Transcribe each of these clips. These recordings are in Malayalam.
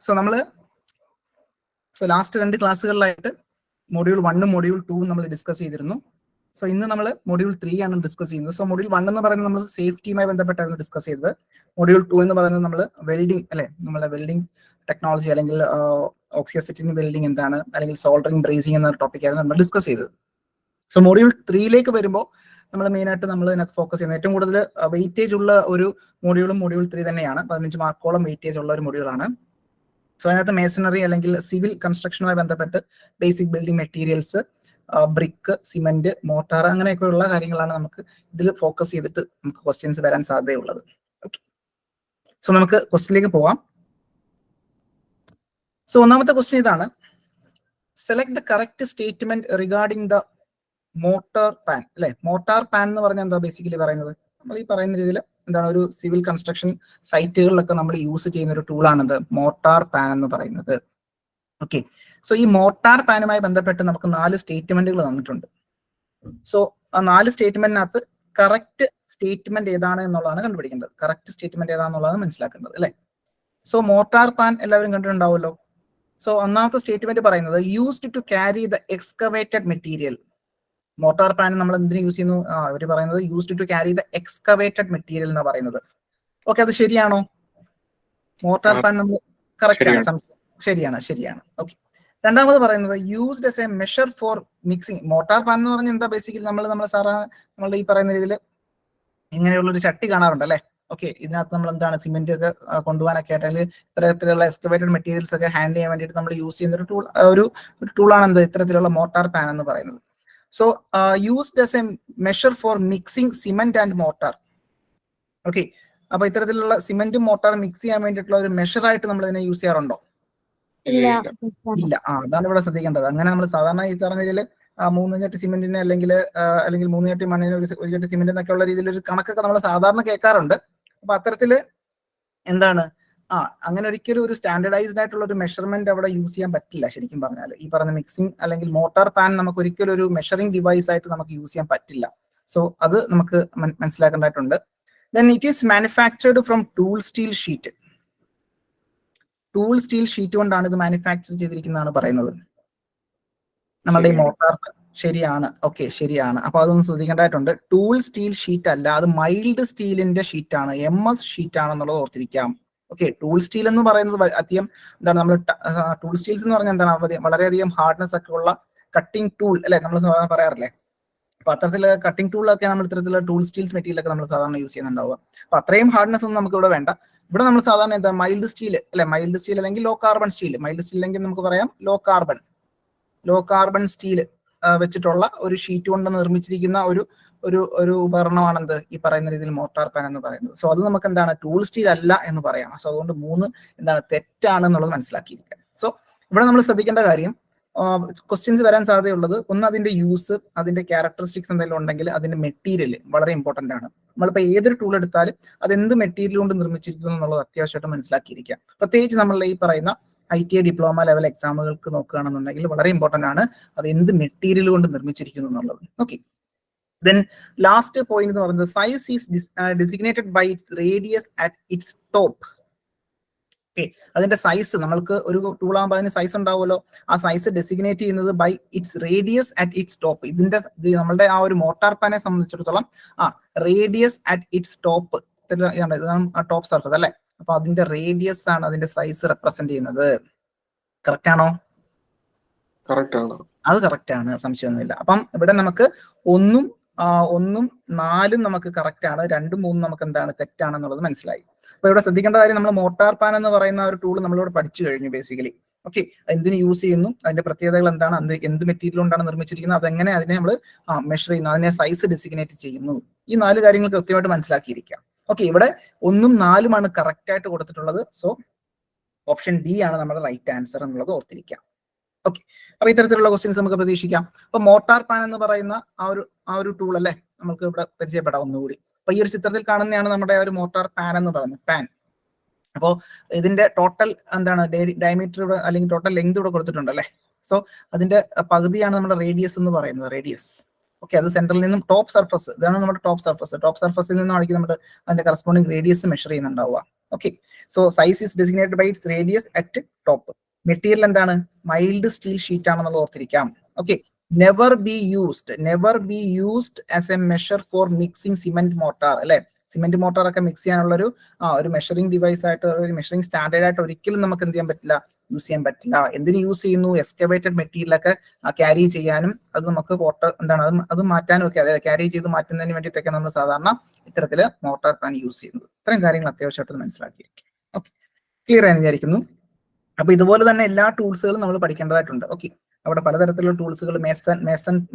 സോ നമ്മൾ ലാസ്റ്റ് 2 ക്ലാസ്സുകളിലായിട്ട് മൊഡ്യൂൾ 1 മൊഡ്യൂൾ 2 നമ്മൾ ഡിസ്കസ് ചെയ്തിരുന്നു. സോ ഇന്ന് നമ്മൾ മൊഡ്യൂൾ 3 ആണ് ഡിസ്കസ് ചെയ്യുന്നത്. സോ മൊഡ്യൂൾ 1 എന്ന് പറയുന്നത് നമ്മൾ സേഫ്റ്റിയുമായി ബന്ധപ്പെട്ടായിരുന്നു ഡിസ്കസ് ചെയ്തത്. മൊഡ്യൂൾ 2 എന്ന് പറയുന്നത് നമ്മൾ വെൽഡിംഗ് അല്ലെ, നമ്മളെ വെൽഡിംഗ് ടെക്നോളജി അല്ലെങ്കിൽ ഓക്സിയസിറ്റിംഗ് വെൽഡിംഗ് എന്താണ്, അല്ലെങ്കിൽ സോൾഡറിംഗ് ബ്രേസിംഗ് എന്ന ടോപ്പിക് ആയിരുന്നു നമ്മൾ ഡിസ്കസ് ചെയ്തത്. സോ മൊഡ്യൂൾ 3ലേക്ക് വരുമ്പോൾ നമ്മൾ മെയിനായിട്ട് നമ്മൾ ഇതിനകത്ത് ഫോക്കസ് ചെയ്യുന്നത് ഏറ്റവും കൂടുതൽ വെയിറ്റേജ് ഉള്ള ഒരു മൊഡ്യൂളും മൊഡ്യൂൾ 3 തന്നെയാണ്. 15 മാർക്കോളം വെയിറ്റേജ് ഉള്ള ഒരു മൊഡ്യൂളാണ്. സോ അതിനകത്ത് മേസണറി അല്ലെങ്കിൽ സിവിൽ കൺസ്ട്രക്ഷനുമായി ബന്ധപ്പെട്ട് basic building materials, brick, cement, motor, അങ്ങനെയൊക്കെയുള്ള കാര്യങ്ങളാണ് നമുക്ക് ഇതിൽ ഫോക്കസ് ചെയ്തിട്ട് നമുക്ക് ക്വസ്റ്റ്യൻസ് വരാൻ സാധ്യതയുള്ളത്. ഓക്കെ, സോ നമുക്ക് ക്വസ്റ്റ്യനിലേക്ക് പോവാം. സോ ഒന്നാമത്തെ ക്വസ്റ്റ്യൻ ഇതാണ്: select the correct statement regarding the motor pan. അല്ലെ, മോട്ടാർ പാൻ എന്ന് പറഞ്ഞാൽ എന്താ ബേസിക്കലി പറയുന്നത്? നമ്മൾ ഈ പറയുന്ന രീതിയിൽ എന്താണ്, ഒരു സിവിൽ കൺസ്ട്രക്ഷൻ സൈറ്റുകളിലൊക്കെ നമ്മൾ യൂസ് ചെയ്യുന്ന ഒരു ടൂളാണിത് മോട്ടാർ പാൻ എന്ന് പറയുന്നത്. ഓക്കെ, സോ ഈ മോട്ടാർ പാനുമായി ബന്ധപ്പെട്ട് നമുക്ക് 4 സ്റ്റേറ്റ്മെന്റുകൾ തന്നിട്ടുണ്ട്. സോ ആ 4 സ്റ്റേറ്റ്മെന്റിനകത്ത് കറക്റ്റ് സ്റ്റേറ്റ്മെന്റ് ഏതാണ് എന്നുള്ളതാണ് കണ്ടുപിടിക്കേണ്ടത്. കറക്റ്റ് സ്റ്റേറ്റ്മെന്റ് ഏതാണെന്നുള്ളതാണ് മനസ്സിലാക്കേണ്ടത് അല്ലെ. സോ മോട്ടാർ പാൻ എല്ലാവരും കണ്ടിട്ടുണ്ടാവുമല്ലോ. സോ ഒന്നാമത്തെ സ്റ്റേറ്റ്മെന്റ് പറയുന്നത് used to carry the excavated material. Mortar pan നമ്മൾ എന്തിനു യൂസ് ചെയ്യുന്നു? അവർ പറയുന്നത് used to carry the excavated മെറ്റീരിയൽ എന്ന് പറയുന്നത്. ഓക്കെ, അത് ശരിയാണോ? മോട്ടാർ പാൻ നമ്മൾ കറക്റ്റ് ആണ്, ശരിയാണ്. ഓക്കെ, രണ്ടാമത് പറയുന്നത് used as a measure for mixing. Mortar pan എന്ന് പറഞ്ഞാൽ എന്താ ബേസിക്കലി നമ്മൾ സാധാരണ നമ്മളുടെ ഈ പറയുന്ന രീതിയിൽ ഇങ്ങനെയുള്ള ഒരു ചട്ടി കാണാറുണ്ട് അല്ലെ. ഓക്കെ, ഇതിനകത്ത് നമ്മൾ എന്താണ് സിമെന്റ് ഒക്കെ കൊണ്ടുപോകാനൊക്കെ ആയിട്ട് അല്ലെങ്കിൽ ഇത്തരത്തിലുള്ള എക്സ്കവേറ്റഡ് മെറ്റീരിയൽസ് ഒക്കെ ഹാൻഡിൽ ചെയ്യാൻ വേണ്ടിയിട്ട് നമ്മൾ യൂസ് ചെയ്യുന്ന ഒരു ടൂളാണ് എന്ത്, ഇത്തരത്തിലുള്ള മോട്ടാർ പാൻ എന്ന് പറയുന്നത്. So used as a measure for mixing cement and mortar. Okay, അപ്പൊ ഇത്തരത്തിലുള്ള സിമെന്റും മോട്ടാറും മിക്സ് ചെയ്യാൻ വേണ്ടിയിട്ടുള്ള ഒരു മെഷർ ആയിട്ട് നമ്മൾ ഇതിനെ യൂസ് ചെയ്യാറുണ്ടോ? ഇല്ല. അതാണ് ഇവിടെ ശ്രദ്ധിക്കേണ്ടത്. അങ്ങനെ നമ്മൾ സാധാരണ ഈ പറഞ്ഞ രീതിയിൽ 3 ചട്ടി സിമെന്റിന് അല്ലെങ്കിൽ 3 ചട്ടി മണ്ണിന് ഒരു ചട്ടി സിമെന്റ് എന്നൊക്കെ ഉള്ള രീതിയിൽ ഒരു കണക്കൊക്കെ നമ്മൾ സാധാരണ കേൾക്കാറുണ്ട്. അപ്പൊ അത്തരത്തില് എന്താണ്, അങ്ങനെ ഒരിക്കലും ഒരു സ്റ്റാൻഡർഡൈസ്ഡ് ആയിട്ടുള്ള ഒരു മെഷർമെന്റ് അവിടെ യൂസ് ചെയ്യാൻ പറ്റില്ല. ശരിക്കും പറഞ്ഞാൽ ഈ പറഞ്ഞ മിക്സിംഗ് അല്ലെങ്കിൽ മോട്ടാർ പാൻ നമുക്ക് ഒരിക്കലും ഒരു മെഷറിംഗ് ഡിവൈസ് ആയിട്ട് നമുക്ക് യൂസ് ചെയ്യാൻ പറ്റില്ല. സോ അത് നമുക്ക് മനസ്സിലാക്കേണ്ടതായിട്ടുണ്ട്. Then it is manufactured from tool steel sheet. Tool steel sheet കൊണ്ടാണ് ഇത് മാനുഫാക്ചർ ചെയ്തിരിക്കുന്നതാണ് പറയുന്നത് നമ്മുടെ ഈ മോട്ടാർ. ശരിയാണ്. ഓക്കെ, ശരിയാണ്. അപ്പൊ അതൊന്ന് ശ്രദ്ധിക്കേണ്ടതായിട്ടുണ്ട്. ടൂൾ സ്റ്റീൽ ഷീറ്റ് അല്ല, അത് മൈൽഡ് സ്റ്റീലിന്റെ ഷീറ്റാണ്, MS ഷീറ്റ് ആണെന്നുള്ളത് ഓർത്തിരിക്കാം. ഓക്കെ, ടൂൾ സ്റ്റീൽ എന്ന് പറയുന്നത് അധികം എന്താണ്, നമ്മൾ ടൂൾ സ്റ്റീൽസ് എന്ന് പറഞ്ഞാൽ എന്താണ്, വളരെയധികം ഹാർഡ്നെസ് ഒക്കെ ഉള്ള കട്ടിംഗ് ടൂൾ അല്ലെ, നമ്മൾ പറയാറില്ലേ. അപ്പൊ അത്തരത്തില് കട്ടിംഗ് ടൂളൊക്കെ നമ്മൾ ഇത്തരത്തിലുള്ള ടൂൾ സ്റ്റീൽസ് മെറ്റീരിയൽ ഒക്കെ നമ്മൾ സാധാരണ യൂസ് ചെയ്യുന്നുണ്ടാവുക. അപ്പൊ അത്രയും ഹാർഡ്നെസ് ഒന്നും നമുക്ക് ഇവിടെ വേണ്ട. ഇവിടെ നമ്മൾ സാധാരണ എന്താ, മൈൽഡ് സ്റ്റീൽ അല്ലെ, മൈൽഡ് സ്റ്റീൽ അല്ലെങ്കിൽ low carbon steel. Mild steel അല്ലെങ്കിൽ നമുക്ക് പറയാം ലോ കാർബൺ സ്റ്റീൽ വെച്ചിട്ടുള്ള ഒരു ഷീറ്റ് കൊണ്ട് നിർമ്മിച്ചിരിക്കുന്ന ഒരു ഉപകരണമാണെന്ത്, ഈ പറയുന്ന രീതിയിൽ മോട്ടാർ പാൻ എന്ന് പറയുന്നത്. സോ അത് നമുക്ക് എന്താണ്, ടൂൾ സ്റ്റീൽ അല്ല എന്ന് പറയാം. സോ അതുകൊണ്ട് 3 എന്താണ്, തെറ്റാണ് എന്നുള്ളത് മനസ്സിലാക്കിയിരിക്കുക. സോ ഇവിടെ നമ്മൾ ശ്രദ്ധിക്കേണ്ട കാര്യം, ക്വസ്റ്റ്യൻസ് വരാൻ സാധ്യതയുള്ളത് ഒന്ന് അതിന്റെ യൂസ്, അതിന്റെ ക്യാരക്ടറിസ്റ്റിക്സ് എന്തെങ്കിലും ഉണ്ടെങ്കിൽ അതിന്റെ മെറ്റീരിയൽ വളരെ ഇമ്പോർട്ടന്റ് ആണ്. നമ്മളിപ്പോൾ ഏതൊരു ടൂൾ എടുത്താലും അത് എന്ത് മെറ്റീരിയൽ കൊണ്ട് നിർമ്മിച്ചിരിക്കുന്നു എന്നുള്ളത് അത്യാവശ്യമായിട്ട് മനസ്സിലാക്കിയിരിക്കുക. പ്രത്യേകിച്ച് നമ്മൾ ഈ പറയുന്ന ITI ഡിപ്ലോമ ലെവൽ എക്സാമുകൾക്ക് നോക്കുകയാണെന്നുണ്ടെങ്കിൽ വളരെ ഇമ്പോർട്ടന്റ് ആണ് അത് എന്ത് മെറ്റീരിയൽ കൊണ്ട് നിർമ്മിച്ചിരിക്കുന്നു എന്നുള്ളത്. ഓക്കെ, ദെൻ ലാസ്റ്റ് പോയിന്റ് എന്ന് പറയുന്നത് size is designated by radius at its top. Okay, അതിന്റെ സൈസ്, നമ്മൾക്ക് ഒരു ടൂൾ ആകുമ്പോൾ അതിന് സൈസ് ഉണ്ടാവുമല്ലോ, ആ സൈസ് ഡെസിഗ്നേറ്റ് ചെയ്യുന്നത് by its radius at its top. ഇത് നമ്മളുടെ ആ ഒരു മോട്ടാർ പാനെ സംബന്ധിച്ചിടത്തോളം റേഡിയസ് അറ്റ് ഇറ്റ്സ് ടോപ്പ്, ഇതാണ് ടോപ്പ് സർഫസ് അല്ലെ. അപ്പൊ അതിന്റെ റേഡിയസ് ആണ് അതിന്റെ സൈസ് റെപ്രസെന്റ് ചെയ്യുന്നത്. കറക്റ്റ് ആണോ? അത് കറക്റ്റ് ആണ്, സംശയമൊന്നുമില്ല. അപ്പം ഇവിടെ നമുക്ക് 1ഉം 4ഉം നമുക്ക് കറക്റ്റ് ആണ്, 2ഉം 3ഉം നമുക്ക് എന്താണ്, തെറ്റാണെന്നുള്ളത് മനസ്സിലായി. അപ്പൊ ഇവിടെ ശ്രദ്ധിക്കേണ്ട കാര്യം, നമ്മൾ മോട്ടാർ പാൻ എന്ന് പറയുന്ന ഒരു ടൂൾ നമ്മളിവിടെ പഠിച്ചു കഴിഞ്ഞു ബേസിക്കലി. ഓക്കെ, എന്തിന് യൂസ് ചെയ്യുന്നു, അതിന്റെ പ്രത്യേകതകൾ എന്താണ്, എന്ത് മെറ്റീരിയൽ കൊണ്ടാണ് നിർമ്മിച്ചിരിക്കുന്നത്, അതെങ്ങനെ അതിനെ നമ്മൾ മെഷർ ചെയ്യുന്നു, അതിനെ സൈസ് ഡെസിഗ്നേറ്റ് ചെയ്യുന്നു. ഈ 4 കാര്യങ്ങൾ കൃത്യമായിട്ട് മനസ്സിലാക്കിയിരിക്കാം. ഓക്കെ, ഇവിടെ 1ഉം 4ഉമാണ് കറക്റ്റ് ആയിട്ട് കൊടുത്തിട്ടുള്ളത്. സോ ഓപ്ഷൻ D ആണ് നമ്മുടെ റൈറ്റ് ആൻസർ എന്നുള്ളത് ഓർത്തിരിക്കാം. ഓക്കെ, അപ്പൊ ഇത്തരത്തിലുള്ള ക്വസ്റ്റ്യൻസ് നമുക്ക് പ്രതീക്ഷിക്കാം. അപ്പൊ മോട്ടാർ പാൻ എന്ന് പറയുന്ന ആ ഒരു ടൂൾ അല്ലെ നമുക്ക് ഇവിടെ പരിചയപ്പെടാം ഒന്നുകൂടി. അപ്പൊ ഈ ഒരു ചിത്രത്തിൽ കാണുന്നതാണ് നമ്മുടെ ഒരു മോട്ടാർ പാൻ എന്ന് പറയുന്നത്, പാൻ. അപ്പോൾ ഇതിന്റെ ടോട്ടൽ എന്താണ്, ഡയമീറ്റർ അല്ലെങ്കിൽ ടോട്ടൽ ലെങ്ത് ഇവിടെ കൊടുത്തിട്ടുണ്ട് അല്ലെ. സോ അതിന്റെ പകുതിയാണ് നമ്മുടെ റേഡിയസ് എന്ന് പറയുന്നത്, റേഡിയസ്. ഓക്കെ, അത് സെന്ററിൽ നിന്നും ടോപ്പ് സർഫസ്, ഇതാണ് നമ്മുടെ ടോപ്പ് സർഫസ്. ടോപ്പ് സർഫസിൽ നിന്നാണെങ്കിൽ നമ്മുടെ അതിന്റെ കറസ്പോണ്ടിങ് റേഡിയസ് മെഷർ ചെയ്യുന്നുണ്ടാവുക. Okay, so size is designated by its radius at top. Material എന്താണ്? മൈൽഡ് സ്റ്റീൽ ഷീറ്റ് ആണെന്നുള്ളത് ഓർത്തിരിക്കാം. Okay, never be used as a measure for mixing cement mortar, അല്ലെ? സിമെന്റ് മോർട്ടാർ ഒക്കെ മിക്സ് ചെയ്യാനുള്ള ഒരു മെഷറിംഗ് ഡിവൈസ് ആയിട്ട്, ഒരു മെഷറിംഗ് സ്റ്റാൻഡേർഡ് ആയിട്ട് ഒരിക്കലും നമുക്ക് എന്ത് ചെയ്യാൻ പറ്റില്ല, യൂസ് ചെയ്യാൻ പറ്റില്ല. എന്തിന് യൂസ് ചെയ്യുന്നു? എക്സ്കവേറ്റഡ് മെറ്റീരിയൽ ഒക്കെ ക്യാരി ചെയ്യാനും അത് നമുക്ക് അത് മാറ്റാനും ഒക്കെ, അതായത് ക്യാരി ചെയ്ത് മാറ്റുന്നതിന് വേണ്ടിയിട്ടൊക്കെ നമ്മൾ സാധാരണ ഇത്തരത്തില് മോർട്ടാർ പാൻ യൂസ് ചെയ്യുന്നത്. ഇത്രയും കാര്യങ്ങൾ അത്യാവശ്യമായിട്ട് മനസ്സിലാക്കിയിരിക്കും. ഓക്കെ, ക്ലിയർ ആയെന്ന് വിചാരിക്കുന്നു. അപ്പൊ ഇതുപോലെ തന്നെ എല്ലാ ടൂൾസുകളും നമ്മൾ പഠിക്കേണ്ടതായിട്ടുണ്ട്. ഓക്കെ, അവിടെ പലതരത്തിലുള്ള ടൂൾസുകൾ,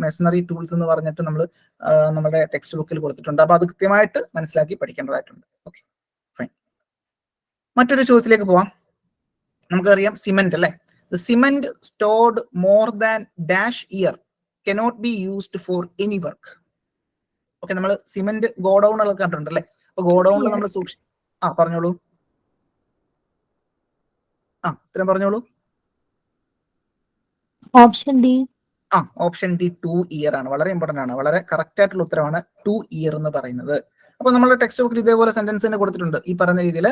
മെഷനറി ടൂൾസ് എന്ന് പറഞ്ഞിട്ട് നമ്മൾ നമ്മുടെ ടെക്സ്റ്റ് ബുക്കിൽ കൊടുത്തിട്ടുണ്ട്. അപ്പൊ അത് കൃത്യമായിട്ട് മനസ്സിലാക്കി പഠിക്കേണ്ടതായിട്ടുണ്ട്. Okay, fine. മറ്റൊരു ചോദ്യത്തിലേക്ക് പോവാം. നമുക്കറിയാം സിമെന്റ്, അല്ലെ? The cement stored more than dash year cannot be used for any work. Okay, നമ്മൾ സിമെന്റ് ഗോഡൌണുകളൊക്കെ കണ്ടിട്ടുണ്ട്, അല്ലെ? അപ്പൊ ഗോഡൌണിൽ നമ്മൾ പറഞ്ഞോളൂ. ഇത്രയും പറഞ്ഞോളൂ. Option D. Option D 2 year ആണ്. വളരെ ഇമ്പോർട്ടന്റ് ആണ്. വളരെ കറക്റ്റ് ആയിട്ടുള്ള ഉത്തരവാണ് 2 ഇയർ എന്ന് പറയുന്നത്. അപ്പൊ നമ്മുടെ ടെക്സ്റ്റ് ബുക്കിൽ ഇതേപോലെ സെന്റൻസ് തന്നെ കൊടുത്തിട്ടുണ്ട്. ഈ പറഞ്ഞ രീതിയിൽ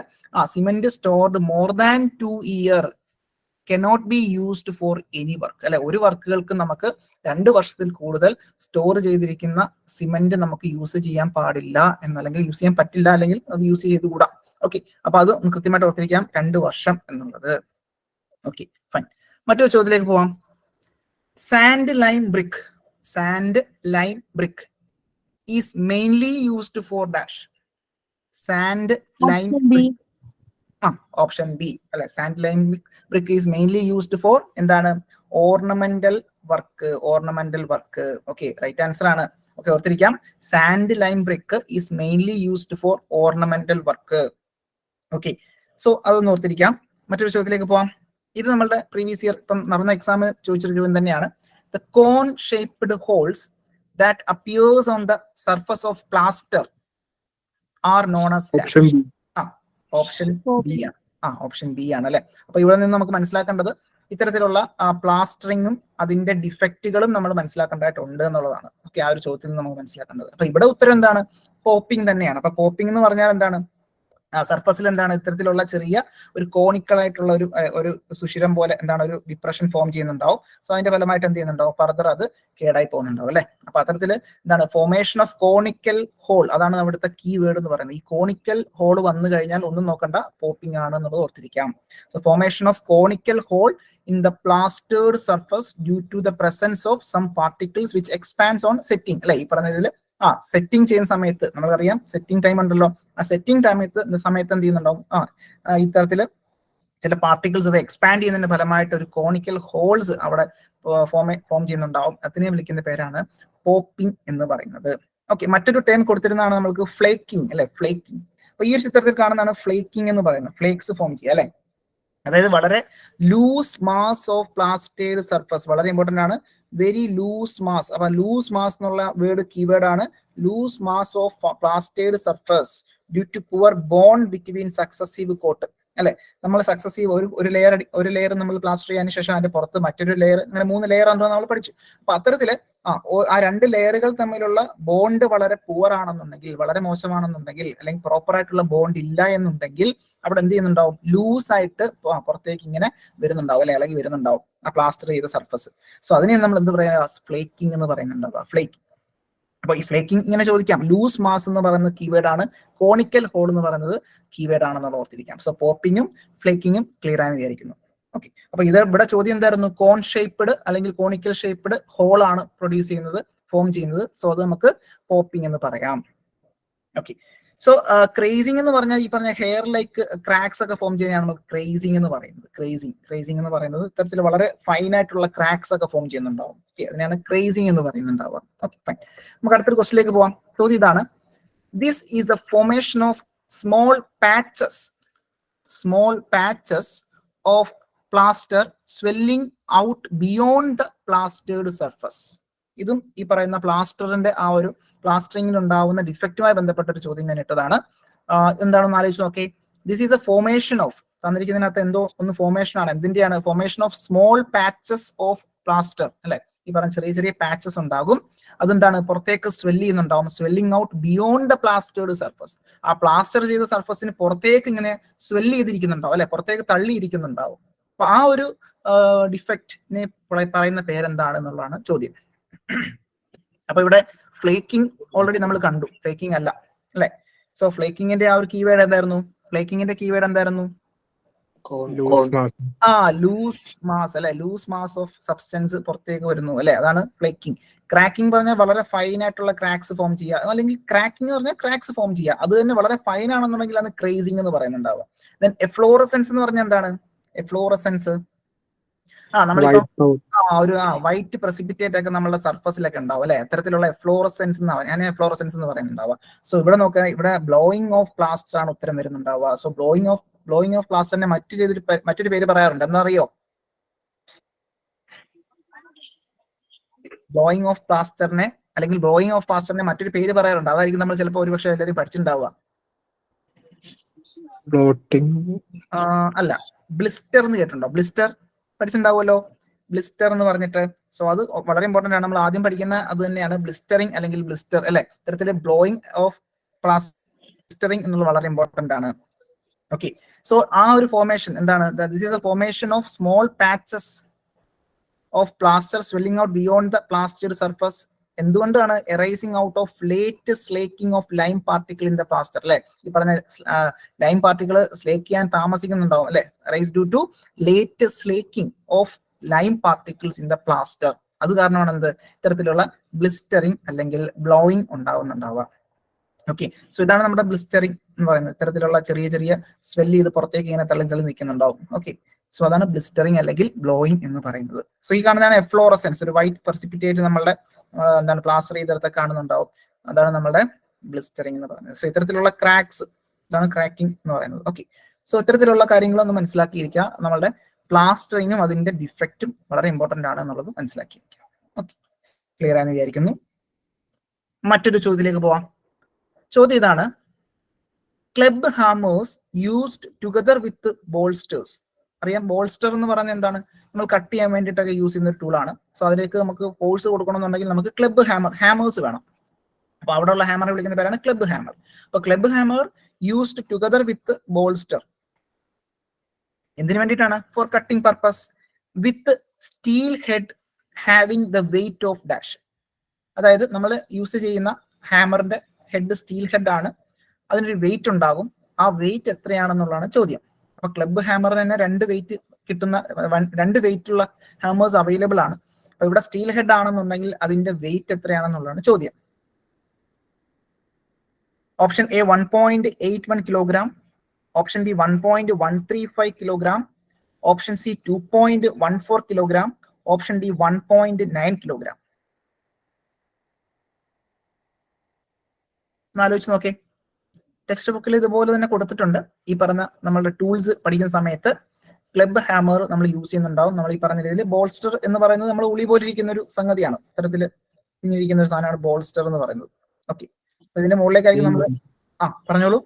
cement stored more than 2 year cannot be used for any work, അല്ലെ? ഒരു വർക്കുകൾക്ക് നമുക്ക് 2 വർഷത്തിൽ കൂടുതൽ സ്റ്റോർ ചെയ്തിരിക്കുന്ന സിമെന്റ് നമുക്ക് യൂസ് ചെയ്യാൻ പാടില്ല എന്നല്ലെങ്കിൽ യൂസ് ചെയ്യാൻ പറ്റില്ല, അല്ലെങ്കിൽ അത് യൂസ് ചെയ്തുകൂടാ. ഓക്കെ, അപ്പൊ അത് കൃത്യമായിട്ട് ഓർത്തിരിക്കാം, 2 വർഷം എന്നുള്ളത്. Okay, fine. മറ്റൊരു ചോദ്യത്തിലേക്ക് പോവാം. Sand lime brick is mainly used for dash. Sand lime brick, option B, അല്ലെ? Sand lime brick is mainly used for എന്താണ്? Ornamental work. Okay, right answer ആണ്. ഓക്കെ, ഓർത്തിരിക്കാം, sand lime brick is mainly used for ornamental work. Okay, so അതൊന്ന് ഓർത്തിരിക്കാം. മറ്റൊരു ചോദ്യത്തിലേക്ക് പോവാം. ഇത് നമ്മളുടെ പ്രീവിയസ് ഇയർ ഇപ്പം നടന്ന എക്സാമിന് ചോദിച്ചൊരു ചോദ്യം തന്നെയാണ്. The cone shaped holes that appears on the surface of plaster are known as option B ആണ്. ഓപ്ഷൻ ബി ആണ്, അല്ലെ? അപ്പൊ ഇവിടെ നിന്ന് നമുക്ക് മനസ്സിലാക്കേണ്ടത് ഇത്തരത്തിലുള്ള പ്ലാസ്റ്ററിങ്ങും അതിന്റെ ഡിഫക്റ്റുകളും നമ്മൾ മനസ്സിലാക്കേണ്ടതായിട്ടുണ്ട് എന്നുള്ളതാണ്. ഓക്കെ, ആ ഒരു ചോദ്യത്തിൽ നിന്ന് നമുക്ക് മനസ്സിലാക്കേണ്ടത്. അപ്പൊ ഇവിടെ ഉത്തരം എന്താണ്? പോപ്പിംഗ് തന്നെയാണ്. അപ്പൊ പോപ്പിംഗ് എന്ന് പറഞ്ഞാൽ എന്താണ്? സർഫസിൽ എന്താണ്? ഇത്തരത്തിലുള്ള ചെറിയ ഒരു കോണിക്കൽ ആയിട്ടുള്ള ഒരു സുഷിരം പോലെ എന്താണ് ഒരു ഡിപ്രഷൻ ഫോം ചെയ്യുന്നുണ്ടാവും. സോ അതിന്റെ ഫലമായിട്ട് എന്ത് ചെയ്യുന്നുണ്ടാവും? ഫർദർ അത് കേടായി പോകുന്നുണ്ടാവും, അല്ലെ? അപ്പൊ അത്തരത്തില് എന്താണ്? ഫോർമേഷൻ ഓഫ് കോണിക്കൽ ഹോൾ, അതാണ് അവിടുത്തെ കീ വേർഡ് എന്ന് പറയുന്നത്. ഈ കോണിക്കൽ ഹോൾ വന്നു കഴിഞ്ഞാൽ ഒന്നും നോക്കണ്ട, പോപ്പിംഗ് ആണ് എന്നുള്ളത് ഓർത്തിരിക്കാം. So formation of conical hole in the plastered surface due to the presence of some particles which expands on setting, അല്ലെ? ഈ പറഞ്ഞതിൽ സെറ്റിംഗ് ചെയ്യുന്ന സമയത്ത് നമുക്കറിയാം സെറ്റിംഗ് ടൈം ഉണ്ടല്ലോ. ആ സെറ്റിംഗ് സമയത്ത് എന്ത് ചെയ്യുന്നുണ്ടാവും? ഇത്തരത്തില് ചില പാർട്ടിക്കിൾസ് അത് എക്സ്പാൻഡ് ചെയ്യുന്നതിന്റെ ഫലമായിട്ട് ഒരു കോണിക്കൽ ഹോൾസ് അവിടെ ഫോം ചെയ്യുന്നുണ്ടാവും. അതിനെ വിളിക്കുന്ന പേരാണ് പോപ്പിംഗ് എന്ന് പറയുന്നത്. ഓക്കെ, മറ്റൊരു ടേം കൊടുത്തിരുന്നതാണ് നമ്മൾക്ക് ഫ്ലേക്കിംഗ്, അല്ലെ? ഫ്ലേക്കിംഗ്. അപ്പൊ ഈ ഒരു ചിത്രത്തിൽ കാണുന്നതാണ് ഫ്ലേക്കിംഗ് എന്ന് പറയുന്നത്. ഫ്ലേക്സ് ഫോം ചെയ്യുക, അല്ലെ? അതായത് വളരെ loose mass of plastered surface, വളരെ ഇമ്പോർട്ടന്റ് ആണ്. Very loose mass. അപ്പൊ ലൂസ് മാസ് എന്നുള്ള വേർഡ് കീവേഡ് ആണ്. Loose mass of plastered surface due to poor bond between successive coat, അല്ലെ? നമ്മൾ സക്സസീവ് ഒരു ലെയർ നമ്മൾ പ്ലാസ്റ്റർ ചെയ്യാൻ ശേഷം അതിന്റെ പുറത്ത് മറ്റൊരു ലെയർ, അങ്ങനെ 3 ലെയർ ആണെന്ന് നമ്മൾ പഠിച്ചു. അപ്പൊ അത്തരത്തില് ആ 2 ലെയറുകൾ തമ്മിലുള്ള ബോണ്ട് വളരെ പുവർ ആണെന്നുണ്ടെങ്കിൽ, വളരെ മോശമാണെന്നുണ്ടെങ്കിൽ, അല്ലെങ്കിൽ പ്രോപ്പർ ആയിട്ടുള്ള ബോണ്ട് ഇല്ല എന്നുണ്ടെങ്കിൽ അവിടെ എന്ത് ചെയ്യുന്നുണ്ടാവും? ലൂസ് ആയിട്ട് പുറത്തേക്ക് ഇങ്ങനെ വരുന്നുണ്ടാവും, അല്ലെ? ഇളകി വരുന്നുണ്ടാവും ആ പ്ലാസ്റ്റർ ചെയ്ത സർഫസ്. സോ അതിനെ നമ്മൾ എന്ത് പറയാ? ഫ്ലേക്കിംഗ് എന്ന് പറയുന്നുണ്ടാവുക, ഫ്ലേക്കിംഗ്. അപ്പൊ ഈ ഫ്ലേക്കിംഗ് ഇങ്ങനെ ചോദിക്കാം. ലൂസ് മാസ് എന്ന് പറയുന്നത് കീവേഡ് ആണ്, കോണിക്കൽ ഹോൾ എന്ന് പറയുന്നത് കീവേഡ് ആണെന്നുള്ള ഓർത്തിരിക്കാം. സോ പോപ്പിങ്ങും ഫ്ലേക്കിങ്ങും ക്ലിയർ ആണെന്ന് വിചാരിക്കുന്നു. ഓക്കെ, അപ്പൊ ഇവിടെ ചോദ്യം എന്തായിരുന്നു? കോൺ ഷേപ്പ്ഡ് അല്ലെങ്കിൽ കോണിക്കൽ ഷേപ്പ്ഡ് ഹോൾ ആണ് പ്രൊഡ്യൂസ് ചെയ്യുന്നത്, ഫോം ചെയ്യുന്നത്. സോ അത് നമുക്ക് പോപ്പിംഗ് എന്ന് പറയാം. ഓക്കെ, സോ ക്രേസിംഗ് എന്ന് പറഞ്ഞാൽ ഈ പറഞ്ഞ ഹെയർ ലൈക്ക് ക്രാക്സ് ഒക്കെ ഫോം ചെയ്യുന്നതാണ് നമുക്ക് ക്രേസിംഗ് എന്ന് പറയുന്നത്. ക്രേസിംഗ് എന്ന് പറയുന്നത് ഇത്തരത്തിൽ വളരെ ഫൈൻ ആയിട്ടുള്ള ക്രാക്സ് ഒക്കെ ഫോം ചെയ്യുന്നുണ്ടാവും. ഓക്കെ, അതിനാണ് ക്രേസിംഗ് എന്ന് പറയുന്നുണ്ടാവുക. Okay, fine. നമുക്ക് അടുത്തൊരു ക്വസ്റ്റിലേക്ക് പോവാം. ചോദ്യം ഇതാണ്: this is the formation of small patches of plaster swelling out beyond the plastered surface. ഇതും ഈ പറയുന്ന പ്ലാസ്റ്ററിന്റെ ആ ഒരു പ്ലാസ്റ്ററിംഗിൽ ഉണ്ടാവുന്ന ഡിഫക്റ്റുമായി ബന്ധപ്പെട്ട ഒരു ചോദ്യം ഞാൻ ഇട്ടതാണ്. എന്താണെന്ന് ആലോചിച്ച് നോക്കേ. This is a formation of, തന്നിരിക്കുന്നതിനകത്ത് എന്തോ ഒന്ന് ഫോർമേഷൻ ആണ്. എന്തിന്റെയാണ്? Formation of small patches of plaster, അല്ലെ? ഈ പറഞ്ഞ ചെറിയ ചെറിയ പാച്ചസ് ഉണ്ടാകും. അതെന്താണ്, പുറത്തേക്ക് സ്വെല്ല് ചെയ്യുന്നുണ്ടാവും. Swelling out beyond the plastered surface. ആ പ്ലാസ്റ്റർ ചെയ്ത സർഫസിന് പുറത്തേക്ക് ഇങ്ങനെ സ്വെല്ല് ചെയ്തിരിക്കുന്നുണ്ടാവും, അല്ലെ, പുറത്തേക്ക് തള്ളിയിരിക്കുന്നുണ്ടാവും. അപ്പൊ ആ ഒരു ഡിഫക്റ്റിനെ പറയുന്ന പേരെന്താണെന്നുള്ളതാണ് ചോദ്യം. അപ്പൊ ഇവിടെ ഫ്ലേക്കിംഗ് ഓൾറെഡി നമ്മൾ കണ്ടു, ഫ്ലേക്കിംഗ് അല്ല, അല്ലെ. സോ ഫ്ലേക്കിങ്ങിന്റെ ആ ഒരു കീവേഡ് എന്തായിരുന്നു? ഫ്ലേക്കിങ്ങിന്റെ കീവേഡ് എന്തായിരുന്നു? ലൂസ് മാസ്, അല്ലെ. ലൂസ് മാസ് ഓഫ് സബ്സ്റ്റൻസ് പുറത്തേക്ക് വരുന്നു, അല്ലെ, അതാണ് ഫ്ലേക്കിംഗ്. ക്രാക്കിംഗ് പറഞ്ഞാൽ വളരെ ഫൈൻ ആയിട്ടുള്ള ക്രാക്സ് ഫോം ചെയ്യുക, അല്ലെങ്കിൽ ക്രാക്കിംഗ് പറഞ്ഞാൽ ക്രാക്സ് ഫോം ചെയ്യുക. അത് തന്നെ വളരെ ഫൈൻ ആണെന്നുണ്ടെങ്കിൽ അത് ക്രേസിംഗ് എന്ന് പറയുന്നുണ്ടാവുക. ദെൻ എഫ്ലോറസെൻസ് എന്ന് പറഞ്ഞാൽ എന്താണ്? എഫ്ലോറസെൻസ് നമ്മളിപ്പോ ഒരു വൈറ്റ് പ്രസിപ്പിറ്റേറ്റ് ഒക്കെ നമ്മുടെ സർഫസിലൊക്കെ ഉണ്ടാവും, അല്ലെ, അത്തരത്തിലുള്ള എഫ്ലോറസെൻസ് ഞാൻ എഫ്ലോറസെൻസ് എന്ന് പറയുന്നുണ്ടാവുക. സോ ഇവിടെ നോക്കുക, ഇവിടെ ബ്ലോയിങ് ഓഫ് പ്ലാസ്റ്റർ ആണ് ഉത്തരം വരുന്നുണ്ടാവുക. സോ ബ്ലോയിങ് ഓഫ് പ്ലാസ്റ്ററിനെ മറ്റൊരു പേര് പറയാറുണ്ട്, എന്നറിയോ? ബ്ലോയിങ് ഓഫ് പ്ലാസ്റ്ററിനെ അല്ലെങ്കിൽ ബ്ലോയിങ് ഓഫ് പ്ലാസ്റ്ററിനെ മറ്റൊരു പേര് പറയാറുണ്ട്. അതായിരിക്കും നമ്മൾ ചിലപ്പോൾ ഒരുപക്ഷെ എല്ലാവരും പഠിച്ചിട്ടുണ്ടാവുക. അല്ല, ബ്ലിസ്റ്റർ എന്ന് കേട്ടിട്ടുണ്ടോ? ബ്ലിസ്റ്റർ പഠിച്ചിട്ടുണ്ടാവുമല്ലോ, ബ്ലിസ്റ്റർ എന്ന് പറഞ്ഞിട്ട്. സോ അത് വളരെ ഇമ്പോർട്ടന്റ് ആണ്, നമ്മൾ ആദ്യം പഠിക്കുന്ന അത് തന്നെയാണ്, ബ്ലിസ്റ്ററിങ് അല്ലെങ്കിൽ ബ്ലിസ്റ്റർ, അല്ലെ. ഇത്തരത്തില് ബ്ലോയിങ് ഓഫ് പ്ലാസ്റ്ററിങ് എന്നുള്ളത് വളരെ ഇമ്പോർട്ടന്റ് ആണ്. ഓക്കെ, സോ ആ ഒരു ഫോർമേഷൻ എന്താണ്? This is the formation of small patches of plaster swelling out beyond the plastered surface. എന്തുകൊണ്ടാണ്? Arising out of late slaking of lime particle in the plaster, അല്ലെ. ഈ പറഞ്ഞ ലൈം പാർട്ടിക്കിൾ സ്ലേക്ക് ചെയ്യാൻ താമസിക്കുന്നുണ്ടാവും, അല്ലെ. Rise due to late slaking of lime particles in the plaster. അത് കാരണമാണ് എന്ത്? ഇത്തരത്തിലുള്ള ബ്ലിസ്റ്ററിങ് അല്ലെങ്കിൽ ബ്ലോയിങ് ഉണ്ടാവുന്നുണ്ടാവുക. ഓക്കെ, സോ ഇതാണ് നമ്മുടെ ബ്ലിസ്റ്ററിങ് എന്ന് പറയുന്നത്. ഇത്തരത്തിലുള്ള ചെറിയ ചെറിയ സ്വെല്ല് ചെയ്ത് പുറത്തേക്ക് ഇങ്ങനെ തള്ളി നിൽക്കുന്നുണ്ടാവും. ഓക്കെ, സോ അതാണ് ബ്ലിസ്റ്ററിങ് അല്ലെങ്കിൽ ബ്ലോയിങ് എന്ന് പറയുന്നത്. സോ ഈ കാണുന്നതാണ് എഫ്ലോറസെൻസ്, ഒരു വൈറ്റ് പ്രസിപ്പിറ്റേറ്റ് നമ്മുടെ എന്താണ് പ്ലാസ്റ്റർ ചെയ്തെടുത്ത് കാണുന്നുണ്ടാവും. അതാണ് നമ്മുടെ ബ്ലിസ്റ്ററിങ് എന്ന് പറയുന്നത്. സോ ഇത്തരത്തിലുള്ള ക്രാക്സ്, ഇതാണ് ക്രാക്കിംഗ് എന്ന് പറയുന്നത്. ഓക്കെ, സോ ഇത്തരത്തിലുള്ള കാര്യങ്ങളൊന്ന് മനസ്സിലാക്കിയിരിക്കുക. നമ്മളുടെ പ്ലാസ്റ്ററിങ്ങും അതിന്റെ ഡിഫക്റ്റും വളരെ ഇമ്പോർട്ടന്റ് ആണ് എന്നുള്ളത് മനസ്സിലാക്കിയിരിക്കുക. ഓക്കെ, ക്ലിയർ ആണെന്ന് വിചാരിക്കുന്നു. മറ്റൊരു ചോദ്യത്തിലേക്ക് പോവാം. ചോദ്യം ഇതാണ്: club hammers used together with bolsters. അറിയാം, ബോൾസ്റ്റർ എന്ന് പറയുന്നത് എന്താണ്? നമ്മൾ കട്ട് ചെയ്യാൻ വേണ്ടിയിട്ടൊക്കെ യൂസ് ചെയ്യുന്ന ഒരു ടൂളാണ്. സോ അതിലേക്ക് നമുക്ക് ഫോഴ്സ് കൊടുക്കണമെന്നുണ്ടെങ്കിൽ നമുക്ക് ക്ലബ് ഹാമേഴ്സ് വേണം. അപ്പൊ അവിടെയുള്ള ഹാമറെ വിളിക്കുന്ന പേരാണ് ക്ലബ് ഹാമർ. അപ്പൊ ക്ലബ് ഹാമർ യൂസ്ഡ് ടുഗദർ വിത്ത് ബോൾസ്റ്റർ എന്തിനു വേണ്ടിയിട്ടാണ്? For cutting purpose with steel head having the weight of dash. അതായത് നമ്മൾ യൂസ് ചെയ്യുന്ന ഹാമറിന്റെ ഹെഡ് സ്റ്റീൽ ഹെഡ് ആണ്, അതിനൊരു വെയിറ്റ് ഉണ്ടാകും. ആ വെയിറ്റ് എത്രയാണെന്നുള്ളതാണ് ചോദ്യം. അപ്പൊ ക്ലബ് ഹാമറിന് തന്നെ രണ്ട് വെയിറ്റ് ഉള്ള ഹാമേഴ്സ് അവൈലബിൾ ആണ്. അപ്പൊ ഇവിടെ സ്റ്റീൽ ഹെഡ് ആണെന്നുണ്ടെങ്കിൽ അതിന്റെ വെയിറ്റ് എത്രയാണെന്നുള്ളതാണ് ചോദ്യം. Option A 1.81 kilogram, option B 1.135 kilogram, option C 2.14 kilogram, option D 1.9 kilogram. ആലോചിച്ച് നോക്കേ. ടെക്സ്റ്റ് ബുക്കിൽ ഇതുപോലെ തന്നെ കൊടുത്തിട്ടുണ്ട്. ഈ പറഞ്ഞ നമ്മളുടെ ടൂൾസ് പഠിക്കുന്ന സമയത്ത് ക്ലബ് ഹാമർ നമ്മൾ യൂസ് ചെയ്യുന്നുണ്ടാവും. നമ്മൾ ഈ പറഞ്ഞ രീതിയിൽ ബോൾസ്റ്റർ എന്ന് പറയുന്നത് നമ്മൾ ഉളി പോലെ ഇരിക്കുന്ന ഒരു സംഗതിയാണ്. ഇത്തരത്തിൽ ഇരിക്കുന്ന ഒരു സാധനമാണ് ബോൾസ്റ്റർ എന്ന് പറയുന്നത്. ഓക്കെ, ഇതിന്റെ മുകളിലേക്കായിരിക്കും നമ്മൾ പറഞ്ഞോളൂ.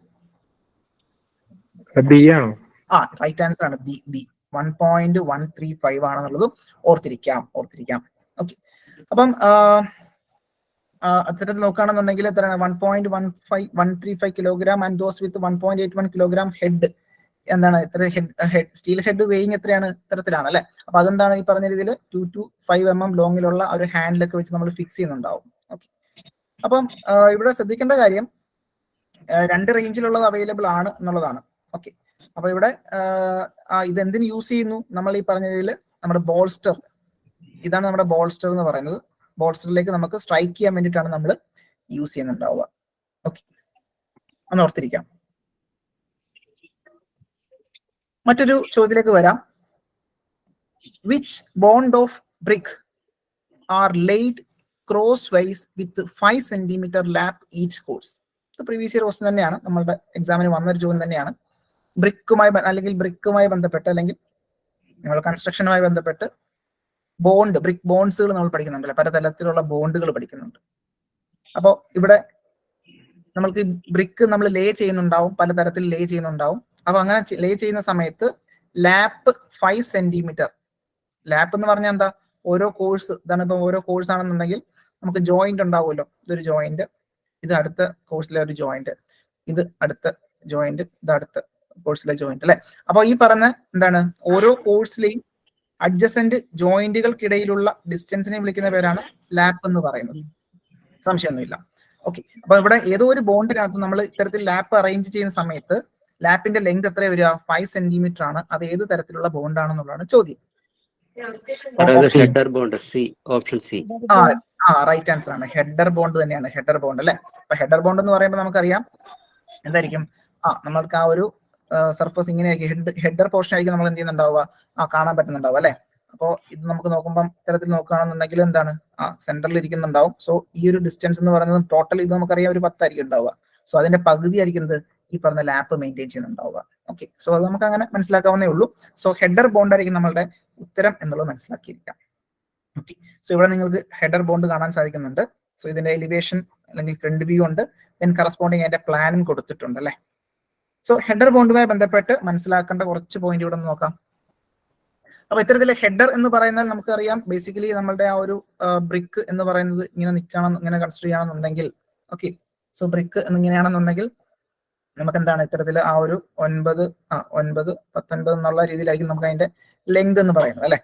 റൈറ്റ് ആൻസർ ആണ് ബി 1.135 ആണെന്നുള്ളത് ഓർത്തിരിക്കാം. ഓക്കെ, അപ്പം അത്തരത്തിൽ നോക്കുകയാണെന്നുണ്ടെങ്കിൽ എത്രയാണ്? 1.135 kilogram and those with 1.81 kilogram head. എന്താണ് ഇത്ര ഹെഡ് സ്റ്റീൽ ഹെഡ് വെയിങ് എത്രയാണ്? ഇത്തരത്തിലാണ്, അല്ലെ. അപ്പൊ അതെന്താണ് ഈ പറഞ്ഞ രീതിയിൽ 2 to 5 mm ലോങ്ങിലുള്ള ഒരു ഹാൻഡിലൊക്കെ വെച്ച് നമ്മൾ ഫിക്സ് ചെയ്യുന്നുണ്ടാവും. ഓക്കെ, അപ്പം ഇവിടെ ശ്രദ്ധിക്കേണ്ട കാര്യം രണ്ട് റേഞ്ചിലുള്ളത് അവൈലബിൾ ആണ് എന്നുള്ളതാണ്. ഓക്കെ, അപ്പൊ ഇവിടെ ഇതെന്തിന് യൂസ് ചെയ്യുന്നു? നമ്മൾ ഈ പറഞ്ഞ രീതിയിൽ നമ്മുടെ ബോൾസ്റ്റർ, ഇതാണ് നമ്മുടെ ബോൾസ്റ്റർ എന്ന് പറയുന്നത്. ബോൾസ്റ്ററിലേക്ക് നമുക്ക് സ്ട്രൈക്ക് ചെയ്യാൻ വേണ്ടിയിട്ടാണ് നമ്മൾ യൂസ് ചെയ്യുന്നുണ്ടാവുക. ഓക്കെ, ഒന്ന് ഓർത്തിരിക്കാം. മറ്റൊരു ചോദ്യത്തിലേക്ക് വരാം. Which bond of brick are laid cross wise with 5 cm lap each course? ഇത് പ്രീവിയസ് ഇയർ ക്വസ്റ്റ്യൻ തന്നെയാണ്, നമ്മളുടെ എക്സാമിന് വന്നൊരു ചോദ്യം തന്നെയാണ്. ബ്രിക്കുമായി ബന്ധപ്പെട്ട് അല്ലെങ്കിൽ നമ്മൾ കൺസ്ട്രക്ഷനുമായി ബന്ധപ്പെട്ട് ബ്രിക്ക് ബോൺസുകൾ നമ്മൾ പഠിക്കുന്നുണ്ടല്ലോ, പലതരത്തിലുള്ള ബോണ്ടുകൾ പഠിക്കുന്നുണ്ട്. അപ്പോൾ ഇവിടെ നമ്മൾക്ക് ബ്രിക്ക് നമ്മൾ ലേ ചെയ്യുന്നുണ്ടാവും, പലതരത്തിൽ ലേ ചെയ്യുന്നുണ്ടാവും. അപ്പൊ അങ്ങനെ ലേ ചെയ്യുന്ന സമയത്ത് ലാപ്പ് 5 cm, ലാപ്പ് എന്ന് പറഞ്ഞാൽ എന്താ? ഓരോ കോഴ്സ് ഇതാണ്. ഇപ്പൊ ഓരോ കോഴ്സ് ആണെന്നുണ്ടെങ്കിൽ നമുക്ക് ജോയിന്റ് ഉണ്ടാവുമല്ലോ. ഇതൊരു ജോയിന്റ്, ഇത് അടുത്ത കോഴ്സിലെ ഒരു ജോയിന്റ്, ഇത് അടുത്ത ജോയിന്റ്, ഇത് അടുത്ത കോഴ്സിലെ ജോയിന്റ് അല്ലെ. അപ്പൊ ഈ പറഞ്ഞ എന്താണ് ഓരോ കോഴ്സിലെയും അഡ്ജസന്റ് ജോയിന്റുകൾക്കിടയിലുള്ള ഡിസ്റ്റൻസിനെ വിളിക്കുന്ന പേരാണ് ലാപ്പ് എന്ന് പറയുന്നത്. സംശയമൊന്നുമില്ല. ഓക്കെ. അപ്പൊ ഇവിടെ ഏതോ ഒരു ബോണ്ടിനകത്ത് നമ്മൾ ഇത്തരത്തിൽ ലാപ്പ് അറേഞ്ച് ചെയ്യുന്ന സമയത്ത് ലാപ്പിന്റെ ലെങ്ത് എത്ര വരിക? 5 സെന്റിമീറ്റർ ആണ്. അത് ഏത് തരത്തിലുള്ള ബോണ്ട് ആണെന്നുള്ളതാണ് ചോദ്യം. റൈറ്റ് ആൻസർ ആണ്. ഹെഡർ ബോണ്ട് തന്നെയാണ്. ഹെഡർ ബോണ്ട് അല്ലെ. അപ്പൊ ഹെഡർ ബോണ്ട് എന്ന് പറയുമ്പോൾ നമുക്കറിയാം എന്തായിരിക്കും, നമ്മൾക്ക് ആ ഒരു സർഫസ് ഇങ്ങനെയായിരിക്കും, ഹെഡർ പോർഷൻ ആയിരിക്കും നമ്മൾ എന്ത് ചെയ്യുന്നുണ്ടാവുക, കാണാൻ പറ്റുന്നുണ്ടാവും അല്ലെ. അപ്പോൾ ഇത് നമുക്ക് നോക്കുമ്പോൾ ഇത്തരത്തിൽ നോക്കുകയാണെന്നുണ്ടെങ്കിൽ എന്താണ്, സെന്ററിൽ ഇരിക്കുന്നുണ്ടാവും. സോ ഈ ഒരു ഡിസ്റ്റൻസ് എന്ന് പറയുന്നത് ടോട്ടൽ ഇത് നമുക്കറിയാം ഒരു 10 ആയിരിക്കും ഉണ്ടാവുക. സോ അതിന്റെ പകുതി ആയിരിക്കുന്നത് ഈ പറഞ്ഞ ലാപ്പ് മെയിൻറ്റെയിൻ ചെയ്യുന്നുണ്ടാവുക. ഓക്കെ. സോ അത് നമുക്ക് അങ്ങനെ മനസ്സിലാക്കാവുന്നേ ഉള്ളൂ. സോ ഹെഡർ ബോണ്ട് ആയിരിക്കും നമ്മളുടെ ഉത്തരം എന്നുള്ളത് മനസ്സിലാക്കിയിരിക്കാം. ഓക്കെ. സോ ഇവിടെ നിങ്ങൾക്ക് ഹെഡർ ബോണ്ട് കാണാൻ സാധിക്കുന്നുണ്ട്. സോ ഇതിന്റെ എലിവേഷൻ അല്ലെങ്കിൽ ഫ്രണ്ട് വ്യൂ ഉണ്ട്, ദെൻ കറസ്പോണ്ടിങ് അതിന്റെ പ്ലാനും കൊടുത്തിട്ടുണ്ട് അല്ലെ. സോ ഹെഡർ ബോണ്ടുമായി ബന്ധപ്പെട്ട് മനസ്സിലാക്കേണ്ട കുറച്ച് പോയിന്റ് ഇവിടെ നോക്കാം. അപ്പൊ ഇത്തരത്തിലെ ഹെഡർ എന്ന് പറയുന്നത് നമുക്കറിയാം ബേസിക്കലി നമ്മളുടെ ആ ഒരു ബ്രിക്ക് എന്ന് പറയുന്നത് ഇങ്ങനെ നിൽക്കണം, ഇങ്ങനെ കൺസിഡർ ചെയ്യണമെന്നുണ്ടെങ്കിൽ, ഓക്കെ. സോ ബ്രിക്ക് എന്നിങ്ങനെയാണെന്നുണ്ടെങ്കിൽ നമുക്ക് എന്താണ് ഇത്തരത്തിൽ ആ ഒരു 9, 19 എന്നുള്ള രീതിയിലായിരിക്കും നമുക്ക് അതിന്റെ ലെങ്ത് എന്ന് പറയുന്നത് അല്ലെ.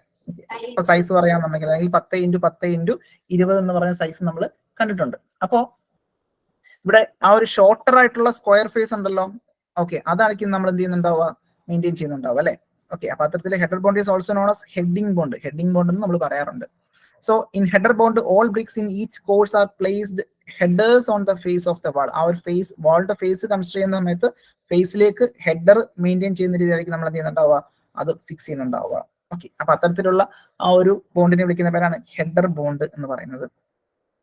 ഇപ്പൊ സൈസ് പറയാന്നുണ്ടെങ്കിൽ അല്ലെങ്കിൽ 10x10x20 എന്ന് പറയുന്ന സൈസ് നമ്മൾ കണ്ടിട്ടുണ്ട്. അപ്പോ ഇവിടെ ആ ഒരു ഷോർട്ടർ ആയിട്ടുള്ള സ്ക്വയർ ഫേസ് ഉണ്ടല്ലോ, ഓക്കെ, അതായിരിക്കും നമ്മൾ എന്ത് ചെയ്യുന്നുണ്ടാവുക, മെയിൻറ്റെയിൻ ചെയ്യുന്നുണ്ടാവുക അല്ലെ. ഓക്കെ. അപ്പൊ അത്തരത്തിലെ header bond is also known as heading bond. Heading bond എന്ന് നമ്മൾ പറയാറുണ്ട്. So in header bond all bricks in each course are placed headers on the face of the wall. ആ ഒരു ഫേസ്, വാളിന്റെ ഫേസ് കൺസിഡർ ചെയ്യുന്ന സമയത്ത് ഫേസിലേക്ക് ഹെഡർ മെയിൻറ്റെയിൻ ചെയ്യുന്ന രീതിയിലായിരിക്കും നമ്മൾ എന്ത് ചെയ്യുന്നുണ്ടാവുക, അത് ഫിക്സ് ചെയ്യുന്നുണ്ടാവുക. ഓക്കെ. അപ്പൊ അത്തരത്തിലുള്ള ആ ഒരു ബോണ്ടിനെ വിളിക്കുന്ന പേരാണ് ഹെഡർ ബോണ്ട് എന്ന് പറയുന്നത്.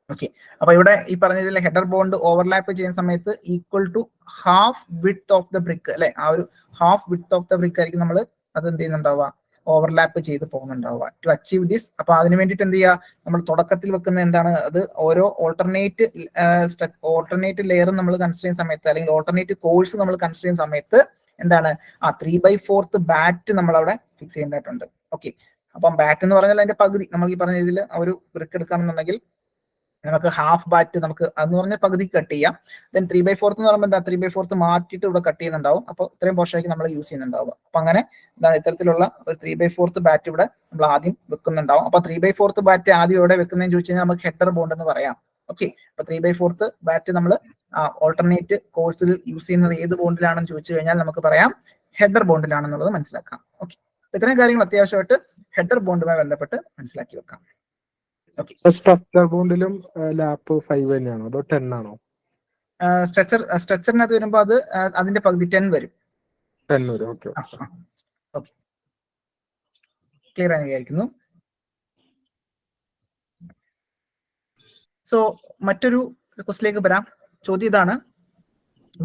ഓക്കെ. അപ്പൊ ഇവിടെ ഈ പറഞ്ഞതിൽ ഹെഡർ ബോണ്ട് ഓവർലാപ്പ് ചെയ്യുന്ന സമയത്ത് equal to half width of the brick അല്ലെ. ആ ഒരു half width of the brick ആയിരിക്കും നമ്മൾ അത് എന്ത് ചെയ്യുന്നുണ്ടാവുക, ഓവർലാപ്പ് ചെയ്ത് പോകുന്നുണ്ടാവുക. ടു അച്ചീവ് ദിസ്, അപ്പൊ അതിന് വേണ്ടിയിട്ട് എന്ത് ചെയ്യുക, നമ്മൾ തുടക്കത്തിൽ വെക്കുന്ന എന്താണ്, അത് ഓരോ ഓൾട്ടർനേറ്റ് ലെയർ നമ്മൾ കൺസിഡർ ചെയ്യുന്ന സമയത്ത് അല്ലെങ്കിൽ ഓൾട്ടർനേറ്റ് കോഴ്സ് നമ്മൾ കൺസിഡർ ചെയ്യുന്ന സമയത്ത് എന്താണ്, 3/4 ബാറ്റ് നമ്മൾ അവിടെ ഫിക്സ് ചെയ്യേണ്ടതായിട്ടുണ്ട്. ഓക്കെ. അപ്പം ബാറ്റ് എന്ന് പറഞ്ഞാൽ അതിന്റെ പകുതി, നമ്മൾ ഈ പറഞ്ഞ ഇതിൽ ഒരു ബ്രിക്ക് എടുക്കുകയാണെന്നുണ്ടെങ്കിൽ നമുക്ക് ഹാഫ് ബാറ്റ് നമുക്ക് അതെന്ന് പറഞ്ഞാൽ പകുതി കട്ട് ചെയ്യാം. ദെൻ 3/4 എന്ന് പറയുമ്പോൾ എന്താ, 3/4 മാറ്റിയിട്ട് ഇവിടെ കട്ട് ചെയ്യുന്നുണ്ടാവും. അപ്പോൾ ഇത്രയും പോർഷനായിരിക്കും നമ്മൾ യൂസ് ചെയ്യുന്നുണ്ടാവുക. അപ്പൊ അങ്ങനെ എന്താണ് ഇത്തരത്തിലുള്ള ഒരു 3/4 ബാറ്റ് ഇവിടെ നമ്മൾ ആദ്യം വെക്കുന്നുണ്ടാവും. അപ്പൊ 3/4 ബാറ്റ് ആദ്യം ഇവിടെ വെക്കുന്നതെന്ന് ചോദിച്ചു കഴിഞ്ഞാൽ നമുക്ക് ഹെഡർ ബോണ്ട് എന്ന് പറയാം. ഓക്കെ. അപ്പൊ 3/4 ബാറ്റ് നമ്മൾ ഓൾട്ടർനേറ്റ് കോഴ്സിൽ യൂസ് ചെയ്യുന്നത് ഏത് ബോണ്ടിലാണെന്ന് ചോദിച്ചു കഴിഞ്ഞാൽ നമുക്ക് പറയാം ഹെഡർ ബോണ്ടിലാണെന്നുള്ളത് മനസ്സിലാക്കാം. ഓക്കെ. ഇത്രയും കാര്യങ്ങൾ അത്യാവശ്യമായിട്ട് ഹെഡർ ബോണ്ടുമായി ബന്ധപ്പെട്ട് മനസ്സിലാക്കി വെക്കാം. സ്ട്രക്ചർ ബോണ്ടിലും ലാപ്പ് 5 തന്നെയാണോ അതോ 10 ആണോ? സ്ട്രക്ചറിനകത്ത് വരുമ്പോ അത് അതിന്റെ പകുതി 10 വരും. 10 വരും. ഓക്കെ. ഓക്കെ. ക്ലിയർ ആയി വിചാരിക്കുന്നു. സോ മറ്റൊരു ക്വസ്റ്റിലേക്ക് വരാം. ചോദ്യം ഇതാണ്,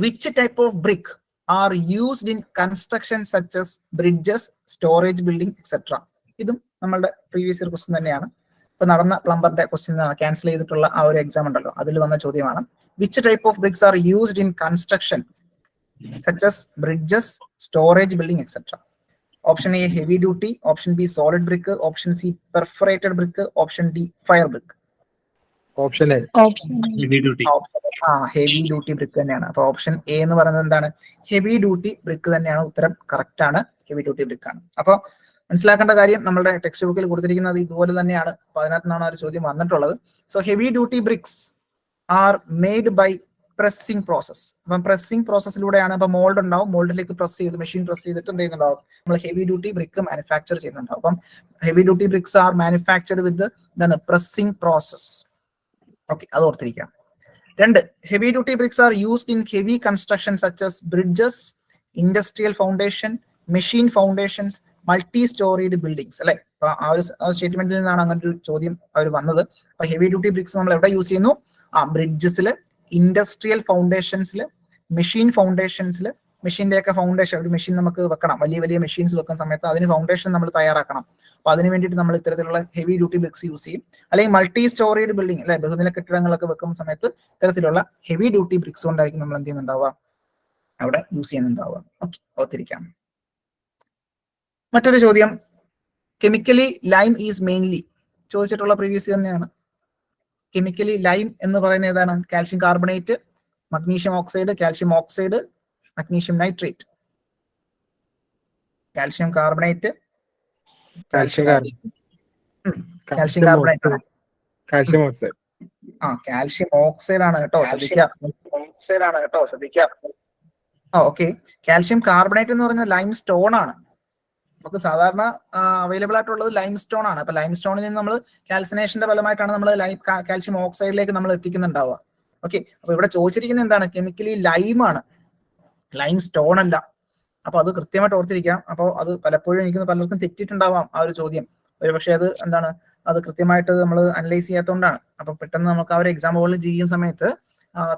which type of brick R used in construction such as bridges, storage building etcetera. ഇതും നമ്മളുടെ പ്രീവിയസ് ഇയർ ക്വസ്റ്റ്യൻ തന്നെയാണ്. ഇപ്പൊ നടന്ന പ്ലംബറിന്റെ ക്വസ്റ്റ്യൻ ക്യാൻസൽ ചെയ്തിട്ടുള്ള ആ ഒരു എക്സാം ഉണ്ടല്ലോ, അതിൽ വന്ന ചോദ്യമാണ് which type of BRICS are used in construction such as bridges, storage building etcetera. Option A heavy duty, option B solid brick, option C perforated brick, option D fire brick. Option A heavy duty brick തന്നെയാണ്. അപ്പൊ ഓപ്ഷൻ എ എന്ന് പറയുന്നത് എന്താണ്, ഹെവി ഡ്യൂട്ടി ബ്രിക്ക് തന്നെയാണ് ഉത്തരം. കറക്റ്റ് ആണ്, ഹെവി ഡ്യൂട്ടി ബ്രിക്ക് ആണ്. അപ്പൊ മനസ്സിലാക്കേണ്ട കാര്യം നമ്മുടെ ടെക്സ്റ്റ് ബുക്കിൽ കൊടുത്തിരിക്കുന്നത് ഇതുപോലെ തന്നെയാണ്. അപ്പൊ അതിനകത്ത് നിന്നാണ് ഒരു ചോദ്യം വന്നിട്ടുള്ളത്. So heavy duty bricks are made by pressing process. അപ്പം പ്രസ്സിംഗ് പ്രോസസ്സിലൂടെയാണ്. ഇപ്പൊ മോൾഡ് ഉണ്ടാവും, മോൾഡിലേക്ക് പ്രസ് ചെയ്ത് മെഷീൻ പ്രസ് ചെയ്തിട്ട് എന്ത് ചെയ്യുന്നുണ്ടാവും, നമ്മൾ ഹെവി ഡ്യൂട്ടി ബ്രിക്ക് മാനുഫാക്ചർ ചെയ്യുന്നുണ്ടാവും. അപ്പം heavy duty bricks are manufactured with എന്താണ്, പ്രസ്സിംഗ് പ്രോസസ്. ഓക്കെ, അത് ഓർത്തിരിക്കാം. 2, heavy duty bricks are used in heavy construction such as bridges, industrial foundation, machine foundations, multi storeyed buildings അല്ലെ. അപ്പൊ ആ ഒരു സ്റ്റേറ്റ്മെന്റിൽ നിന്നാണ് അങ്ങനെ ഒരു ചോദ്യം അവർ വന്നത്. അപ്പൊ ഹെവി ഡ്യൂട്ടി ബ്രിക്സ് നമ്മൾ എവിടെ യൂസ് ചെയ്യുന്നു, ബ്രിഡ്ജസിൽ, ഇൻഡസ്ട്രിയൽ ഫൗണ്ടേഷൻസിൽ, മെഷീൻ ഫൗണ്ടേഷൻസിൽ. മെഷീന്റെ ഒക്കെ ഫൗണ്ടേഷൻ, ഒരു മെഷീൻ നമുക്ക് വെക്കണം, വലിയ വലിയ മെഷീൻസ് വെക്കുന്ന സമയത്ത് അതിന് ഫൗണ്ടേഷൻ നമ്മൾ തയ്യാറാക്കണം. അപ്പൊ അതിന് വേണ്ടിയിട്ട് നമ്മൾ ഇത്തരത്തിലുള്ള ഹെവി ഡ്യൂട്ടി ബ്രിക്സ് യൂസ് ചെയ്യും. അല്ലെങ്കിൽ മൾട്ടി സ്റ്റോറീഡ് ബിൽഡിംഗ് അല്ലെ, ബഹുനില കെട്ടിടങ്ങളൊക്കെ വെക്കുന്ന സമയത്ത് ഇത്തരത്തിലുള്ള ഹെവി ഡ്യൂട്ടി ബ്രിക്സ് കൊണ്ടായിരിക്കും നമ്മൾ എന്ത് ചെയ്യുന്നുണ്ടാവുക, അവിടെ യൂസ് ചെയ്യുന്നുണ്ടാവുക. ഓക്കെ, ഓർത്തിരിക്കാം. മറ്റൊരു ചോദ്യം, കെമിക്കലി ലൈം ഈസ് മെയിൻലി ചോദിച്ചിട്ടുള്ള പ്രീവിയസ് തന്നെയാണ്. കെമിക്കലി ലൈം എന്ന് പറയുന്ന ഏതാണ്? Calcium carbonate, magnesium oxide, calcium oxide, magnesium nitrate. Calcium carbonate, calcium carbonate ആണ്. Calcium oxide. കാൽഷ്യം ഓക്സൈഡ് ആണ് കേട്ടോ, ശ്രദ്ധിക്കാം. ഓക്കെ. കാൽഷ്യം കാർബണേറ്റ് എന്ന് പറയുന്നത് ലൈം സ്റ്റോൺ ആണ്. നമുക്ക് സാധാരണ അവൈലബിൾ ആയിട്ടുള്ളത് ലൈം സ്റ്റോൺ ആണ്. അപ്പൊ ലൈം സ്റ്റോണിൽ നിന്ന് നമ്മൾ കാൽസിനേഷന്റെ ഫലമായിട്ടാണ് നമ്മൾ കാൽഷ്യം ഓക്സൈഡിലേക്ക് നമ്മൾ എത്തിക്കുന്നുണ്ടാവുക. ഓക്കെ. അപ്പൊ ഇവിടെ ചോദിച്ചിരിക്കുന്നത് എന്താണ്? കെമിക്കലി ലൈം ആണ്, ലൈം സ്റ്റോൺ അല്ല. അപ്പൊ അത് കൃത്യമായിട്ട് ഓർത്തിരിക്കാം. അപ്പോൾ അത് പലപ്പോഴും എനിക്ക് പലർക്കും തെറ്റിയിട്ടുണ്ടാവാം ആ ഒരു ചോദ്യം. ഒരു പക്ഷേ അത് എന്താണ്, അത് കൃത്യമായിട്ട് നമ്മൾ അനലൈസ് ചെയ്യാത്തതുകൊണ്ടാണ്. അപ്പൊ പെട്ടെന്ന് നമുക്ക് ആ ഒരു എക്സാം ഹോളിൽ ചെയ്യുന്ന സമയത്ത്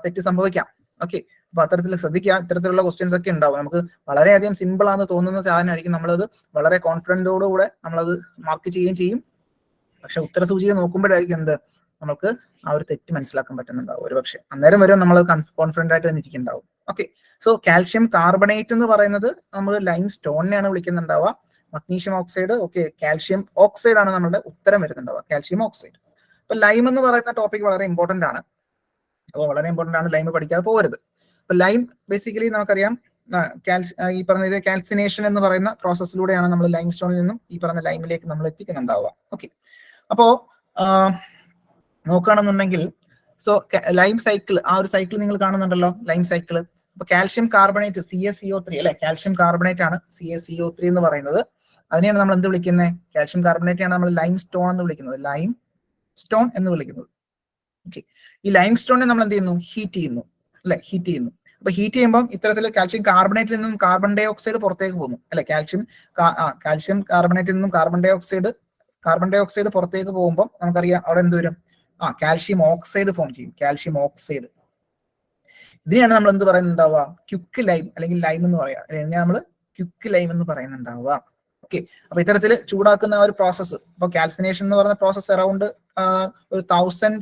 തെറ്റ് സംഭവിക്കാം. ഓക്കെ. അപ്പൊ അത്തരത്തിൽ ശ്രദ്ധിക്കുക. ഇത്തരത്തിലുള്ള ക്വസ്റ്റ്യൻസ് ഒക്കെ ഉണ്ടാവും. നമുക്ക് വളരെയധികം സിമ്പിൾ ആണെന്ന് തോന്നുന്ന സാധനമായിരിക്കും. നമ്മളത് വളരെ കോൺഫിഡൻറ്റോടുകൂടെ നമ്മളത് മാർക്ക് ചെയ്യുകയും ചെയ്യും. പക്ഷെ ഉത്തരസൂചിക നോക്കുമ്പോഴായിരിക്കും എന്ത്, നമുക്ക് ആ ഒരു തെറ്റ് മനസ്സിലാക്കാൻ പറ്റുന്നുണ്ടാവും. ഒരു പക്ഷേ അന്നേരം വരെ നമ്മൾ കോൺഫിഡന്റ് ആയിട്ട് തന്നെ ഇരിക്കുന്നുണ്ടാവും. ഓക്കെ. സോ കാൽഷ്യം കാർബണേറ്റ് എന്ന് പറയുന്നത് നമ്മൾ ലൈം സ്റ്റോണിനെയാണ് വിളിക്കുന്നുണ്ടാവുക. Magnesium oxide, okay, calcium oxide ആണ് നമ്മുടെ ഉത്തരം വരുന്നുണ്ടാവുക, കാൽഷ്യം ഓക്സൈഡ്. അപ്പൊ ലൈം എന്ന് പറയുന്ന ടോപ്പിക് വളരെ ഇമ്പോർട്ടന്റ് ആണ്. അപ്പോൾ വളരെ ഇമ്പോർട്ടന്റ് ആണ്, ലൈം പഠിക്കാതെ പോകരുത്. അപ്പൊ ലൈം ബേസിക്കലി നമുക്കറിയാം, ഈ പറഞ്ഞ കാൽസിനേഷൻ എന്ന് പറയുന്ന പ്രോസസ്സിലൂടെയാണ് നമ്മൾ ലൈം സ്റ്റോണിൽ നിന്നും ഈ പറഞ്ഞ ലൈമിലേക്ക് നമ്മൾ എത്തിക്കുന്നുണ്ടാവുക. ഓക്കെ. അപ്പോ നോക്കുകയാണെന്നുണ്ടെങ്കിൽ സോ ലൈം സൈക്കിൾ, ആ ഒരു സൈക്കിൾ നിങ്ങൾ കാണുന്നുണ്ടല്ലോ, ലൈം സൈക്കിൾ. അപ്പൊ കാൽഷ്യം കാർബണേറ്റ് CaCO3 അല്ലെ, കാൽഷ്യം കാർബണേറ്റ് ആണ് CaCO3 എന്ന് പറയുന്നത്. അതിനെയാണ് നമ്മൾ എന്ത് വിളിക്കുന്നത്? കാൽഷ്യം കാർബണേറ്റ് ആണ് നമ്മൾ ലൈം സ്റ്റോൺ എന്ന് വിളിക്കുന്നത്, ലൈം സ്റ്റോൺ എന്ന് വിളിക്കുന്നത്. ഓക്കെ. ഈ ലൈം സ്റ്റോണിനെ നമ്മൾ എന്ത് ചെയ്യുന്നു? ഹീറ്റ് ചെയ്യുന്നു അല്ലെ, ഹീറ്റ് ചെയ്യുന്നു. അപ്പൊ ഹീറ്റ് ചെയ്യുമ്പോൾ ഇത്തരത്തിൽ കാൽഷ്യം കാർബണേറ്റിൽ നിന്നും കാർബൺ ഡൈ ഓക്സൈഡ് പുറത്തേക്ക് പോകുന്നു അല്ലെ. കാൽഷ്യം കാർബണേറ്റിൽ നിന്നും കാർബൺ ഡൈ ഓക്സൈഡ് പുറത്തേക്ക് പോകുമ്പോൾ നമുക്കറിയാം അവിടെ എന്ത് വരും? കാൽഷ്യം ഓക്സൈഡ് ഫോം ചെയ്യും, കാൽഷ്യം ഓക്സൈഡ്. ഇതിനെയാണ് നമ്മൾ എന്ത് പറയുന്നുണ്ടാവുക? ക്യുക്ക് ലൈം അല്ലെങ്കിൽ ലൈം എന്ന് പറയാം. ഇതിനെയാണ് നമ്മൾ ക്യുക്ക് ലൈം എന്ന് പറയുന്നുണ്ടാവുക. ഓക്കെ. അപ്പൊ ഇത്തരത്തിൽ ചൂടാക്കുന്ന ഒരു പ്രോസസ്സ്, ഇപ്പൊ കാൽസിനേഷൻ എന്ന് പറയുന്ന പ്രോസസ്സ് അറൗണ്ട് ഒരു 1000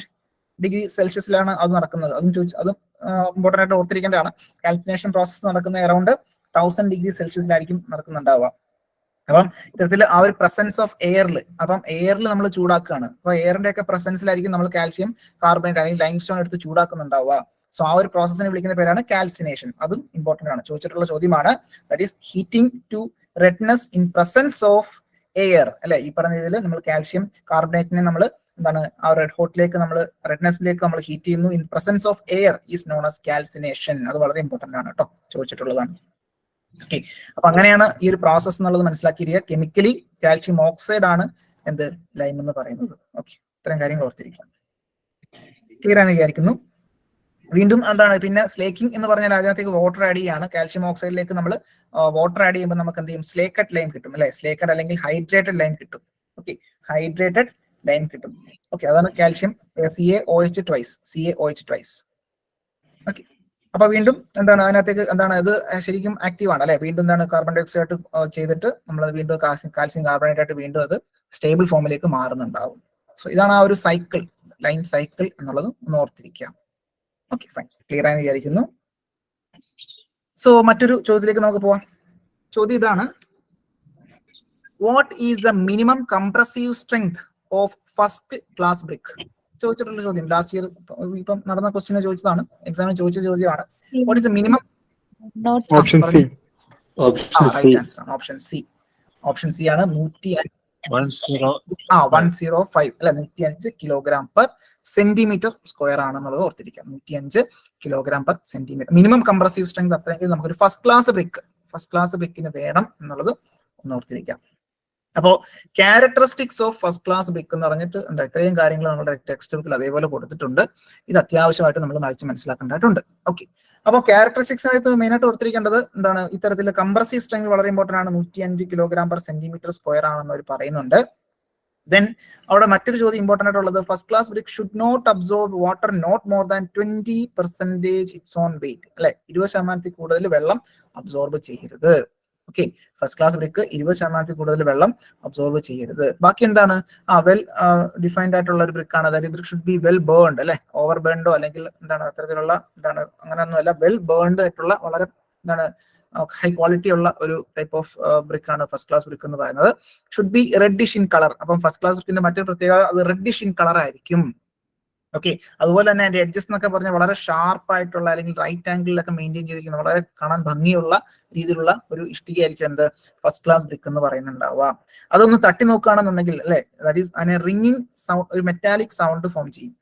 ഡിഗ്രി സെൽഷ്യസിലാണ് അത് നടക്കുന്നത്. അതും ഇമ്പോർട്ടൻ്റ് ആയിട്ട് ഓർത്തിരിക്കേണ്ടതാണ്. കാൽസിനേഷൻ പ്രോസസ്സ് നടക്കുന്ന അറൗണ്ട് 1000 ഡിഗ്രി സെൽഷ്യസിലായിരിക്കും നടക്കുന്നുണ്ടാവുക. അപ്പം ഇത്തരത്തിൽ ആ ഒരു പ്രസൻസ് ഓഫ് എയറിൽ, അപ്പം എയറിൽ നമ്മൾ ചൂടാക്കുകയാണ്. അപ്പൊ എയറിന്റെ ഒക്കെ പ്രസൻസിലായിരിക്കും നമ്മൾ കാൽഷ്യം കാർബണേറ്റ് അല്ലെങ്കിൽ ലൈം സ്റ്റോൺ എടുത്ത് ചൂടാക്കുന്നുണ്ടാവുക. സോ ആ ഒരു പ്രോസസ്സിനെ വിളിക്കുന്ന പേരാണ് കാൽസിനേഷൻ. അതും ഇമ്പോർട്ടന്റ് ആണ്, ചോദിച്ചിട്ടുള്ള ചോദ്യമാണ്. That is heating to redness in presence of air അല്ലെ. ഈ പറഞ്ഞ ഇതിൽ നമ്മൾ കാൽഷ്യം കാർബണേറ്റിനെ നമ്മൾ എന്താണ്, ആ റെഡ് ഹോട്ടിലേക്ക് നമ്മൾ റെഡ്നെസ്സിലേക്ക് നമ്മൾ ഹീറ്റ് ചെയ്യുന്നു in presence of air is known as calcination. അത് വളരെ ഇമ്പോർട്ടന്റ് ആണ് കേട്ടോ, ചോദിച്ചിട്ടുള്ളതാണ്. ഓക്കെ. അപ്പൊ അങ്ങനെയാണ് ഈ ഒരു പ്രോസസ് എന്നുള്ളത് മനസ്സിലാക്കിയിരിക്കുക. കെമിക്കലി കാൽഷ്യം ഓക്സൈഡ് ആണ് എന്ത്, ലൈം എന്ന് പറയുന്നത്. ഓക്കെ. ഇത്തരം കാര്യങ്ങൾ ഓർത്തിരിക്കാം. ക്ലിയർ ആണെന്ന് വിചാരിക്കുന്നു. വീണ്ടും എന്താണ്, പിന്നെ സ്ലേക്കിംഗ് എന്ന് പറഞ്ഞാൽ അതിനകത്തേക്ക് വാട്ടർ ആഡ് ചെയ്യാണ്. കാൽഷ്യം ഓക്സൈഡിലേക്ക് നമ്മൾ വാട്ടർ ആഡ് ചെയ്യുമ്പോൾ നമുക്ക് എന്ത് ചെയ്യും? സ്ലേക്കഡ് ലൈം കിട്ടും അല്ലെ, സ്ലേക്കഡ് അല്ലെങ്കിൽ ഹൈഡ്രേറ്റഡ് ലൈം കിട്ടും. ഓക്കെ. ഹൈഡ്രേറ്റഡ് ലൈം കിട്ടും. ഓക്കെ. അതാണ് കാൽഷ്യം CaOH ട്വൈസ്. ഓക്കെ. അപ്പൊ വീണ്ടും എന്താണ് അതിനകത്തേക്ക് എന്താണ്, ഇത് ശരിക്കും ആക്റ്റീവ് ആണ് അല്ലെ. വീണ്ടും എന്താണ്, കാർബൺ ഡൈ ഓക്സൈഡ് ചെയ്തിട്ട് നമ്മൾ വീണ്ടും കാൽസ്യം കാർബണേറ്റ് ആയിട്ട് വീണ്ടും അത് സ്റ്റേബിൾ ഫോമിലേക്ക് മാറുന്നുണ്ടാവും. സോ ഇതാണ് ആ ഒരു സൈക്കിൾ, ലൈം സൈക്കിൾ എന്നുള്ളത് ഒന്ന് ഓർത്തിരിക്കാം. Okay, fine. ക്ലിയർ ആയെന്ന് വിചാരിക്കുന്നു. സോ മറ്റൊരു ചോദ്യത്തിലേക്ക് നമുക്ക് പോവാം. ചോദ്യം ഇതാണ്: what is the minimum compressive strength of first class brick? ചോദിച്ചിട്ടുള്ള ചോദ്യം, ലാസ്റ്റ് ഇയർ ഇപ്പം നടന്ന ക്വസ്റ്റിനെ ചോദിച്ചതാണ്, എക്സാമിന് ചോദിച്ച ചോദ്യമാണ്. What is the minimum? Option C. Right answer ആണ് ഓപ്ഷൻ സി. ഓപ്ഷൻ സി ആണ് 105 അല്ലെ, 105 കിലോഗ്രാം പെർ സെന്റിമീറ്റർ സ്ക്വയർ ആണെന്നുള്ളത് ഓർത്തിരിക്കാം. 105 kilogram per centimetre minimum compressive strength. അത്രയെങ്കിൽ നമുക്കൊരു ഫസ്റ്റ് ക്ലാസ് ബ്രിക്കിന് വേണം എന്നുള്ളത് ഒന്ന് ഓർത്തിരിക്കാം. അപ്പോ characteristics of first class brick എന്ന് പറഞ്ഞിട്ട് എന്താ, ഇത്രയും കാര്യങ്ങൾ നമ്മുടെ ടെക്സ്റ്റ് ബുക്കിൽ അതേപോലെ കൊടുത്തിട്ടുണ്ട്. ഇത് അത്യാവശ്യമായിട്ട് നമ്മൾ വായിച്ച് മനസ്സിലാക്കേണ്ടതായിട്ടുണ്ട്. ഓക്കെ. അപ്പോൾ ക്യാരക്ടറിസ്റ്റിക്സ് ആയിട്ട് മെയിൻ ആയിട്ട് ഓർത്തിരിക്കേണ്ടത് എന്താണ്, ഇത്തരത്തിൽ കംപ്രസീവ് സ്ട്രെങ്ത് വളരെ ഇമ്പോർട്ടന്റ് ആണ്. 105 കിലോഗ്രാം പെർ സെന്റിമീറ്റർ സ്ക്വയർ ആണെന്ന് അവർ പറയുന്നുണ്ട്. ദെൻ അവിടെ മറ്റൊരു ചോദ്യം ഇമ്പോർട്ടന്റ് ആയിട്ടുള്ളത്, first class brick should not absorb water not more than 20% its own weight അല്ലെ. 20% കൂടുതൽ വെള്ളം അബ്സോർബ് ചെയ്യരുത്. ഓക്കെ. ഫസ്റ്റ് ക്ലാസ് ബ്രിക്ക് 20% കൂടുതൽ വെള്ളം അബ്സോർബ് ചെയ്യരുത്. ബാക്കി എന്താണ്, വെൽ ഡിഫൈൻഡ് ആയിട്ടുള്ള ഒരു ബ്രിക്ക് ആണ്. അതായത് brick should be well burned അല്ലെ, ഓവർ ബേൺഡോ അല്ലെങ്കിൽ എന്താണ് അത്തരത്തിലുള്ള എന്താണ് അങ്ങനെയൊന്നും അല്ല, വെൽ ബേൺഡ് ആയിട്ടുള്ള വളരെ എന്താണ് ഹൈ ക്വാളിറ്റി ഉള്ള ഒരു ടൈപ്പ് ഓഫ് ബ്രിക്ക് ആണ് ഫസ്റ്റ് ക്ലാസ് ബ്രിക്ക് എന്ന് പറയുന്നത്. Should be reddish in colour. അപ്പം ഫസ്റ്റ് ക്ലാസ് ബ്രിക്കിന്റെ മറ്റൊരു പ്രത്യേകത അത് റെഡിഷ് ഇൻ കളർ ആയിരിക്കും. ഓക്കെ, അതുപോലെ തന്നെ അതിന്റെ എഡ്ജസ് എന്നൊക്കെ പറഞ്ഞാൽ വളരെ ഷാർപ്പ് ആയിട്ടുള്ള അല്ലെങ്കിൽ റൈറ്റ് ആംഗിളിലൊക്കെ മെയിൻറ്റെയിൻ ചെയ്തിരിക്കുന്ന വളരെ കാണാൻ ഭംഗിയുള്ള രീതിയിലുള്ള ഒരു ഇഷ്ടികയായിരിക്കും എന്ത് ഫസ്റ്റ് ക്ലാസ് ബ്രിക്ക് എന്ന് പറയുന്നുണ്ടാവുക. അതൊന്ന് തട്ടി നോക്കുകയാണെന്നുണ്ടെങ്കിൽ അല്ലെ, ദാറ്റ് ഈസ് അതിനെ റിംഗിങ് സൗണ്ട്, ഒരു മെറ്റാലിക് സൗണ്ട് ഫോം ചെയ്യും.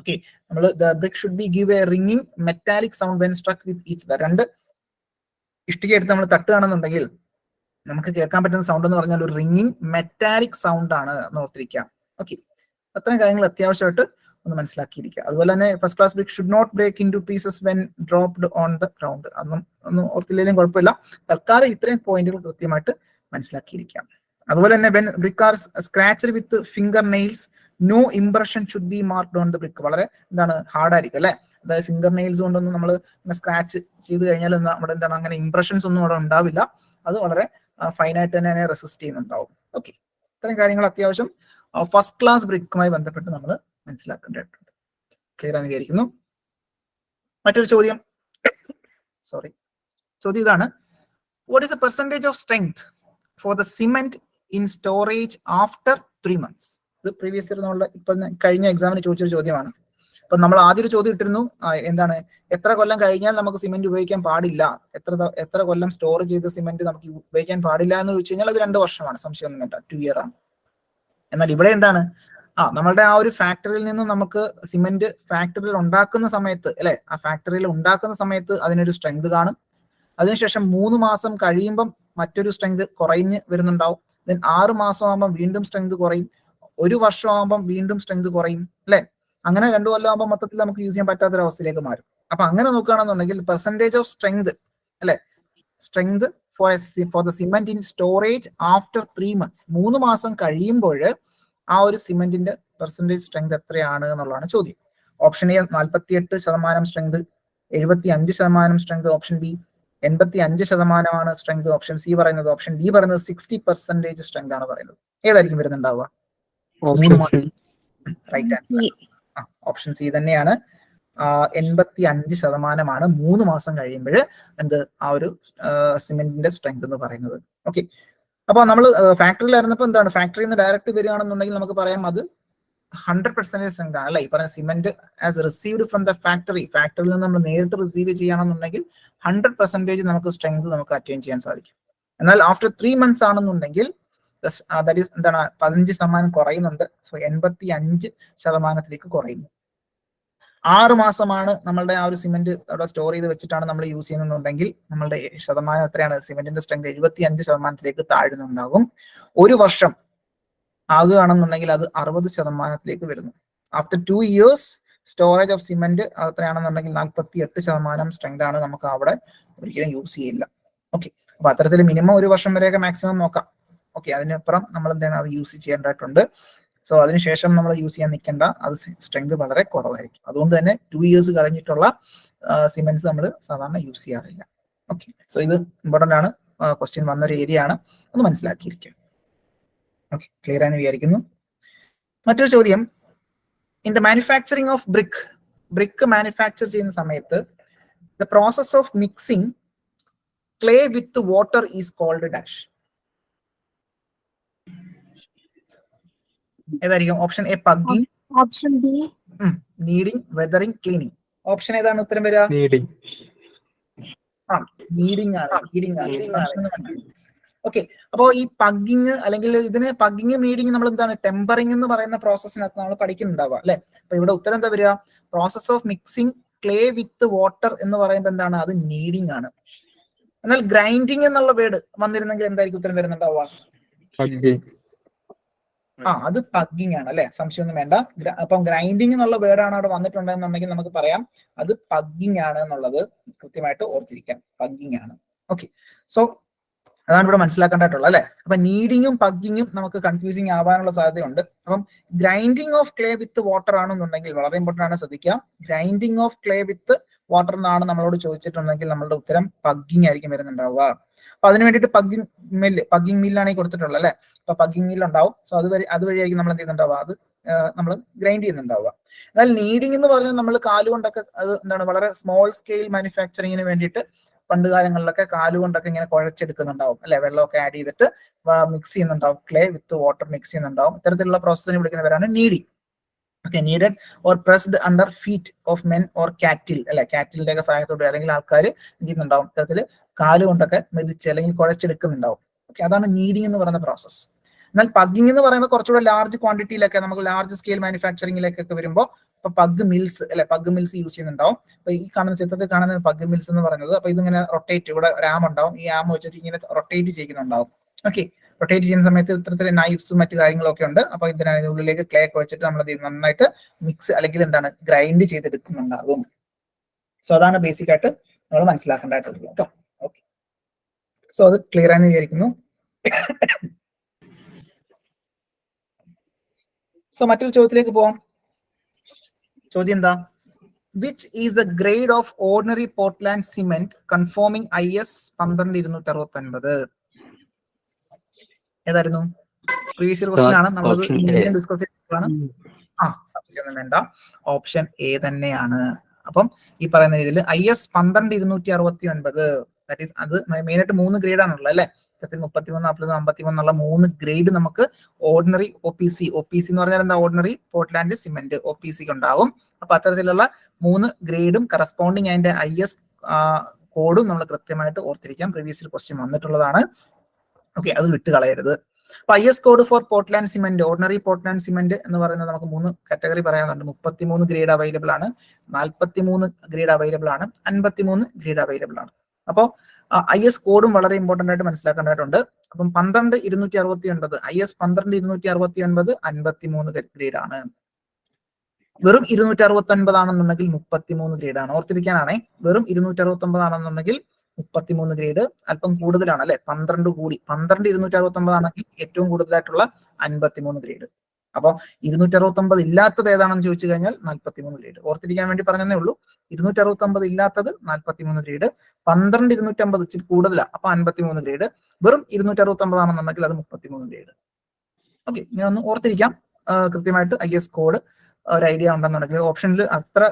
ഓക്കെ, നമ്മൾ the brick should B give A ringing metallic sound when സ്ട്രക്ക് with each. രണ്ട് ഇഷ്ടിക എടുത്ത് നമ്മൾ തട്ടുകയാണെന്നുണ്ടെങ്കിൽ നമുക്ക് കേൾക്കാൻ പറ്റുന്ന സൗണ്ട് എന്ന് പറഞ്ഞാൽ ഒരു റിംഗിങ് മെറ്റാലിക് സൗണ്ട് ആണ് എന്ന് ഓർത്തിരിക്കാം. ഓക്കെ, അത്രയും കാര്യങ്ങൾ അത്യാവശ്യമായിട്ട് ഒന്ന് മനസ്സിലാക്കിയിരിക്കുക. അതുപോലെ തന്നെ first class brick should not break into pieces when dropped on the ground. ഒന്നും ഓർത്തില്ലെങ്കിലും കുഴപ്പമില്ല. തൽക്കാലം ഇത്രയും പോയിന്റുകൾ കൃത്യമായിട്ട് മനസ്സിലാക്കിയിരിക്കാം. അതുപോലെ തന്നെ when brick are scratched with finger nails no impression should be marked on the brick. വളരെ എന്താണ് ഹാർഡായിരിക്കും അല്ലെ, അതായത് ഫിംഗർ നെയിൽസ് കൊണ്ടൊന്നും നമ്മൾ സ്ക്രാച്ച് ചെയ്ത് കഴിഞ്ഞാൽ നമ്മുടെ എന്താണ് അങ്ങനെ ഇംപ്രഷൻസ് ഒന്നും അവിടെ ഉണ്ടാവില്ല. അത് വളരെ ഫൈനായിട്ട് തന്നെ അതിനെ റെസിസ്റ്റ് ചെയ്യുന്നുണ്ടാവും. ഓക്കെ, ഇത്തരം കാര്യങ്ങൾ അത്യാവശ്യം ഫസ്റ്റ് ക്ലാസ് ബ്രിക്കുമായി ബന്ധപ്പെട്ട് നമ്മൾ മനസ്സിലാക്കേണ്ടതായിട്ടുണ്ട്. ക്ലിയർ ആണെന്ന് വിചാരിക്കുന്നു. മറ്റൊരു ചോദ്യം, ചോദ്യം ഇതാണ്: what is the percentage of strength for the cement in storage after 3 months? ഇത് പ്രീവിയസ് ഇയർ നമ്മൾ ഇപ്പൊ കഴിഞ്ഞ എക്സാമിന് ചോദിച്ചൊരു ചോദ്യമാണ്. അപ്പൊ നമ്മൾ ആദ്യം ഒരു ചോദ്യം ഇട്ടിരുന്നു, എന്താണ് എത്ര കൊല്ലം കഴിഞ്ഞാൽ നമുക്ക് സിമെന്റ് ഉപയോഗിക്കാൻ പാടില്ല, എത്ര കൊല്ലം സ്റ്റോർ ചെയ്ത സിമെന്റ് നമുക്ക് ഉപയോഗിക്കാൻ പാടില്ല എന്ന് ചോദിച്ചു കഴിഞ്ഞാൽ അത് 2 വർഷമാണ്, സംശയമൊന്നും വേണ്ട, 2 year ആണ്. എന്നാൽ ഇവിടെ എന്താണ്, നമ്മളുടെ ആ ഒരു ഫാക്ടറിയിൽ നിന്ന് നമുക്ക് സിമെന്റ് ഫാക്ടറിയിൽ ഉണ്ടാക്കുന്ന സമയത്ത് അല്ലെ, ആ ഫാക്ടറിയിൽ ഉണ്ടാക്കുന്ന സമയത്ത് അതിനൊരു സ്ട്രെങ്ത് കാണും. അതിനുശേഷം 3 മാസം കഴിയുമ്പം മറ്റൊരു സ്ട്രെങ്ത് കുറഞ്ഞ് വരുന്നുണ്ടാവും. ദെൻ 6 മാസം ആകുമ്പോൾ വീണ്ടും സ്ട്രെങ്ത് കുറയും. 1 വർഷം ആകുമ്പോൾ വീണ്ടും സ്ട്രെങ്ത് കുറയും അല്ലെ. അങ്ങനെ 2 കൊല്ലം ആകുമ്പോൾ മൊത്തത്തിൽ നമുക്ക് യൂസ് ചെയ്യാൻ പറ്റാത്തൊരവസ്ഥയിലേക്ക് മാറും. അപ്പൊ അങ്ങനെ നോക്കുകയാണെന്നുണ്ടെങ്കിൽ പെർസെന്റേജ് ഓഫ് സ്ട്രെങ്ത് അല്ലെ, strength for the cement in storage after 3 months, 3 മാസം കഴിയുമ്പോൾ ആ ഒരു സിമെന്റിന്റെ പെർസെന്റേജ് സ്ട്രെങ്ത് എത്രയാണ് എന്നുള്ളതാണ് ചോദ്യം. Option A 48% strength, 75% strength. Option B 85% strength. Option C പറയുന്നത്, ഓപ്ഷൻ ഡി പറയുന്നത് 60% സ്ട്രെങ്ത് ആണ് പറയുന്നത്. ഏതായിരിക്കും വരുന്നുണ്ടാവുക? റൈറ്റ് ആൻസർ ഓപ്ഷൻ സി തന്നെയാണ്. 85% 3 മാസം കഴിയുമ്പോൾ ആ ഒരു സിമെന്റിന്റെ സ്ട്രെങ്ത് എന്ന് പറയുന്നത്. ഓക്കെ, അപ്പൊ നമ്മൾ ഫാക്ടറിയിലായിരുന്നപ്പോൾ എന്താണ്, ഫാക്ടറിയിൽ നിന്ന് ഡയറക്റ്റ് വരികയാണെന്നുണ്ടെങ്കിൽ നമുക്ക് പറയാം അത് 100% സ്ട്രെങ്ത് ആണ് അല്ലെ. ഈ പറയുന്ന cement as received from the ഫാക്ടറിയിൽ നിന്ന് നമ്മൾ നേരിട്ട് റിസീവ് ചെയ്യുകയാണെന്നുണ്ടെങ്കിൽ 100% നമുക്ക് സ്ട്രെങ്ത് നമുക്ക് അറ്റൈൻ ചെയ്യാൻ സാധിക്കും. എന്നാൽ ആഫ്റ്റർ 3 months ആണെന്നുണ്ടെങ്കിൽ ദാറ്റ് ഈസ് എന്താണ് 15% കുറയുന്നുണ്ട്. സോ 85% കുറയുന്നു. 6 മാസമാണ് നമ്മളുടെ ആ ഒരു സിമെന്റ് അവിടെ സ്റ്റോർ ചെയ്ത് വെച്ചിട്ടാണ് നമ്മൾ യൂസ് ചെയ്യുന്നുണ്ടെങ്കിൽ നമ്മളുടെ ശതമാനം എത്രയാണ്, സിമെന്റിന്റെ സ്ട്രെങ്ത് 75% താഴുന്നുണ്ടാകും. 1 വർഷം ആകുകയാണെന്നുണ്ടെങ്കിൽ അത് 60% വരുന്നു. After 2 years storage of cement എത്രയാണെന്നുണ്ടെങ്കിൽ 48% സ്ട്രെങ്ത് ആണ് നമുക്ക് അവിടെ ഒരിക്കലും യൂസ് ചെയ്യില്ല. ഓക്കെ, അപ്പൊ അത്തരത്തിൽ മിനിമം 1 വർഷം വരെയൊക്കെ മാക്സിമം നോക്കാം. ഓക്കെ, അതിനപ്പുറം നമ്മൾ എന്താണ് അത് യൂസ് ചെയ്യേണ്ടതായിട്ടുണ്ട്. സോ അതിനുശേഷം നമ്മൾ യൂസ് ചെയ്യാൻ നിൽക്കേണ്ട, അത് സ്ട്രെങ്ത് വളരെ കുറവായിരിക്കും. അതുകൊണ്ട് തന്നെ 2 years കഴിഞ്ഞിട്ടുള്ള സിമെന്റ്സ് നമ്മൾ സാധാരണ യൂസ് ചെയ്യാറില്ല. ഓക്കെ, സോ ഇത് ഇമ്പോർട്ടന്റ് ആണ്, ക്വസ്റ്റ്യൻ വന്നൊരു ഏരിയ ആണ്, ഒന്ന് മനസ്സിലാക്കിയിരിക്കുക. ഓക്കെ, ക്ലിയർ ആണെന്ന് വിചാരിക്കുന്നു. മറ്റൊരു ചോദ്യം, in the manufacturing of brick manufacture ചെയ്യുന്ന സമയത്ത് the process of mixing clay with water is called dash. ഏതായിരിക്കും? Option A pugging, option B kneading, weathering, cleaning. Option ഏതാണ് ഉത്തരം വരിക? നീഡിങ് ആണ്. ഓക്കെ, അപ്പോ ഈ പഗ്ഗിങ് അല്ലെങ്കിൽ ഇതിന് പഗ്ഗിങ് നീഡിങ് നമ്മൾ എന്താണ് ടെമ്പറിങ് എന്ന് പറയുന്ന പ്രോസസ്സിനകത്ത് നമ്മൾ പഠിക്കുന്നുണ്ടാവുക അല്ലെ. അപ്പൊ ഇവിടെ ഉത്തരം എന്താ വരിക? Process of mixing clay with water എന്ന് പറയുമ്പോൾ എന്താണ്, അത് നീഡിങ് ആണ്. എന്നാൽ ഗ്രൈൻഡിങ് എന്നുള്ള വേർഡ് വന്നിരുന്നെങ്കിൽ എന്തായിരിക്കും ഉത്തരം വരുന്നുണ്ടാവുക? അത് പഗ്ഗിങ് ആണ് അല്ലെ, സംശയമൊന്നും വേണ്ട. അപ്പം ഗ്രൈൻഡിങ് എന്നുള്ള വേർഡാണ് അവിടെ വന്നിട്ടുണ്ടെന്നുണ്ടെങ്കിൽ നമുക്ക് പറയാം അത് പഗ്ഗിങ് ആണ് എന്നുള്ളത് കൃത്യമായിട്ട് ഓർത്തിരിക്കാം. പഗ്ഗിങ് ആണ്. ഓക്കെ, സോ അതാണ് ഇവിടെ മനസ്സിലാക്കേണ്ടതായിട്ടുള്ളത് അല്ലെ. അപ്പൊ നീഡിങ്ങും പഗ്ഗിങ്ങും നമുക്ക് കൺഫ്യൂസിങ് ആവാനുള്ള സാധ്യതയുണ്ട്. അപ്പം grinding of clay with water ആണെന്നുണ്ടെങ്കിൽ വളരെ ഇമ്പോർട്ടന്റ് ആണ്, ശ്രദ്ധിക്കുക. Grinding of clay with water എന്നാണ് നമ്മളോട് ചോദിച്ചിട്ടുണ്ടെങ്കിൽ നമ്മളുടെ ഉത്തരം പഗ്ഗിങ് ആയിരിക്കും വരുന്നുണ്ടാവുക. അപ്പൊ അതിന് വേണ്ടിയിട്ട് പഗ്ഗിങ് മില്ലാണ് ഈ കൊടുത്തിട്ടുള്ളത് അല്ലെ. അപ്പൊ പഗ്ഗിങ് മില്ല് ഉണ്ടാവും. സോ അതുവഴിയായിരിക്കും നമ്മൾ എന്ത് ചെയ്യുന്നുണ്ടാവുക, അത് നമ്മൾ ഗ്രൈൻഡ് ചെയ്യുന്നുണ്ടാവുക. എന്നാൽ നീഡിങ് എന്ന് പറഞ്ഞാൽ നമ്മൾ കാലുകൊണ്ടൊക്കെ അത് എന്താണ് വളരെ സ്മോൾ സ്കെയിൽ മാനുഫാക്ചറിങ്ങിന് വേണ്ടിയിട്ട് പണ്ട് കാലങ്ങളിലൊക്കെ കാലുകൊണ്ടൊക്കെ ഇങ്ങനെ കുഴച്ചെടുക്കുന്നുണ്ടാവും അല്ലെ, വെള്ളമൊക്കെ ആഡ് ചെയ്തിട്ട് മിക്സ് ചെയ്യുന്നുണ്ടാവും, ക്ലേ വിത്ത് വാട്ടർ മിക്സ് ചെയ്യുന്നുണ്ടാവും. ഇത്തരത്തിലുള്ള പ്രോസസ്സിനെ വിളിക്കുന്നവരാണ് kneading. Okay, kneaded or pressed under feet of men or cattle അല്ലെ, കാറ്റിലിന്റെ ഒക്കെ സഹായത്തോടെ അല്ലെങ്കിൽ ആൾക്കാർ എന്ത് ചെയ്യുന്നുണ്ടാവും, ഇത്തരത്തിൽ കാലുകൊണ്ടൊക്കെ മെതിച്ച് അല്ലെങ്കിൽ കുഴച്ചെടുക്കുന്നുണ്ടാവും. ഓക്കെ, അതാണ് നീഡിങ് എന്ന് പറയുന്ന പ്രോസസ്സ്. എന്നാൽ പഗ്ഗിങ് എന്ന് പറയുന്നത് കുറച്ചുകൂടെ ലാർജ് ക്വാണ്ടിറ്റിയിലൊക്കെ നമുക്ക് ലാർജ് സ്കെയിൽ മാനുഫാക്ചറിംഗിലേക്കൊക്കെ വരുമ്പോൾ ഇപ്പൊ പഗ് മിൽസ് അല്ലെ, പഗ് മിൽസ് യൂസ് ചെയ്യുന്നുണ്ടാവും. അപ്പൊ ഈ കാണുന്ന ചിത്രത്തിൽ കാണുന്ന പഗ് മിൽസ് എന്ന് പറയുന്നത്, അപ്പൊ ഇതിങ്ങനെ റൊട്ടേറ്റ്, ഇവിടെ ഒരു ആം ഉണ്ടാവും, ഈ ആം വെച്ചിട്ട് ഇങ്ങനെ റൊട്ടേറ്റ് ചെയ്യുന്നുണ്ടാവും. ഓക്കെ, റൊട്ടേറ്റ് ചെയ്യുന്ന സമയത്ത് ഇത്തരത്തിലെ നൈഫ്സും മറ്റു കാര്യങ്ങളൊക്കെ ഉണ്ട്. അപ്പൊ ഇതിനാണ് ഉള്ളിലേക്ക് ക്ലേ ഒക്കെ വെച്ചിട്ട് നമ്മൾ നന്നായിട്ട് മിക്സ് അല്ലെങ്കിൽ എന്താണ് ഗ്രൈൻഡ് ചെയ്തെടുക്കുന്നുണ്ടാകും. സോ അതാണ് ബേസിക് ആയിട്ട് നമ്മൾ മനസ്സിലാക്കേണ്ടതായിട്ടുള്ളത് കേട്ടോ. ഓക്കെ, സോ അത് ക്ലിയർ ആണെന്ന് വിചാരിക്കുന്നു. സോ മറ്റൊരു ചോദ്യത്തിലേക്ക് പോവാം. ചോദ്യം എന്താ? Which is the grade of ordinary Portland cement conforming IS 12269? ഏതായിരുന്നു? പ്രീവിയസ് ഇയർ ക്വസ്റ്റ്യൻ ആണ്, നമ്മളത് ഡിസ്കസ് ചെയ്തതാണ്. സംശയമൊന്നും വേണ്ട, ഓപ്ഷൻ എ തന്നെയാണ്. അപ്പം ഈ പറയുന്ന രീതിയിൽ IS 12269, ദാറ്റ് ഈസ് അത് മെയിനായിട്ട് 3 ഗ്രേഡ് ആണുള്ളത് അല്ലെ. 33, 40, 53 3 ഗ്രേഡ് നമുക്ക് ഓർഡിനറി OPC എന്ന് പറഞ്ഞാൽ എന്താ, ഓർഡിനറി പോർട്ട്ലാൻഡ് സിമെന്റ് OPC ഉണ്ടാവും. അപ്പൊ അത്തരത്തിലുള്ള 3 ഗ്രേഡും കറസ്പോണ്ടിങ് അതിന്റെ IS കോഡും നമ്മൾ കൃത്യമായിട്ട് ഓർത്തിരിക്കാം. പ്രീവിയസ് ഇയർ ക്വസ്റ്റ്യൻ വന്നിട്ടുള്ളതാണ്. ഓക്കെ, അത് വിട്ട് കളയരുത്. അപ്പൊ IS code for Portland cement, ordinary Portland cement എന്ന് പറയുന്നത് നമുക്ക് 3 കാറ്റഗറി പറയാനുണ്ട്. 33 ഗ്രേഡ് അവൈലബിൾ ആണ്, 43 ഗ്രേഡ് അവൈലബിൾ ആണ്, 53 ഗ്രേഡ് അവൈലബിൾ ആണ്. അപ്പോൾ IS കോഡും വളരെ ഇമ്പോർട്ടന്റ് ആയിട്ട് മനസ്സിലാക്കേണ്ടതായിട്ടുണ്ട്. അപ്പം 12269 IS 12269 53 ഗ്രേഡ് ആണ്. വെറും 269 ആണെന്നുണ്ടെങ്കിൽ 33 ഗ്രേഡ് ആണ്. ഓർത്തിരിക്കാനാണേ, വെറും 269 ആണെന്നുണ്ടെങ്കിൽ 33 ഗ്രേഡ് അല്പം കൂടുതലാണ് അല്ലെ, 12 കൂടി 12 269 ആണെങ്കിൽ ഏറ്റവും കൂടുതലായിട്ടുള്ള 53 ഗ്രേഡ്. അപ്പൊ 269 ഇല്ലാത്തത് ഏതാണെന്ന് ചോദിച്ചു കഴിഞ്ഞാൽ 43 ഗ്രേഡ്. ഓർത്തിരിക്കാൻ വേണ്ടി പറഞ്ഞതേ ഉള്ളൂ. 269 ഇല്ലാത്തത് 43 ഗ്രേഡ്, 12 250 ഇച്ചിരി കൂടുതലാണ്, അപ്പൊ 53 ഗ്രേഡ്. വെറും 269 ആണെന്നുണ്ടെങ്കിൽ അത് 33 ഗ്രേഡ്. ഓക്കെ, ഞാൻ ഒന്ന് ഓർത്തിരിക്കാം കൃത്യമായിട്ട്. IS കോഡ് ഒരു ഐഡിയ ഉണ്ടെന്നുണ്ടെങ്കിൽ ഓപ്ഷനിൽ അത്ര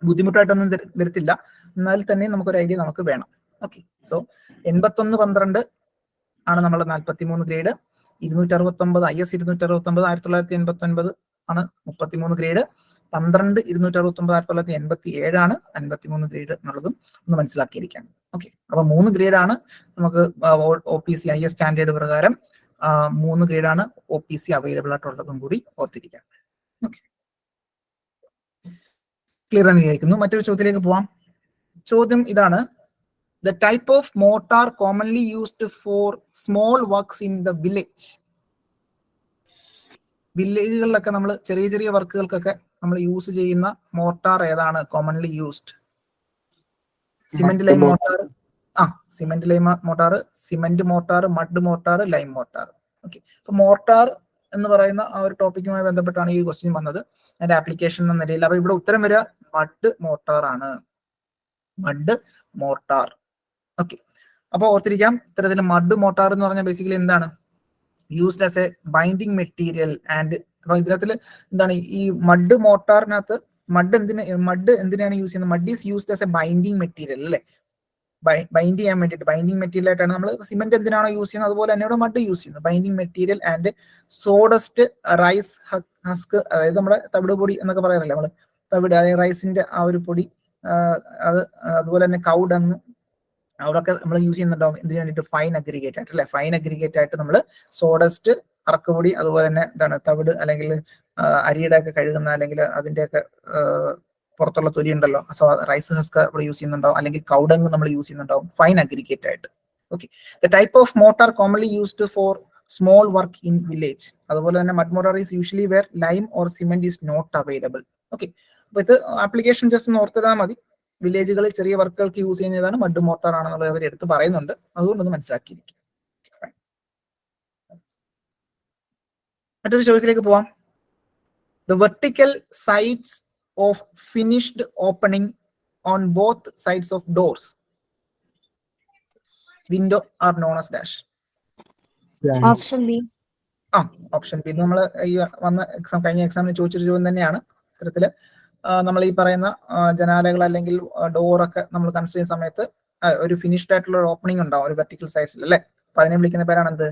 ബുദ്ധിമുട്ടായിട്ടൊന്നും വരത്തില്ല, എന്നാൽ തന്നെ നമുക്കൊരു ഐഡിയ നമുക്ക് വേണം. ഓക്കെ, സോ 8112 ആണ് നമ്മുടെ 43 ഗ്രേഡ്. 269 IS 269 1989 ആണ് 33 ഗ്രേഡ്. 12 269 1987 ആണ് 53 ഗ്രേഡ് എന്നുള്ളതും ഒന്ന് മനസ്സിലാക്കിയിരിക്കാം. ഓക്കെ, അപ്പൊ 3 ഗ്രേഡാണ് നമുക്ക് OPC IS സ്റ്റാൻഡേർഡ് പ്രകാരം 3 ഗ്രേഡാണ് OPC അവൈലബിൾ ആയിട്ടുള്ളതും കൂടി ഓർത്തിരിക്കാം. ഓക്കെ, ക്ലിയർ എന്ന് വിചാരിക്കുന്നു. മറ്റൊരു ചോദ്യത്തിലേക്ക് പോവാം. ചോദ്യം ഇതാണ്: the type of mortar commonly used for small works in the village. വില്ലേജുകളിലൊക്കെ നമ്മൾ ചെറിയ ചെറിയ വർക്കുകൾക്കൊക്കെ നമ്മൾ യൂസ് ചെയ്യുന്ന മോട്ടാർ ഏതാണ് commonly used? Cement lime mortar, cement lime mortar, cement mortar, mud mortar, lime mortar. Okay, അപ്പൊ മോട്ടാർ എന്ന് പറയുന്ന ആ ഒരു ടോപ്പിക്കുമായി ബന്ധപ്പെട്ടാണ് ഈ ക്വസ്റ്റ്യൻ വന്നത്, അതിന്റെ ആപ്ലിക്കേഷൻ എന്ന നിലയിൽ. അപ്പൊ ഇവിടെ ഉത്തരം വരിക മഡ് മോട്ടാർ ആണ്, മഡ് മോട്ടാർ. ഓക്കെ, അപ്പൊ ഓർത്തിരിക്കാം, ഇത്തരത്തിൽ മഡ് മോട്ടാർ എന്ന് പറഞ്ഞാൽ ബേസിക്കലി എന്താണ്, used as A binding material. And അപ്പൊ ഇതിനകത്തിൽ എന്താണ് ഈ മഡ് മോട്ടാറിനകത്ത് മഡ് എന്തിനാണ് യൂസ് ചെയ്യുന്നത്? Mud is used as A binding material അല്ലെ, ബൈൻഡ് ചെയ്യാൻ വേണ്ടിയിട്ട് ബൈൻഡിങ് മെറ്റീരിയൽ ആയിട്ടാണ് നമ്മൾ സിമെന്റ് എന്തിനാണോ യൂസ് ചെയ്യുന്നത് അതുപോലെ തന്നെ ഇവിടെ മഡ് യൂസ് ചെയ്യുന്നത്, binding material. And sawdust rice husk, അതായത് നമ്മുടെ തവിട് പൊടി എന്നൊക്കെ പറയാറില്ലേ നമ്മള്, തവിട് അതായത് റൈസിന്റെ ആ ഒരു പൊടി, അത് അതുപോലെ തന്നെ കൗഡങ്, അവിടെയൊക്കെ നമ്മൾ യൂസ് ചെയ്യുന്നുണ്ടാവും എന്തിനു വേണ്ടിയിട്ട്? ഫൈൻ അഗ്രിഗേറ്റ് ആയിട്ട് അല്ലെ, ഫൈൻ അഗ്രിഗേറ്റ് ആയിട്ട് നമ്മൾ സോഡസ്റ്റ്, അറക്കുപൊടി, അതുപോലെ തന്നെ എന്താണ് തവിട് അല്ലെങ്കിൽ അരിയുടെ ഒക്കെ കഴുകുന്ന അല്ലെങ്കിൽ അതിന്റെയൊക്കെ പുറത്തുള്ള തൊലി ഉണ്ടല്ലോ, റൈസ് ഹസ്ക് ഇവിടെ യൂസ് ചെയ്യുന്നുണ്ടാവും, അല്ലെങ്കിൽ കൗഡങ് നമ്മൾ യൂസ് ചെയ്യുന്നുണ്ടാവും ഫൈൻ അഗ്രിഗേറ്റ് ആയിട്ട്. Okay, the type of mortar commonly used for small work in village. അതുപോലെ തന്നെ mud mortar is usually where lime or cement is not available. Okay, അപ്പൊ ഇത് ആപ്ലിക്കേഷൻ ജസ്റ്റ് ഒന്ന് ഓർത്തിരുന്നാൽ മതി. വില്ലേജുകളിൽ ചെറിയ വർക്കുകൾക്ക് യൂസ് ചെയ്യുന്നതാണ് മഡ് മോട്ടാർ ആണെന്നുള്ളത് അവർ എടുത്ത് പറയുന്നുണ്ട്, അതുകൊണ്ടൊന്ന് മനസ്സിലാക്കിയിരിക്കും. മറ്റൊരു ചോദ്യത്തിലേക്ക് പോവാം. The vertical sides of finished opening on both sides of doors window are known as dash. Option B. Option B നമ്മൾ ഈ വന്ന കഴിഞ്ഞ എക്സാമിന് ചോദിച്ചൊരു ചോദ്യം തന്നെയാണ്. ഇത്തരത്തില് നമ്മൾ ഈ പറയുന്ന ജനാലകൾ അല്ലെങ്കിൽ ഡോറൊക്കെ നമ്മൾ കൺസിഡർ ചെയ്യുന്ന സമയത്ത് ഒരു ഫിനിഷ്ഡ് ആയിട്ടുള്ള ഒരു ഓപ്പണിംഗ് ഉണ്ടാവും ഒരു വെർട്ടിക്കൽ സൈഡ്സിൽ അല്ലെ. അപ്പൊ അതിനെ വിളിക്കുന്ന പേരാണ് എന്ത്?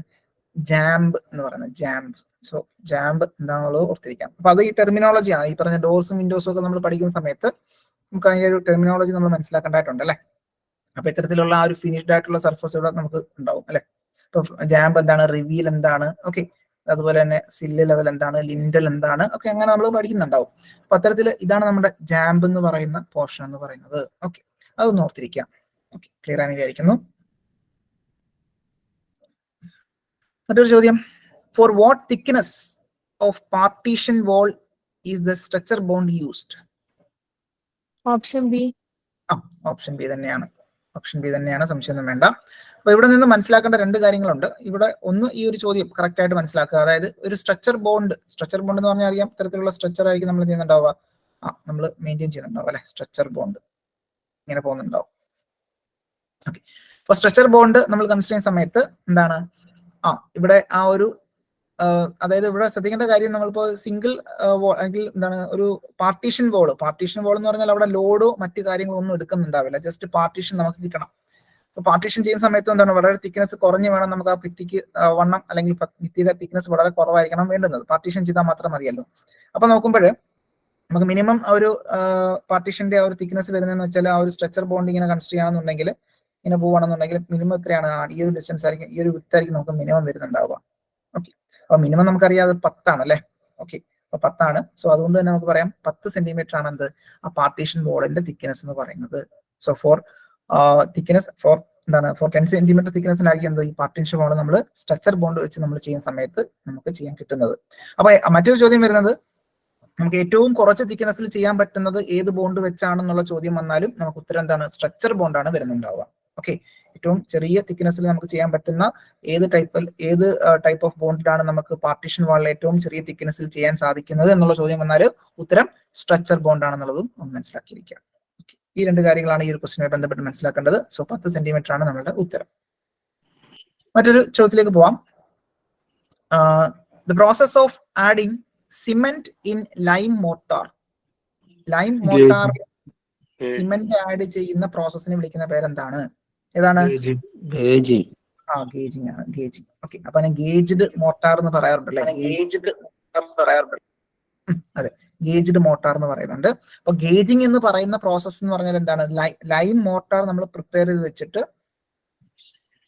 ജാമ്പ് എന്ന് പറയുന്നത്. ജാമ്പ്. സോ ജാമ്പ് എന്താണെന്നുള്ളത് ഓർത്തിരിക്കാം. അപ്പൊ അത് ഈ ടെർമിനോളജിയാണ്. ഈ പറഞ്ഞ ഡോർസും വിൻഡോസും ഒക്കെ നമ്മൾ പഠിക്കുന്ന സമയത്ത് നമുക്ക് അതിന്റെ ഒരു ടെർമിനോളജി നമ്മൾ മനസ്സിലാക്കേണ്ടതായിട്ടുണ്ട് അല്ലെ. അപ്പൊ ഇത്തരത്തിലുള്ള ആ ഒരു ഫിനിഷ്ഡ് ആയിട്ടുള്ള സർഫസുകൾ നമുക്ക് ഉണ്ടാവും അല്ലെ. ഇപ്പൊ ജാമ്പ് എന്താണ്, റിവീൽ എന്താണ്, ഓക്കെ, അതുപോലെ തന്നെ സില്ല് ലെവൽ എന്താണ്, ലിൻഡൽ എന്താണ്, ഒക്കെ അങ്ങനെ നമ്മൾ പഠിക്കുന്നുണ്ടാവും. അപ്പൊ അത്തരത്തിൽ ഇതാണ് നമ്മുടെ ജാമ്പ് എന്ന് പറയുന്ന പോർഷൻ എന്ന് പറയുന്നത്. ഓക്കെ, അതൊന്ന് ഓർത്തിരിക്കാം. ഓക്കെ, ക്ലിയർ ആണെന്ന് വിചാരിക്കുന്നു. മറ്റൊരു ചോദ്യം, for what thickness of partition wall is the structure bond used? Option B. Option B തന്നെയാണ്. ഓപ്ഷൻ ബി തന്നെയാണ്, സംശയമൊന്നും വേണ്ട. അപ്പൊ ഇവിടെ നിന്ന് മനസ്സിലാക്കേണ്ട രണ്ട് കാര്യങ്ങളുണ്ട്. ഇവിടെ ഒന്ന്, ഈ ഒരു ചോദ്യം കറക്റ്റ് ആയിട്ട് മനസ്സിലാക്കുക. അതായത് ഒരു സ്ട്രക്ചർ ബോണ്ട് എന്ന് പറഞ്ഞാൽ അറിയാം, ഇത്തരത്തിലുള്ള സ്ട്രക്ചർ ആയിരിക്കും നമ്മൾ ചെയ്യുന്നുണ്ടാവുക. നമ്മൾ മെയിൻറ്റെയിൻ ചെയ്യുന്നുണ്ടാവും അല്ലെ. സ്ട്രക്ചർ ബോണ്ട് ഇങ്ങനെ പോകുന്നുണ്ടാവും. ഓക്കെ, അപ്പൊ സ്ട്രക്ചർ ബോണ്ട് നമ്മൾ കൺസിഡർ ചെയ്യുന്ന സമയത്ത് എന്താണ്, ഇവിടെ ആ ഒരു അതായത് ഇവിടെ ശ്രദ്ധിക്കേണ്ട കാര്യം, നമ്മളിപ്പോ സിംഗിൾ അല്ലെങ്കിൽ എന്താണ് ഒരു പാർട്ടീഷൻ വോൾ എന്ന് പറഞ്ഞാൽ അവിടെ ലോഡോ മറ്റു കാര്യങ്ങളോ ഒന്നും എടുക്കുന്നുണ്ടാവില്ല. ജസ്റ്റ് പാർട്ടീഷൻ നമുക്ക് കിട്ടണം. അപ്പൊ പാർട്ടീഷൻ ചെയ്യുന്ന സമയത്ത് എന്താണ്, വളരെ തിക്നെസ് കുറഞ്ഞു വേണം നമുക്ക് ആ ഭിത്തിക്ക് വണ്ണം, അല്ലെങ്കിൽ ഭിത്തിയുടെ തിക്നെസ് വളരെ കുറവായിരിക്കണം വേണ്ടുന്നത്. പാർട്ടീഷൻ ചെയ്താൽ മാത്രം മതിയല്ലോ. അപ്പൊ നോക്കുമ്പോൾ നമുക്ക് മിനിമം ആ ഒരു പാർട്ടീഷന്റെ ആ ഒരു തിക്നെസ് വരുന്നതെന്ന് വെച്ചാൽ, ആ ഒരു സ്ട്രക്ചർ ബോണ്ട് ഇങ്ങനെ കൺസിഡർ ചെയ്യണമെന്നുണ്ടെങ്കിൽ, ഇങ്ങനെ പോവുകയാണെന്നുണ്ടെങ്കിൽ മിനിമം എത്രയാണ്, ഈ ഒരു ഡിസ്റ്റൻസ് ആയിരിക്കും, ഈ ഒരു വിഡ്ത്ത് ആയിരിക്കും നമുക്ക് മിനിമം വരുന്നുണ്ടാവുക. ഓക്കെ, അപ്പൊ മിനിമം നമുക്കറിയാം അത് 10 ആണ് അല്ലെ. ഓക്കെ, അപ്പൊ 10 ആണ്. സോ അതുകൊണ്ട് തന്നെ നമുക്ക് പറയാം 10 സെന്റിമീറ്റർ ആണ് എന്ത്, ആ പാർട്ടീഷൻ വോളിന്റെ തിക്നെസ് എന്ന് പറയുന്നത്. So for thickness for 10 centimetre തിക്നെസ്സിലായിരിക്കും എന്ത്, ഈ പാർട്ടീഷൻ വോൾ നമ്മൾ സ്ട്രക്ചർ ബോണ്ട് വെച്ച് നമ്മൾ ചെയ്യുന്ന സമയത്ത് നമുക്ക് ചെയ്യാൻ കിട്ടുന്നത്. അപ്പൊ മറ്റൊരു ചോദ്യം വരുന്നത്, നമുക്ക് ഏറ്റവും കുറച്ച് തിക്നെസ്സിൽ ചെയ്യാൻ പറ്റുന്നത് ഏത് ബോണ്ട് വെച്ചാണെന്നുള്ള ചോദ്യം വന്നാലും നമുക്ക് ഉത്തരം എന്താണ്, സ്ട്രക്ചർ ബോണ്ടാണ് വരുന്നുണ്ടാവുക. ഓക്കെ, ഏറ്റവും ചെറിയ തിക്നെസ്സിൽ നമുക്ക് ചെയ്യാൻ പറ്റുന്ന ഏത് ടൈപ്പ് ഓഫ് ബോണ്ടിലാണ് നമുക്ക് പാർട്ടീഷൻ വാളിൽ ഏറ്റവും ചെറിയ തിക്നെസ്സിൽ ചെയ്യാൻ സാധിക്കുന്നത് എന്നുള്ള ചോദ്യം വന്നാൽ ഉത്തരം സ്ട്രക്ചർ ബോണ്ട് ആണെന്നുള്ളതും ഒന്ന് മനസ്സിലാക്കിയിരിക്കുക. ഈ രണ്ട് കാര്യങ്ങളാണ് ഈ ഒരു ക്വസ്റ്റിനുമായി ബന്ധപ്പെട്ട് മനസ്സിലാക്കേണ്ടത്. സോ 10 സെന്റിമീറ്റർ ആണ് നമ്മുടെ ഉത്തരം. മറ്റൊരു ചോദ്യത്തിലേക്ക് പോവാം. The process of adding cement in lime mortar. Lime mortar cement add ചെയ്യുന്ന പ്രോസസ്സിനെ വിളിക്കുന്ന പേരെന്താണ്? ഏതാണ്? ഗേജിങ്. ഗേജിങ് ആണ്, ഗേജിങ്. ഓക്കെ, അപ്പൊ അതിനെ ഗേജ്ഡ് മോർട്ടാർ എന്ന് പറയാറുണ്ടല്ലേ. അതെ, ഗേജ്ഡ് മോർട്ടാർ എന്ന് പറയുന്നുണ്ട്. അപ്പൊ ഗേജിങ് എന്ന് പറയുന്ന പ്രോസസ് എന്ന് പറഞ്ഞാൽ എന്താണ്, ലൈം മോർട്ടാർ നമ്മൾ പ്രിപ്പയർ ചെയ്ത് വെച്ചിട്ട്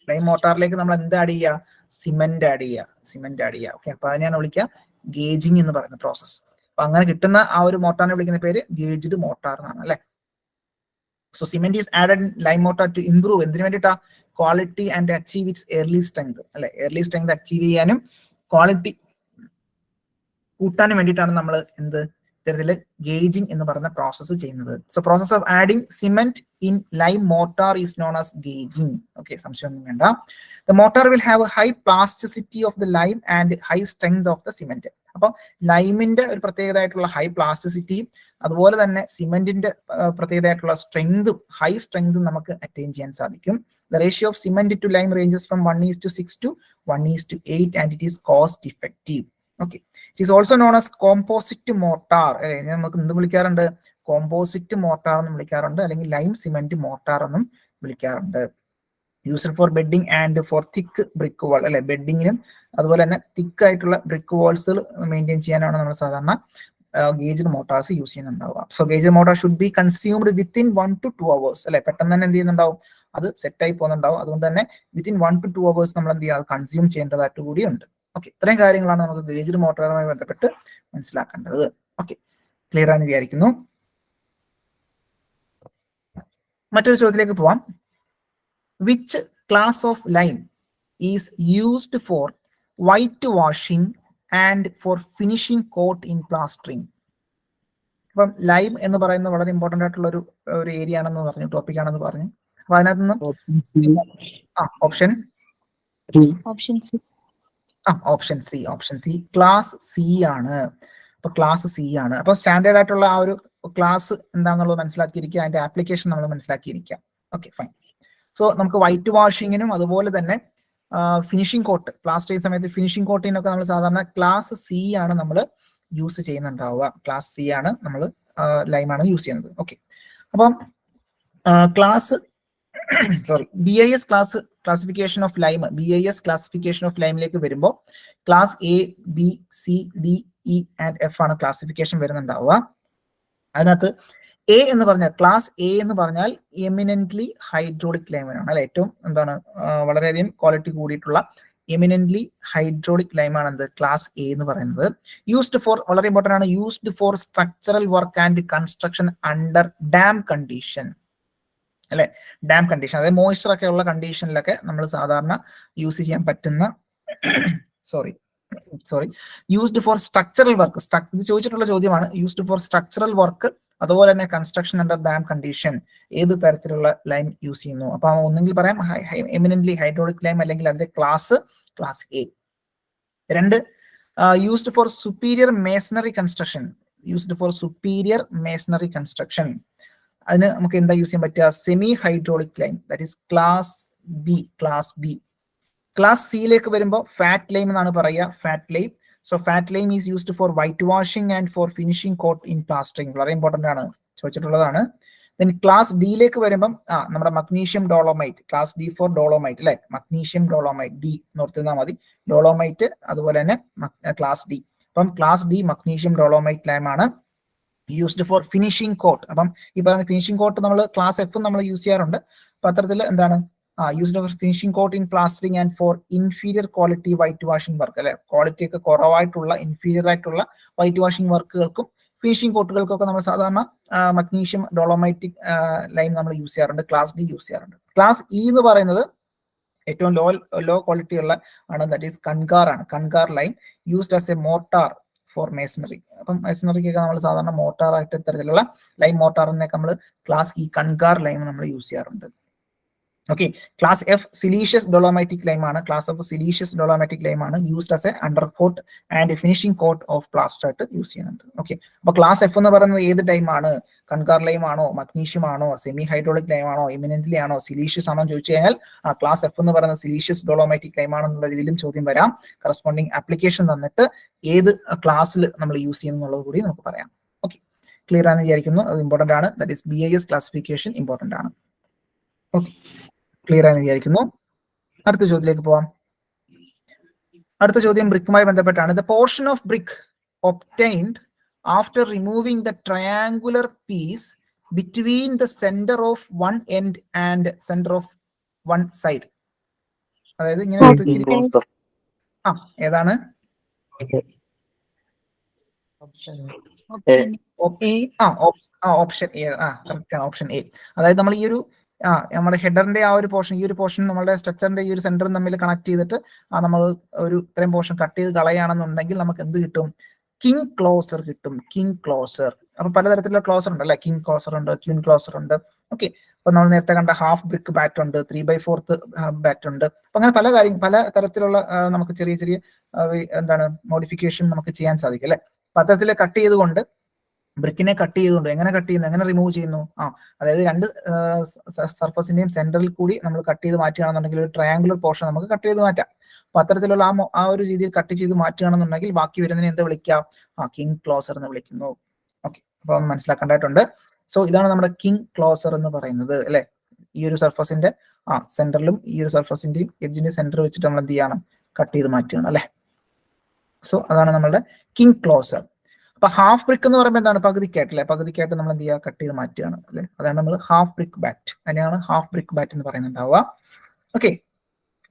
ലൈം മോർട്ടാറിലേക്ക് നമ്മൾ എന്ത് ആഡ് ചെയ്യുക, സിമെന്റ് ആഡ് ചെയ്യുക. ഓക്കെ, അപ്പൊ അതിനെയാണ് വിളിക്കുക ഗേജിങ് എന്ന് പറയുന്ന പ്രോസസ്. അപ്പൊ അങ്ങനെ കിട്ടുന്ന ആ ഒരു മോർട്ടാറിനെ വിളിക്കുന്ന പേര് ഗേജ്ഡ് മോർട്ടാർ എന്നാണ് അല്ലെ. So cement is added in lime mortar to improve എന്തിനു വേണ്ടിയിട്ടാ, quality and achieve it's early strength അല്ലെ. early strength അച്ചീവ് ചെയ്യാനും ക്വാളിറ്റി കൂട്ടാനും വേണ്ടിയിട്ടാണ് നമ്മൾ എന്ത്, ഇത്തരത്തിൽ ഗേജിങ് എന്ന് പറയുന്ന പ്രോസസ്സ് ചെയ്യുന്നത്. So process of adding cement in lime mortar is known as gauging. Okay, സംശയമൊന്നും വേണ്ട. The mortar will have high plasticity of the lime and high strength of the cement. അപ്പൊ ലൈമിന്റെ ഒരു പ്രത്യേകതയായിട്ടുള്ള ഹൈ പ്ലാസ്റ്റിസിറ്റിയും അതുപോലെ തന്നെ സിമെന്റിന്റെ പ്രത്യേകതയായിട്ടുള്ള സ്ട്രെങ്തും, ഹൈ സ്ട്രെങ്തും നമുക്ക് അറ്റൈൻ ചെയ്യാൻ സാധിക്കും. The ratio of cement to lime ranges from 1:6 to 1:8 and it is cost effective. Okay, it is also known as composite mortar. നമുക്ക് എന്ത് വിളിക്കാറുണ്ട്, കോമ്പോസിറ്റ് മോർട്ടാർ എന്നും വിളിക്കാറുണ്ട്, അല്ലെങ്കിൽ ലൈം സിമെന്റ് മോർട്ടാർ എന്നും വിളിക്കാറുണ്ട്. Used for bedding and for thick brick wall അല്ലെ. ബെഡിങ്ങിനും അതുപോലെ തന്നെ തിക്ക് ആയിട്ടുള്ള ബ്രിക്ക് വാൾസുകൾ മെയിൻറ്റെയിൻ ചെയ്യാനാണ് നമ്മൾ സാധാരണ ഗേജ്ഡ് മോട്ടാർസ് യൂസ് ചെയ്യുന്നുണ്ടാവുക. So gauged mortar should be consumed within 1 to 2 hours അല്ലെ. പെട്ടെന്ന് തന്നെ എന്ത് ചെയ്യുന്നുണ്ടാവും, അത് സെറ്റായി പോകുന്നുണ്ടാവും. അതുകൊണ്ട് തന്നെ വിത്തിൻ 1 to 2 hours നമ്മൾ എന്ത് ചെയ്യുക, കൺസ്യൂം ചെയ്യേണ്ടതായിട്ട് കൂടിയുണ്ട്. ഓക്കെ, ഇത്രയും കാര്യങ്ങളാണ് നമുക്ക് ഗേജ്ഡ് മോട്ടോറുമായി ബന്ധപ്പെട്ട് മനസ്സിലാക്കേണ്ടത്. ഓക്കെ, ക്ലിയർ ആണെന്ന് വിചാരിക്കുന്നു. മറ്റൊരു ചോദ്യത്തിലേക്ക് പോവാം. Which class of lime is used for white washing and for finishing coat in plastering? അപ്പം ലൈം എന്ന് പറയുന്നത് വളരെ ഇമ്പോർട്ടന്റ് ആയിട്ടുള്ള ഒരു ഏരിയ ആണെന്ന് പറഞ്ഞു, ടോപ്പിക് ആണെന്ന് പറഞ്ഞു. അപ്പൊ അതിനകത്ത് നിന്ന് ഓപ്ഷൻ സി ക്ലാസ് സി ആണ്. അപ്പൊ ക്ലാസ് സി ആണ്. അപ്പൊ സ്റ്റാൻഡേർഡ് ആയിട്ടുള്ള ആ ഒരു ക്ലാസ് എന്താണെന്നുള്ളത് മനസ്സിലാക്കിയിരിക്കുക, അതിന്റെ ആപ്ലിക്കേഷൻ നമ്മൾ മനസ്സിലാക്കിയിരിക്കുക. Okay, fine. സോ നമുക്ക് വൈറ്റ് വാഷിങ്ങിനും അതുപോലെ തന്നെ ഫിനിഷിംഗ് കോട്ട്, പ്ലാസ്റ്റർ ചെയ്യുന്ന സമയത്ത് ഫിനിഷിംഗ് കോട്ടിനൊക്കെ നമ്മൾ സാധാരണ ക്ലാസ് സി ആണ് നമ്മൾ യൂസ് ചെയ്യുന്നുണ്ടാവുക. ക്ലാസ് സി ആണ് നമ്മൾ ലൈമാണ് യൂസ് ചെയ്യുന്നത്. ഓക്കെ, അപ്പം class sorry BIS classification of lime, BIS classification of ലൈമിലേക്ക് വരുമ്പോൾ class A, B, C, D, E and F ആണ് ക്ലാസിഫിക്കേഷൻ വരുന്നുണ്ടാവുക. അതിനകത്ത് എ എന്ന് പറഞ്ഞാൽ ക്ലാസ് എ എന്ന് പറഞ്ഞാൽ എമിനന്റ്ലി ഹൈഡ്രോളിക് ലൈമാണ് അല്ലെ, ഏറ്റവും എന്താണ് വളരെയധികം ക്വാളിറ്റി കൂടിയിട്ടുള്ള എമിനന്റ്ലി ഹൈഡ്രോളിക് ലൈമാണ് എന്ത് ക്ലാസ് എ എന്ന് പറയുന്നത്. യൂസ്ഡ് ഫോർ, വളരെ ഇമ്പോർട്ടന്റ് ആണ്, used four structural work and construction under dam condition അല്ലെ, ഡാം കണ്ടീഷൻ അതായത് മോയ്സ്ചർ ഒക്കെ ഉള്ള കണ്ടീഷനിലൊക്കെ നമ്മൾ സാധാരണ യൂസ് ചെയ്യാൻ പറ്റുന്ന sorry used for structural work, ഇത് ചോദിച്ചിട്ടുള്ള ചോദ്യമാണ്. യൂസ്ഡ് ഫോർ സ്ട്രക്ചറൽ വർക്ക് അതുപോലെ തന്നെ കൺസ്ട്രക്ഷൻ അണ്ടർ ഡാം കണ്ടീഷൻ ഏത് തരത്തിലുള്ള ലൈം യൂസ് ചെയ്യുന്നു. അപ്പൊ ഒന്നെങ്കിൽ പറയാം എമിനന്റ്ലി ഹൈഡ്രോളിക് ലൈം അല്ലെങ്കിൽ അതിന്റെ ക്ലാസ് എ. രണ്ട്, used for superior masonry construction, used for superior masonry construction. അതിന് നമുക്ക് എന്താ യൂസ് ചെയ്യാൻ പറ്റുക, semi hydraulic lime, that is class B. Class സിയിലേക്ക് വരുമ്പോൾ ഫാറ്റ് ലൈം എന്നാണ് പറയുക, fat lime. So fat lime is used for white washing and for finishing coat in plastering, വളരെ ഇമ്പോർട്ടന്റ് ആണ്, ചോദിച്ചിട്ടുള്ളതാണ്. ദെൻ ക്ലാസ് ഡിയിലേക്ക് വരുമ്പം നമ്മുടെ magnesium dolomite, class D for dolomite അല്ലെ, മഗ്നീഷ്യം ഡോളോമൈറ്റ്, ഡി നോർത്തിരുന്നാൽ മതി, ഡോളോമൈറ്റ് അതുപോലെ തന്നെ ക്ലാസ് ഡി. അപ്പം class D magnesium dolomite lime ആണ് യൂസ്ഡ് ഫോർ ഫിനിഷിംഗ് കോട്ട്. അപ്പം ഈ പറയുന്ന ഫിനിഷിംഗ് കോട്ട് നമ്മൾ ക്ലാസ് എഫ് നമ്മൾ യൂസ് ചെയ്യാറുണ്ട്. അപ്പൊ അത്തരത്തിൽ എന്താണ് used for finishing coat in plastering and for inferior quality white washing work അല്ലെ, ക്വാളിറ്റി ഒക്കെ കുറവായിട്ടുള്ള ഇൻഫീരിയർ ആയിട്ടുള്ള വൈറ്റ് വാഷിംഗ് വർക്കുകൾക്കും ഫിനിഷിംഗ് കോട്ടുകൾക്കൊക്കെ നമ്മൾ സാധാരണ മഗ്നീഷ്യം ഡോളോമൈറ്റിക് ലൈം നമ്മൾ യൂസ് ചെയ്യാറുണ്ട്, ക്ലാസ് ഡി യൂസ് ചെയ്യാറുണ്ട്. ക്ലാസ് ഇ എന്ന് പറയുന്നത് ഏറ്റവും ലോ ക്വാളിറ്റി ഉള്ള ആണ്, ദാറ്റ് ഈസ് കൺകാർ ആണ്, kankar lime used as a mortar for masonry. അപ്പം മേസണറിക്കൊക്കെ നമ്മൾ സാധാരണ മോർട്ടാർ ആയിട്ട് ഇത്തരത്തിലുള്ള ലൈം മോർട്ടാറിനൊക്കെ നമ്മൾ ക്ലാസ് ഇ കൺകാർ ലൈം നമ്മൾ യൂസ് ചെയ്യാറുണ്ട്. Okay, class F siliceous dolomitic lime ആണ്, class F siliceous dolomitic lime ആണ് used as a under coat and finishing coat of plaster ആയിട്ട് യൂസ് ചെയ്യുന്നുണ്ട്. ഓക്കെ, അപ്പൊ ക്ലാസ് എഫ് എന്ന് പറയുന്നത് ഏത് ലൈം ആണ്, കൺകാർ ലൈം ആണോ, മഗ്നീഷ്യം ആണോ, സെമി ഹൈഡ്രോളിക് ലൈം ആണോ, എമിനന്റ്ലി ആണോ, സിലീഷ്യസ് ആണോ എന്ന് ചോദിച്ചു കഴിഞ്ഞാൽ ക്ലാസ് എഫ് എന്ന് പറയുന്നത് സിലീഷ്യസ് ഡോളോമൈറ്റിക് ലൈം ആണെന്നുള്ള രീതിയിലും ചോദ്യം വരാം. കറസ്പോണ്ടിങ് ആപ്ലിക്കേഷൻ തന്നിട്ട് ഏത് ക്ലാസ്സിൽ നമ്മൾ യൂസ് ചെയ്യുന്നു എന്നുള്ളത് കൂടി നമുക്ക് പറയാം. ഓക്കെ, ക്ലിയർ ആണെന്ന് വിചാരിക്കുന്നു, അത് ഇമ്പോർട്ടന്റ് ആണ്, that is BIS classification important ആണ്. ഓക്കെ, ക്ലിയർ ആയെന്ന് വിചാരിക്കുന്നു. അടുത്ത ചോദ്യത്തിലേക്ക് പോവാം. അടുത്ത ചോദ്യം ബ്രിക്കുമായി ബന്ധപ്പെട്ടാണ്. The portion of brick obtained after removing the triangular piece between the centre of one end and centre of one side, അതായത് ഇങ്ങനെ ഏതാണ് ഓപ്ഷൻ എ, കറക്റ്റ് ആണ്, ഓപ്ഷൻ എ. അതായത് നമ്മൾ ഈ ഒരു നമ്മുടെ ഹെഡറിന്റെ ഒരു പോർഷൻ, ഈ ഒരു പോർഷൻ നമ്മുടെ സ്ട്രക്ചറിന്റെ ഈ ഒരു സെന്ററും തമ്മിൽ കണക്ട് ചെയ്തിട്ട് നമ്മൾ ഒരു ഇത്രയും പോർഷൻ കട്ട് ചെയ്ത് കളയുകയാണെന്നുണ്ടെങ്കിൽ നമുക്ക് എന്ത് കിട്ടും, കിങ് ക്ലോസർ കിട്ടും, കിങ് ക്ലോസർ. അപ്പൊ പലതരത്തിലുള്ള ക്ലോസർ ഉണ്ട് അല്ലെ, കിങ് ക്ലോസർ ഉണ്ട്, ക്യൂൻ ക്ലോസർ ഉണ്ട്. ഓക്കെ, അപ്പൊ നമ്മൾ നേരത്തെ കണ്ട ഹാഫ് ബ്രിക്ക് ബാറ്റ് ഉണ്ട്, 3/4 ബാറ്റ് ഉണ്ട്. അപ്പൊ അങ്ങനെ പല തരത്തിലുള്ള നമുക്ക് ചെറിയ ചെറിയ എന്താണ് മോഡിഫിക്കേഷൻ നമുക്ക് ചെയ്യാൻ സാധിക്കും അല്ലെ. പത്രത്തിൽ കട്ട് ചെയ്തുകൊണ്ട്, ബ്രിക്കിനെ കട്ട് ചെയ്തുകൊണ്ട് എങ്ങനെ കട്ട് ചെയ്യുന്നു, എങ്ങനെ റിമൂവ് ചെയ്യുന്നു, അതായത് രണ്ട് സർഫസിന്റെയും സെന്ററിൽ കൂടി നമ്മൾ കട്ട് ചെയ്ത് മാറ്റുകയാണെന്നുണ്ടെങ്കിൽ ഒരു ട്രയാങ്കുലർ പോർഷൻ നമുക്ക് കട്ട് ചെയ്ത് മാറ്റാം. അപ്പൊ അത്തരത്തിലുള്ള ആ ഒരു രീതിയിൽ കട്ട് ചെയ്ത് മാറ്റുകയാണെന്നുണ്ടെങ്കിൽ ബാക്കി വരുന്നതിന് എന്താ വിളിക്കാം, കിങ് ക്ലോസർ എന്ന് വിളിക്കുന്നു. ഓക്കെ, അപ്പൊ ഒന്ന് മനസ്സിലാക്കേണ്ടതായിട്ടുണ്ട്. സോ ഇതാണ് നമ്മുടെ കിങ് ക്ലോസർ എന്ന് പറയുന്നത് അല്ലെ. ഈ ഒരു സർഫസിന്റെ സെന്ററിലും ഈ ഒരു സർഫസിന്റെയും എഡ്ജിന്റെ സെന്റർ വെച്ചിട്ട് നമ്മൾ എന്ത് ചെയ്യണം, കട്ട് ചെയ്ത് മാറ്റുകയാണ് അല്ലെ. സോ അതാണ് നമ്മളുടെ കിങ് ക്ലോസർ. അപ്പൊ ഹാഫ് ബ്രിക്ക് എന്ന് പറയുമ്പോൾ എന്താണ്, പകുതിക്കായിട്ട് അല്ലെ, പകുതിക്കായിട്ട് നമ്മൾ എന്ത് ചെയ്യുക, കട്ട് ചെയ്ത് മാറ്റുകയാണ് അല്ലെ. അതാണ് നമ്മൾ ഹാഫ് ബ്രിക്ക് ബാറ്റ്, അതിനെയാണ് ഹാഫ് ബ്രിക്ക് ബാറ്റ് എന്ന് പറയുന്നുണ്ടാവുക. ഓക്കെ,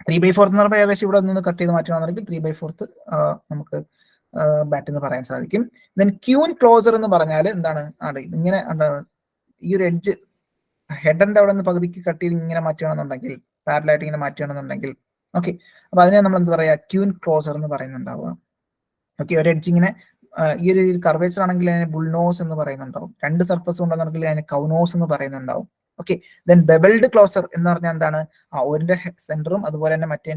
3/4 എന്ന് പറയുമ്പോൾ ഏകദേശം ഇവിടെ നിന്ന് കട്ട് ചെയ്ത് മാറ്റുകയാണെങ്കിൽ 3/4 നമുക്ക് ബാറ്റ് എന്ന് പറയാൻ സാധിക്കും. ദെൻ ക്യൂൻ ക്ലോസർ എന്ന് പറഞ്ഞാൽ എന്താണ്, ഇങ്ങനെ ഈ ഒരു എഡ്ജ് ഹെഡറിന്റെ അവിടെ നിന്ന് പകുതിക്ക് കട്ട് ചെയ്ത് ഇങ്ങനെ മാറ്റുകയാണെന്നുണ്ടെങ്കിൽ, പാരലായിട്ട് ഇങ്ങനെ മാറ്റുകയാണെന്നുണ്ടെങ്കിൽ, ഓക്കെ, അപ്പൊ അതിനെ നമ്മൾ എന്ത് പറയാ, ക്യൂൻ ക്ലോസർ എന്ന് പറയുന്നുണ്ടാവുക. ഓക്കെ, ഒരു എഡ്ജ് ഇങ്ങനെ ഈ ഒരു കർവേച്ചർ ആണെങ്കിൽ അതിനെ ബുൾനോസ് എന്ന് പറയുന്നുണ്ടാവും, രണ്ട് സർഫസ് ഉണ്ടെന്നുണ്ടെങ്കിൽ അതിനെ കൗനോസ് എന്ന് പറയുന്നുണ്ടാവും. ഓക്കെ, ദെൻ ബെബിൾഡ് ക്ലോസർ എന്ന് പറഞ്ഞാൽ എന്താണ്, ഒരിന്റെ സെന്ററും അതുപോലെ തന്നെ മറ്റേ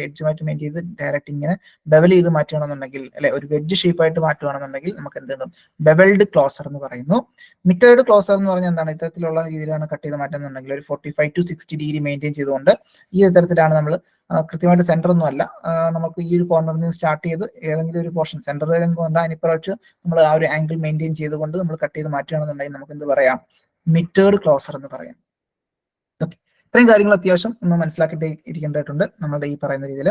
എഡ്ജുമായിട്ട് മെയിൻ ചെയ്ത് ഡയറക്റ്റ് ഇങ്ങനെ ബെവൽ ചെയ്ത് മാറ്റുകയാണെന്നുണ്ടെങ്കിൽ അല്ലെ, ഒരു വെഡ്ജ് ഷേപ്പായിട്ട് മാറ്റുകയാണെന്നുണ്ടെങ്കിൽ നമുക്ക് എന്താണ്, ബെബിൾഡ് ക്ലോസർ എന്ന് പറയുന്നു. മിറ്റേർഡ് ക്ലോസർ എന്ന് പറഞ്ഞാൽ എന്താണ്, ഇത്തരത്തിലുള്ള രീതിയിലാണ് കട്ട് ചെയ്ത് മാറ്റുന്നുണ്ടെങ്കിൽ ഒരു 45 to 60 ഡിഗ്രി മെയിൻറ്റെയിൻ ചെയ്തുകൊണ്ട് ഈ ഒരു തരത്തിലാണ് നമ്മൾ കൃത്യമായിട്ട് സെന്റർ ഒന്നും അല്ല, നമുക്ക് ഈ ഒരു കോർണറിൽ നിന്ന് സ്റ്റാർട്ട് ചെയ്ത് ഏതെങ്കിലും ഒരു പോർഷൻ സെന്റർ കൊണ്ട് അതിനിപ്പുറത്ത് നമ്മൾ ആ ഒരു ആംഗിൾ മെയിൻറ്റെയിൻ ചെയ്തുകൊണ്ട് നമ്മൾ കട്ട് ചെയ്ത് മാറ്റുകയാണെന്നുണ്ടെങ്കിൽ നമുക്ക് എന്ത് പറയാം, മിറ്റേർഡ് ക്ലോസർ എന്ന് പറയാം. ഓക്കെ, ഇത്രയും കാര്യങ്ങൾ അത്യാവശ്യം ഒന്ന് മനസ്സിലാക്കിയിട്ട് ഇരിക്കേണ്ടതായിട്ടുണ്ട് നമ്മളുടെ ഈ പറയുന്ന രീതിയിൽ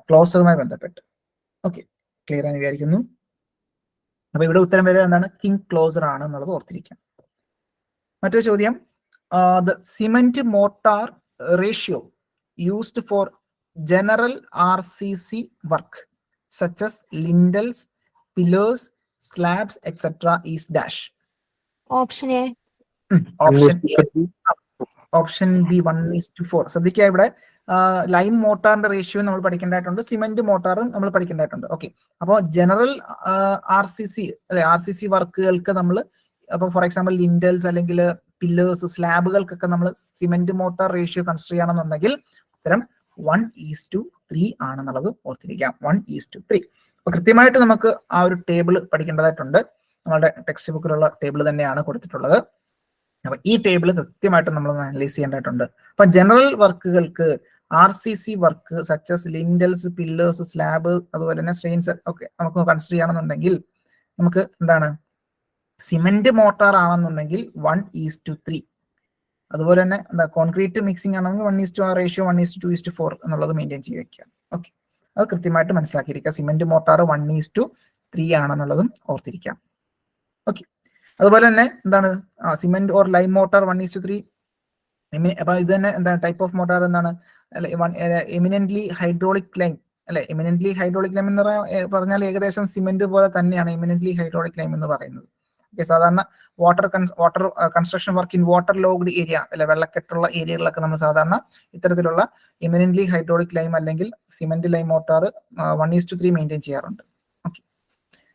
ക്ലോസറുമായി ബന്ധപ്പെട്ട്. ഓക്കെ, ക്ലിയർ ആണെന്ന് വിചാരിക്കുന്നു. അപ്പൊ ഇവിടെ ഉത്തരം വരിക എന്താണ്? കിങ് ക്ലോസർ ആണ് എന്നുള്ളത് ഓർത്തിരിക്കാം. മറ്റൊരു ചോദ്യം, the cement mortar ratio used for general RCC work such as lintels, pillars, slabs, etc. is dash. Option A. Option B 1:4. ശ്രദ്ധിക്കുക, ഇവിടെ ലൈം മോട്ടാറിന്റെ റേഷ്യോ നമ്മൾ പഠിക്കേണ്ടതായിട്ടുണ്ട്, സിമെന്റ് മോട്ടാറും നമ്മൾ പഠിക്കേണ്ടതായിട്ടുണ്ട്. ഓക്കെ, അപ്പോൾ ജനറൽ RCC അല്ലെ, RCC വർക്കുകൾക്ക് നമ്മൾ, അപ്പോൾ ഫോർ എക്സാമ്പിൾ ലിൻഡൽസ് അല്ലെങ്കിൽ പില്ലേഴ്സ്, സ്ലാബുകൾക്കൊക്കെ നമ്മൾ സിമെന്റ് മോട്ടാർ റേഷ്യോ കൺസിഡർ ചെയ്യണമെന്നുണ്ടെങ്കിൽ ഉത്തരം 1:3 ആണെന്നുള്ളത് ഓർത്തിരിക്കാം. 1:3. അപ്പൊ കൃത്യമായിട്ട് നമുക്ക് ആ ഒരു ടേബിൾ പഠിക്കേണ്ടതായിട്ടുണ്ട്. നമ്മുടെ ടെക്സ്റ്റ് ബുക്കിലുള്ള ടേബിൾ തന്നെയാണ് കൊടുത്തിട്ടുള്ളത്. അപ്പൊ ഈ ടേബിൾ കൃത്യമായിട്ട് നമ്മൾ അനലൈസ് ചെയ്യേണ്ടതായിട്ടുണ്ട്. അപ്പൊ ജനറൽ വർക്കുകൾക്ക് RCC work such as lintels, pillars, slab, അതുപോലെ തന്നെ സ്ട്രെയിൻസ് ഒക്കെ നമുക്ക് കൺസിഡർ ചെയ്യണമെന്നുണ്ടെങ്കിൽ നമുക്ക് എന്താണ്, സിമെന്റ് മോട്ടാർ ആണെന്നുണ്ടെങ്കിൽ 1:3. അതുപോലെ തന്നെ എന്താ, കോൺക്രീറ്റ് മിക്സിംഗ് ആണെങ്കിൽ 1:2 ആ റേഷ്യോ 1:2:4 എന്നുള്ളത് മെയിൻറ്റെയിൻ ചെയ്ത് വെക്കുക. ഓക്കെ, അത് കൃത്യമായിട്ട് മനസ്സിലാക്കിയിരിക്കുക. സിമെന്റ് മോട്ടാർ 1:3 ആണെന്നുള്ളതും ഓർത്തിരിക്കാം. ഓക്കെ, അതുപോലെ തന്നെ എന്താണ്, സിമെന്റ് ഓർ ലൈം മോട്ടാർ 1:3. അപ്പൊ ഇത് തന്നെ എന്താണ്, ടൈപ്പ് ഓഫ് മോട്ടാർ എന്താണ്, എമിനന്റ്ലി ഹൈഡ്രോളിക് ലൈം അല്ലെ. എമിനന്റ്ലി ഹൈഡ്രോളിക് ലൈം എന്ന് പറഞ്ഞാൽ ഏകദേശം സിമെന്റ് പോലെ തന്നെയാണ് എമിനന്റ്ലി ഹൈഡ്രോളിക് ലൈം എന്ന് പറയുന്നത്. സാധാരണ water construction work in water logged area അല്ലെ, വെള്ളക്കെട്ടുള്ള ഏരിയകളിലൊക്കെ നമ്മൾ സാധാരണ ഇത്തരത്തിലുള്ള എമിനന്റ്ലി ഹൈഡ്രോളിക് ലൈം അല്ലെങ്കിൽ സിമെന്റ് ലൈം മോട്ടാർ 1:3 മെയിൻറ്റെയിൻ ചെയ്യാറുണ്ട്. Okay,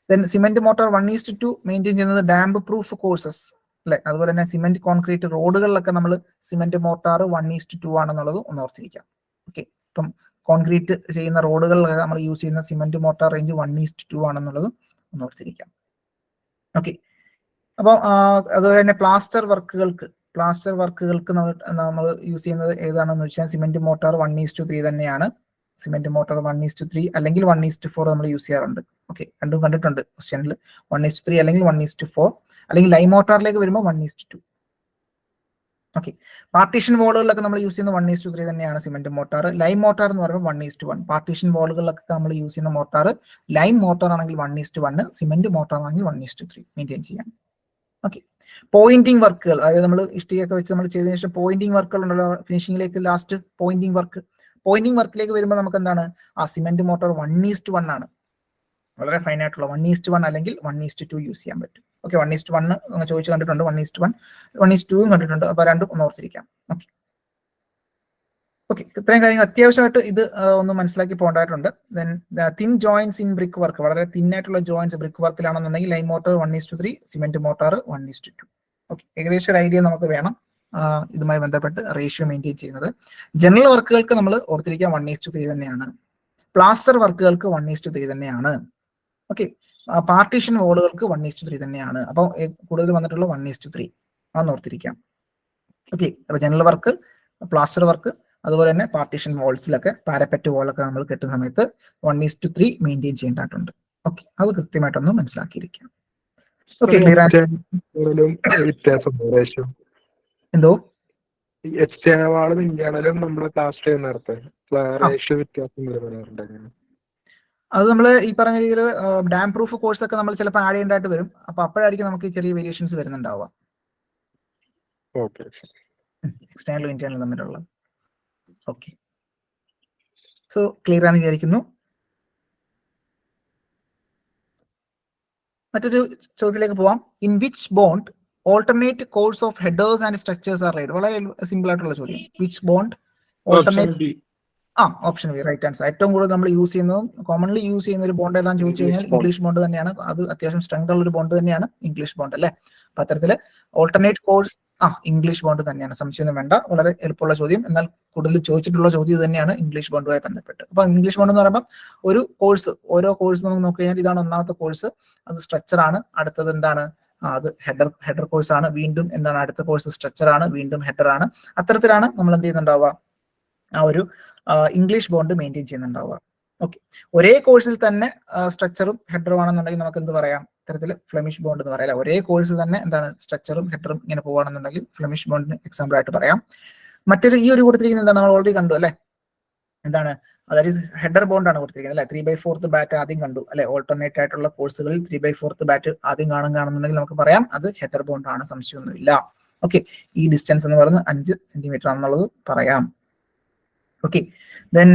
then cement motor 1:2 maintain ചെയ്യുന്നത് ഡാമ്പ് പ്രൂഫ് കോഴ്സസ് അല്ലെ. അതുപോലെ തന്നെ സിമെന്റ് കോൺക്രീറ്റ് റോഡുകളിലൊക്കെ നമ്മൾ സിമെന്റ് മോട്ടാർ 1:2 ആണെന്നുള്ളത് ഒന്ന് ഓർത്തിരിക്കാം. ഓക്കെ, ഇപ്പം കോൺക്രീറ്റ് ചെയ്യുന്ന റോഡുകളിലൊക്കെ നമ്മൾ യൂസ് ചെയ്യുന്ന സിമെന്റ് മോട്ടാർ റേഞ്ച് 1:2 ആണെന്നുള്ളത് ഒന്ന് ഓർത്തിരിക്കാം. ഓക്കെ, അപ്പോൾ അതുപോലെ തന്നെ പ്ലാസ്റ്റർ വർക്കുകൾക്ക് നമ്മൾ യൂസ് ചെയ്യുന്നത് ഏതാണെന്ന് വെച്ചാൽ സിമെന്റ് മോട്ടാർ 1:3 തന്നെയാണ്. സിമെന്റ് മോട്ടാർ 1:3 അല്ലെങ്കിൽ 1:4 നമ്മൾ യൂസ് ചെയ്യാറുണ്ട്. ഓക്കെ, രണ്ടും കണ്ടിട്ടുണ്ട് ക്വസ്റ്റ്യനിൽ. 1:3 അല്ലെങ്കിൽ 1:4, അല്ലെങ്കിൽ ലൈം മോട്ടാറിലേക്ക് വരുമ്പോൾ 1:2. ഓക്കെ, പാർട്ടീഷൻ വാളുകളിലൊക്കെ നമ്മൾ യൂസ് ചെയ്യുന്ന 1:3 തന്നെയാണ് സിമെന്റ് മോട്ടാർ. ലൈം മോട്ടാർ എന്ന് പറയുമ്പോൾ 1:1. പാർട്ടീഷൻ വാളുകളിലൊക്കെ നമ്മൾ യൂസ് ചെയ്യുന്ന മോട്ടാർ ലൈം മോട്ടാർ ആണെങ്കിൽ 1:1, സിമെന്റ് മോട്ടാർ ആണെങ്കിൽ 1:3 മെയിൻറ്റെയിൻ ചെയ്യാം. ഓക്കെ, പോയിന്റിംഗ് വർക്കുകൾ, അതായത് നമ്മൾ ഇഷ്ടികയൊക്കെ വെച്ച് നമ്മൾ ചെയ്തതിനു ശേഷം പോയിന്റിംഗ് വർക്കുകൾ ഉണ്ടല്ലോ, ഫിനിഷിംഗിലേക്ക് ലാസ്റ്റ് പോയിന്റിംഗ് വർക്കിലേക്ക് വരുമ്പോൾ നമുക്ക് എന്താണ്, സിമെന്റ് മോട്ടോർ 1:1 ആണ്. വളരെ ഫൈൻ ആയിട്ടുള്ള 1:1 അല്ലെങ്കിൽ 1:2 യൂസ് ചെയ്യാൻ പറ്റും. ഓക്കെ, 1:1 ചോദിച്ചു കണ്ടിട്ടുണ്ട്, 1:1, 1:2 കണ്ടിട്ടുണ്ട്. അപ്പൊ രണ്ടും ഒന്ന് ഓർത്തിരിക്കാം. ഓക്കെ, ഇത്രയും കാര്യങ്ങൾ അത്യാവശ്യമായിട്ട് ഇത് ഒന്ന് മനസ്സിലാക്കി പോകേണ്ടതായിട്ടുണ്ട്. Then thin joints in brick work, വളരെ തിൻ ആയിട്ടുള്ള ജോയിന്റ്സ് ബ്രിക്ക് വർക്കിലാണെന്നുണ്ടെങ്കിൽ lime mortar 1:3, cement mortar 1:2. Okay, ഏകദേശം ഒരു ഐഡിയ നമുക്ക് വേണം ഇതുമായി ബന്ധപ്പെട്ട് റേഷ്യോ മെയിൻറ്റെയിൻ ചെയ്യുന്നത്. ജനറൽ വർക്കുകൾക്ക് നമ്മൾ ഓർത്തിരിക്കുക 1:3 തന്നെയാണ്. പ്ലാസ്റ്റർ വർക്കുകൾക്ക് 1:3 തന്നെയാണ്. ഓക്കെ, പാർട്ടീഷൻ വോളുകൾക്ക് 1:3 തന്നെയാണ്. അപ്പോൾ കൂടുതൽ വന്നിട്ടുള്ള 1:3 അതൊന്ന് ഓർത്തിരിക്കാം. ഓക്കെ, അപ്പൊ ജനറൽ വർക്ക്, പ്ലാസ്റ്റർ വർക്ക്, അതുപോലെ തന്നെ പാർട്ടീഷൻ വാൾസിലൊക്കെ പാരപ്പറ്റ് വാളൊക്കെ നമ്മൾ കെട്ടുന്ന സമയത്ത് 1:3 മെയിൻറ്റെയിൻ ചെയ്യേണ്ടതായിട്ടുണ്ട്. ഓക്കെ, അത് കൃത്യമായിട്ടൊന്ന് മനസ്സിലാക്കിയിരിക്കാം. ഓക്കെ, ക്ലിയർ ആണ്. എന്തോ അത് നമ്മൾ ഈ പറഞ്ഞ രീതിയിൽ ഡാം പ്രൂഫ് കോഴ്സ് ഒക്കെ നമ്മൾ ചിലപ്പോൾ ആഡ് ചെയ്യേണ്ടതായിട്ട് വരും. അപ്പൊ അപ്പോഴായിരിക്കും നമുക്ക് ചെറിയ വേരിയേഷൻസ് വരുന്നുണ്ടാവുക, എക്സ്റ്റേണലും ഇന്റേണലും തമ്മിലുള്ള. ഓക്കെ, സോ ക്ലിയർ ആണെന്ന് വിചാരിക്കുന്നു. മറ്റൊരു ചോദ്യത്തിലേക്ക് പോവാം. In which bond alternate course of headers and structures are laid? വളരെ സിമ്പിൾ ആയിട്ടുള്ള ചോദ്യം. Which bond alternate, option B right answer. ഏറ്റവും കൂടുതൽ നമ്മൾ യൂസ് ചെയ്യുന്നതും കോമൺലി യൂസ് ചെയ്യുന്ന ഒരു ബോണ്ട് ഏതാണെന്ന് ചോദിച്ചു കഴിഞ്ഞാൽ ഇംഗ്ലീഷ് ബോണ്ട് തന്നെയാണ്. അത് അത്യാവശ്യം സ്ട്രെങ്ത് ഉള്ള ഒരു ബോണ്ട് തന്നെയാണ് ഇംഗ്ലീഷ് ബോണ്ട് അല്ലെ. അപ്പൊ അത്തരത്തില് ഓൾട്ടർനേറ്റ് കോഴ്സ് ഇംഗ്ലീഷ് ബോണ്ട് തന്നെയാണ്, സംശയമൊന്നും വേണ്ട. വളരെ എളുപ്പമുള്ള ചോദ്യം, എന്നാൽ കൂടുതൽ ചോദിച്ചിട്ടുള്ള ചോദ്യം തന്നെയാണ് ഇംഗ്ലീഷ് ബോണ്ടുമായി ബന്ധപ്പെട്ട്. അപ്പൊ ഇംഗ്ലീഷ് ബോണ്ട് എന്ന് പറയുമ്പോൾ ഒരു കോഴ്സ്, ഓരോ കോഴ്സ് നമുക്ക് നോക്കി കഴിഞ്ഞാൽ ഇതാണ് ഒന്നാമത്തെ കോഴ്സ്, അത് സ്ട്രക്ചർ ആണ്. അടുത്തത് എന്താണ്, അത് ഹെഡർ കോഴ്സ് ആണ്. വീണ്ടും എന്താണ്, അടുത്ത കോഴ്സ് സ്ട്രക്ചർ ആണ്, വീണ്ടും ഹെഡർ ആണ്. അത്തരത്തിലാണ് നമ്മൾ എന്ത് ചെയ്യുന്നുണ്ടാവുക, ആ ഒരു ഇംഗ്ലീഷ് ബോണ്ട് മെയിൻറ്റെയിൻ ചെയ്യുന്നുണ്ടാവുക. ഓക്കെ, ഒരേ കോഴ്സിൽ തന്നെ സ്ട്രക്ചറും ഹെഡറും ആണെന്നുണ്ടെങ്കിൽ നമുക്ക് എന്ത് പറയാം, ഇത്തരത്തിൽ ഫ്ലെമിഷ് ബോണ്ട് എന്ന് പറയാം. ഒരേ കോഴ്സ് തന്നെ എന്താണ് സ്ട്രക്ചറും ഹെഡറും ഇങ്ങനെ പോകുകയാണെന്നുണ്ടെങ്കിൽ ഫ്ലെമിഷ് ബോണ്ടിന് എക്സാമ്പിൾ ആയിട്ട് പറയാം. മറ്റൊരു ഈ ഒരു കൊടുത്തിരിക്കുന്നത് എന്താണ്, നമ്മൾ ഓൾറെഡി കണ്ടു അല്ലെ, എന്താണ്, അതായത് ഹെഡർ ബോണ്ട് ആണ് കൊടുത്തിരിക്കുന്നത് അല്ലെ. 3/4 ബാറ്റ് ആദ്യം കണ്ടു അല്ലെ. ഓൾട്ടർനേറ്റ് ആയിട്ടുള്ള കോഴ്സുകളിൽ 3/4 ബാറ്റ് ആദ്യം കാണുന്നുണ്ടെങ്കിൽ നമുക്ക് പറയാം അത് ഹെഡർ ബോണ്ട് ആണ്, സംശയമൊന്നുമില്ല. ഓക്കെ, ഈ ഡിസ്റ്റൻസ് എന്ന് പറയുന്നത് 5 സെന്റിമീറ്റർ ആണെന്നുള്ളത് പറയാം. ഓക്കെ, ദെൻ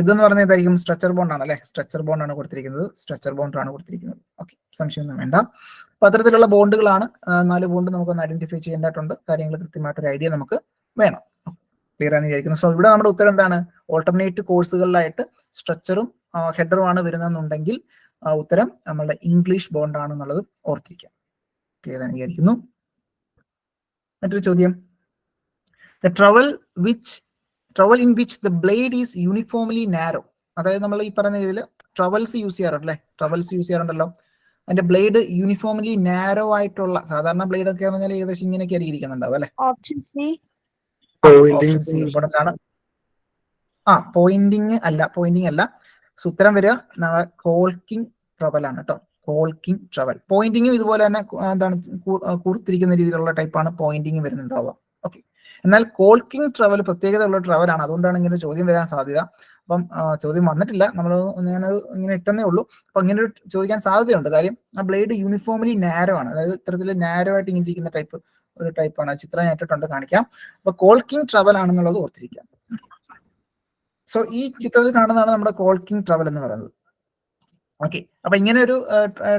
ഇതെന്ന് പറഞ്ഞാൽ ഇതായിരിക്കും സ്ട്രക്ചർ ബോണ്ട് ആണ് അല്ലെ. സ്ട്രക്ചർ ബോണ്ട് ആണ് കൊടുത്തിരിക്കുന്നത്, സ്ട്രക്ചർ ബോണ്ട് ആണ് കൊടുത്തിരിക്കുന്നത്. ഓക്കെ, സംശയമൊന്നും വേണ്ട. അപ്പൊ അത്തരത്തിലുള്ള ബോണ്ടുകളാണ് 4 ബോണ്ട് നമുക്കൊന്ന് ഐഡന്റിഫൈ ചെയ്യേണ്ടതായിട്ടുണ്ട്. കാര്യങ്ങൾ കൃത്യമായിട്ടൊരു ഐഡിയ നമുക്ക് വേണം. ക്ലിയർ ആണെന്ന് വിചാരിക്കുന്നു. സോ ഇവിടെ നമ്മുടെ ഉത്തരം എന്താണ്, ഓൾട്ടർനേറ്റ് കോഴ്സുകളിലായിട്ട് സ്ട്രക്ചറും ഹെഡറും ആണ് വരുന്നതെന്നുണ്ടെങ്കിൽ ഉത്തരം നമ്മളുടെ ഇംഗ്ലീഷ് ബോണ്ട് ആണെന്നുള്ളത് ഓർത്തിരിക്കാം. ക്ലിയർ ആണെന്ന് വിചാരിക്കുന്നു. മറ്റൊരു ചോദ്യം, the trowel in which the blade is uniformly narrow. അതായത് നമ്മൾ ഈ പറയുന്ന രീതിയിൽ ട്രവൽസ് യൂസ് ചെയ്യാറുണ്ടല്ലേ, ട്രവൽസ് യൂസ് ചെയ്യാറുണ്ടല്ലോ. അതിന്റെ ബ്ലേഡ് യൂണിഫോംലി നാരോ ആയിട്ടുള്ള, സാധാരണ ബ്ലേഡ് ഒക്കെ പറഞ്ഞാൽ ഏകദേശം ഇങ്ങനെയൊക്കെ ആയിരിക്കും ഇരിക്കുന്നുണ്ടാവും അല്ലെ. Option C. Option C important ആണ്. പോയിന്റിങ് അല്ല. ഉത്തരം വരിക കോൾക്കിംഗ് ട്രവൽ ആണ് കേട്ടോ. Caulking trowel. പോയിന്റിങ്ങും ഇതുപോലെ തന്നെ എന്താണ് കൂർത്തിരിക്കുന്ന രീതിയിലുള്ള ടൈപ്പാണ് പോയിന്റിങ് വരുന്നുണ്ടാവുക. ഓക്കെ, എന്നാൽ കോൾക്കിംഗ് ട്രവൽ പ്രത്യേകത ഉള്ള ട്രവലാണ്. അതുകൊണ്ടാണ് ഇങ്ങനെ ചോദ്യം വരാൻ സാധ്യത. അപ്പം ചോദ്യം വന്നിട്ടില്ല, ഞാനത് ഇങ്ങനെ ഇട്ടെന്നേ ഉള്ളൂ. അപ്പൊ ഇങ്ങനെ ചോദിക്കാൻ സാധ്യതയുണ്ട്. കാര്യം ആ ബ്ലേഡ് യൂണിഫോംലി നാരോ ആണ്, അതായത് ഇത്തരത്തിൽ നാരോ ആയിട്ട് ഇങ്ങനെ ഇരിക്കുന്ന ഒരു ടൈപ്പാണ്. ചിത്രം ഞാൻ ഇട്ടിട്ടുണ്ട്, കാണിക്കാം. അപ്പൊ കോൾക്കിംഗ് ട്രവൽ ആണെന്നുള്ളത് ഓർത്തിരിക്കാം. സോ ഈ ചിത്രത്തിൽ കാണുന്നതാണ് നമ്മുടെ കോൾക്കിംഗ് ട്രവൽ എന്ന് പറയുന്നത്. ഓക്കെ, അപ്പൊ ഇങ്ങനെ ഒരു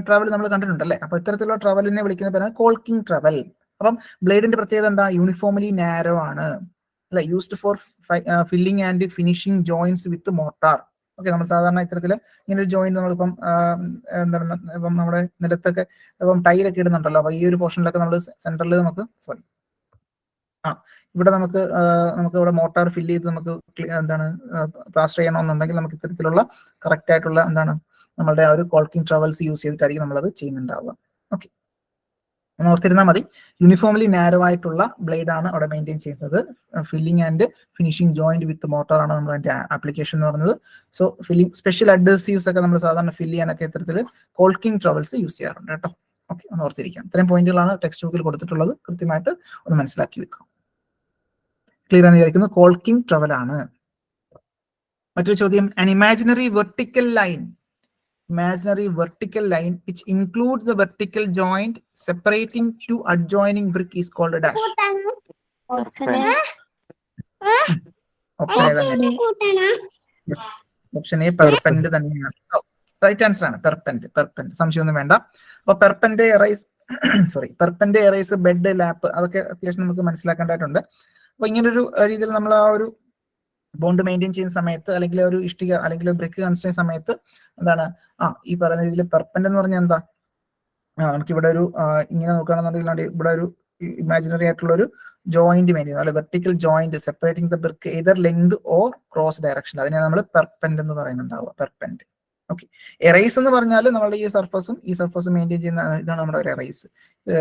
ട്രാവൽ നമ്മൾ കണ്ടിട്ടുണ്ടല്ലേ. അപ്പൊ ഇത്തരത്തിലുള്ള ട്രാവലിനെ വിളിക്കുന്ന പേരാണ് കോൾക്കിംഗ് ട്രാവൽ. അപ്പം ബ്ലേഡിന്റെ പ്രത്യേകത എന്താ, യൂണിഫോംലി നാരോ ആണ് അല്ലെ. Used for filling and finishing joints with mortar. Okay, നമ്മൾ സാധാരണ ഇത്തരത്തിൽ ഇങ്ങനെ ഒരു ജോയിന്റ് നമ്മളിപ്പം എന്താണ് ഇപ്പം നമ്മുടെ നിലത്തൊക്കെ ഇപ്പം ടൈലൊക്കെ ഇടുന്നുണ്ടല്ലോ. അപ്പൊ ഈ ഒരു പോർഷനിലൊക്കെ നമ്മൾ സെന്ററിൽ നമുക്ക് ഇവിടെ നമുക്ക് ഇവിടെ മോട്ടാർ ഫില്ല് ചെയ്ത് നമുക്ക് എന്താണ് പ്ലാസ്റ്റർ ചെയ്യണമെന്നുണ്ടെങ്കിൽ നമുക്ക് ഇത്തരത്തിലുള്ള കറക്റ്റ് ആയിട്ടുള്ള എന്താണ് നമ്മളുടെ ആ ഒരു കോൾക്കിംഗ് ട്രവൽസ് യൂസ് ചെയ്തിട്ടായിരിക്കും നമ്മളത് ചെയ്യുന്നുണ്ടാവുക. ഓക്കെ, ഓർത്തിരുന്നാൽ മതി. യൂണിഫോംലി നാരോ ആയിട്ടുള്ള ബ്ലേഡ് ആണ് അവിടെ മെയിൻറ്റെയിൻ ചെയ്യുന്നത്. Filling and finishing joint with motor ആണ് നമ്മൾ അതിന്റെ ആപ്ലിക്കേഷൻ എന്ന് പറയുന്നത്. സോ ഫില്ലിംഗ് സ്പെഷ്യൽ അഡ്ഹസീവ്സ് ഒക്കെ നമ്മൾ സാധാരണ ഫില്ല് ചെയ്യാനൊക്കെ ഇത്തരത്തിൽ കോൾക്കിംഗ് ട്രവൽസ് യൂസ് ചെയ്യാറുണ്ട് കേട്ടോ. ഓക്കെ, ഒന്ന് ഓർത്തിരിക്കാം. ഇത്രയും പോയിന്റുകളാണ് ടെക്സ്റ്റ് ബുക്കിൽ കൊടുത്തിട്ടുള്ളത്, കൃത്യമായിട്ട് ഒന്ന് മനസ്സിലാക്കി വെക്കാം. ക്ലിയർ ആണെന്ന് വിചാരിക്കുന്നു. കോൾക്കിംഗ് ട്രവൽ ആണ്. മറ്റൊരു ചോദ്യം, an imaginary vertical line which includes the vertical joint separating two adjoining brick is called a dash. Option A. Option A തന്നെ. യെസ്, ഓപ്ഷൻ എ പെർപെൻഡ് തന്നെയാണ്. റൈറ്റ് ആൻസർ ആണ് പെർപെൻഡ്. സംശയമൊന്നും വേണ്ട. അപ്പൊ പെർപെൻഡ് എറൈസ് ബെഡ് ലാപ്പ് അതൊക്കെ അത്യാവശ്യം നമുക്ക് മനസ്സിലാക്കേണ്ടതായിട്ടുണ്ട്. അപ്പൊ ഇങ്ങനൊരു രീതിയിൽ നമ്മൾ ആ ഒരു ബോണ്ട് മെയിൻറ്റെയിൻ ചെയ്യുന്ന സമയത്ത്, അല്ലെങ്കിൽ ഒരു ഇഷ്ടിക അല്ലെങ്കിൽ ബ്രിക്ക് കൺസ്ട്രക്ട് ചെയ്യുന്ന സമയത്ത് എന്താണ് ഈ പറയുന്ന രീതിയിൽ പെർപെൻഡ് എന്ന് പറഞ്ഞാൽ എന്താ, നമുക്ക് ഇവിടെ ഒരു ഇങ്ങനെ നോക്കുകയാണെന്നുണ്ടെങ്കിൽ ഇവിടെ ഒരു ഇമാജിനറി ആയിട്ടുള്ള ഒരു ജോയിന്റ് മെയിൻറ്റെയിൻ അല്ലെ, vertical joint separating the brick either length or cross direction. അതിനെയാണ് നമ്മൾ പെർപെൻഡ് എന്ന് പറയുന്നുണ്ടാവുക. പെർപെൻഡ്. ഓക്കെ, എറൈസ് എന്ന് പറഞ്ഞാൽ നമ്മുടെ ഈ സർഫസും മെയിൻറ്റെയിൻ ചെയ്യുന്ന ഇതാണ് നമ്മുടെ ഒരു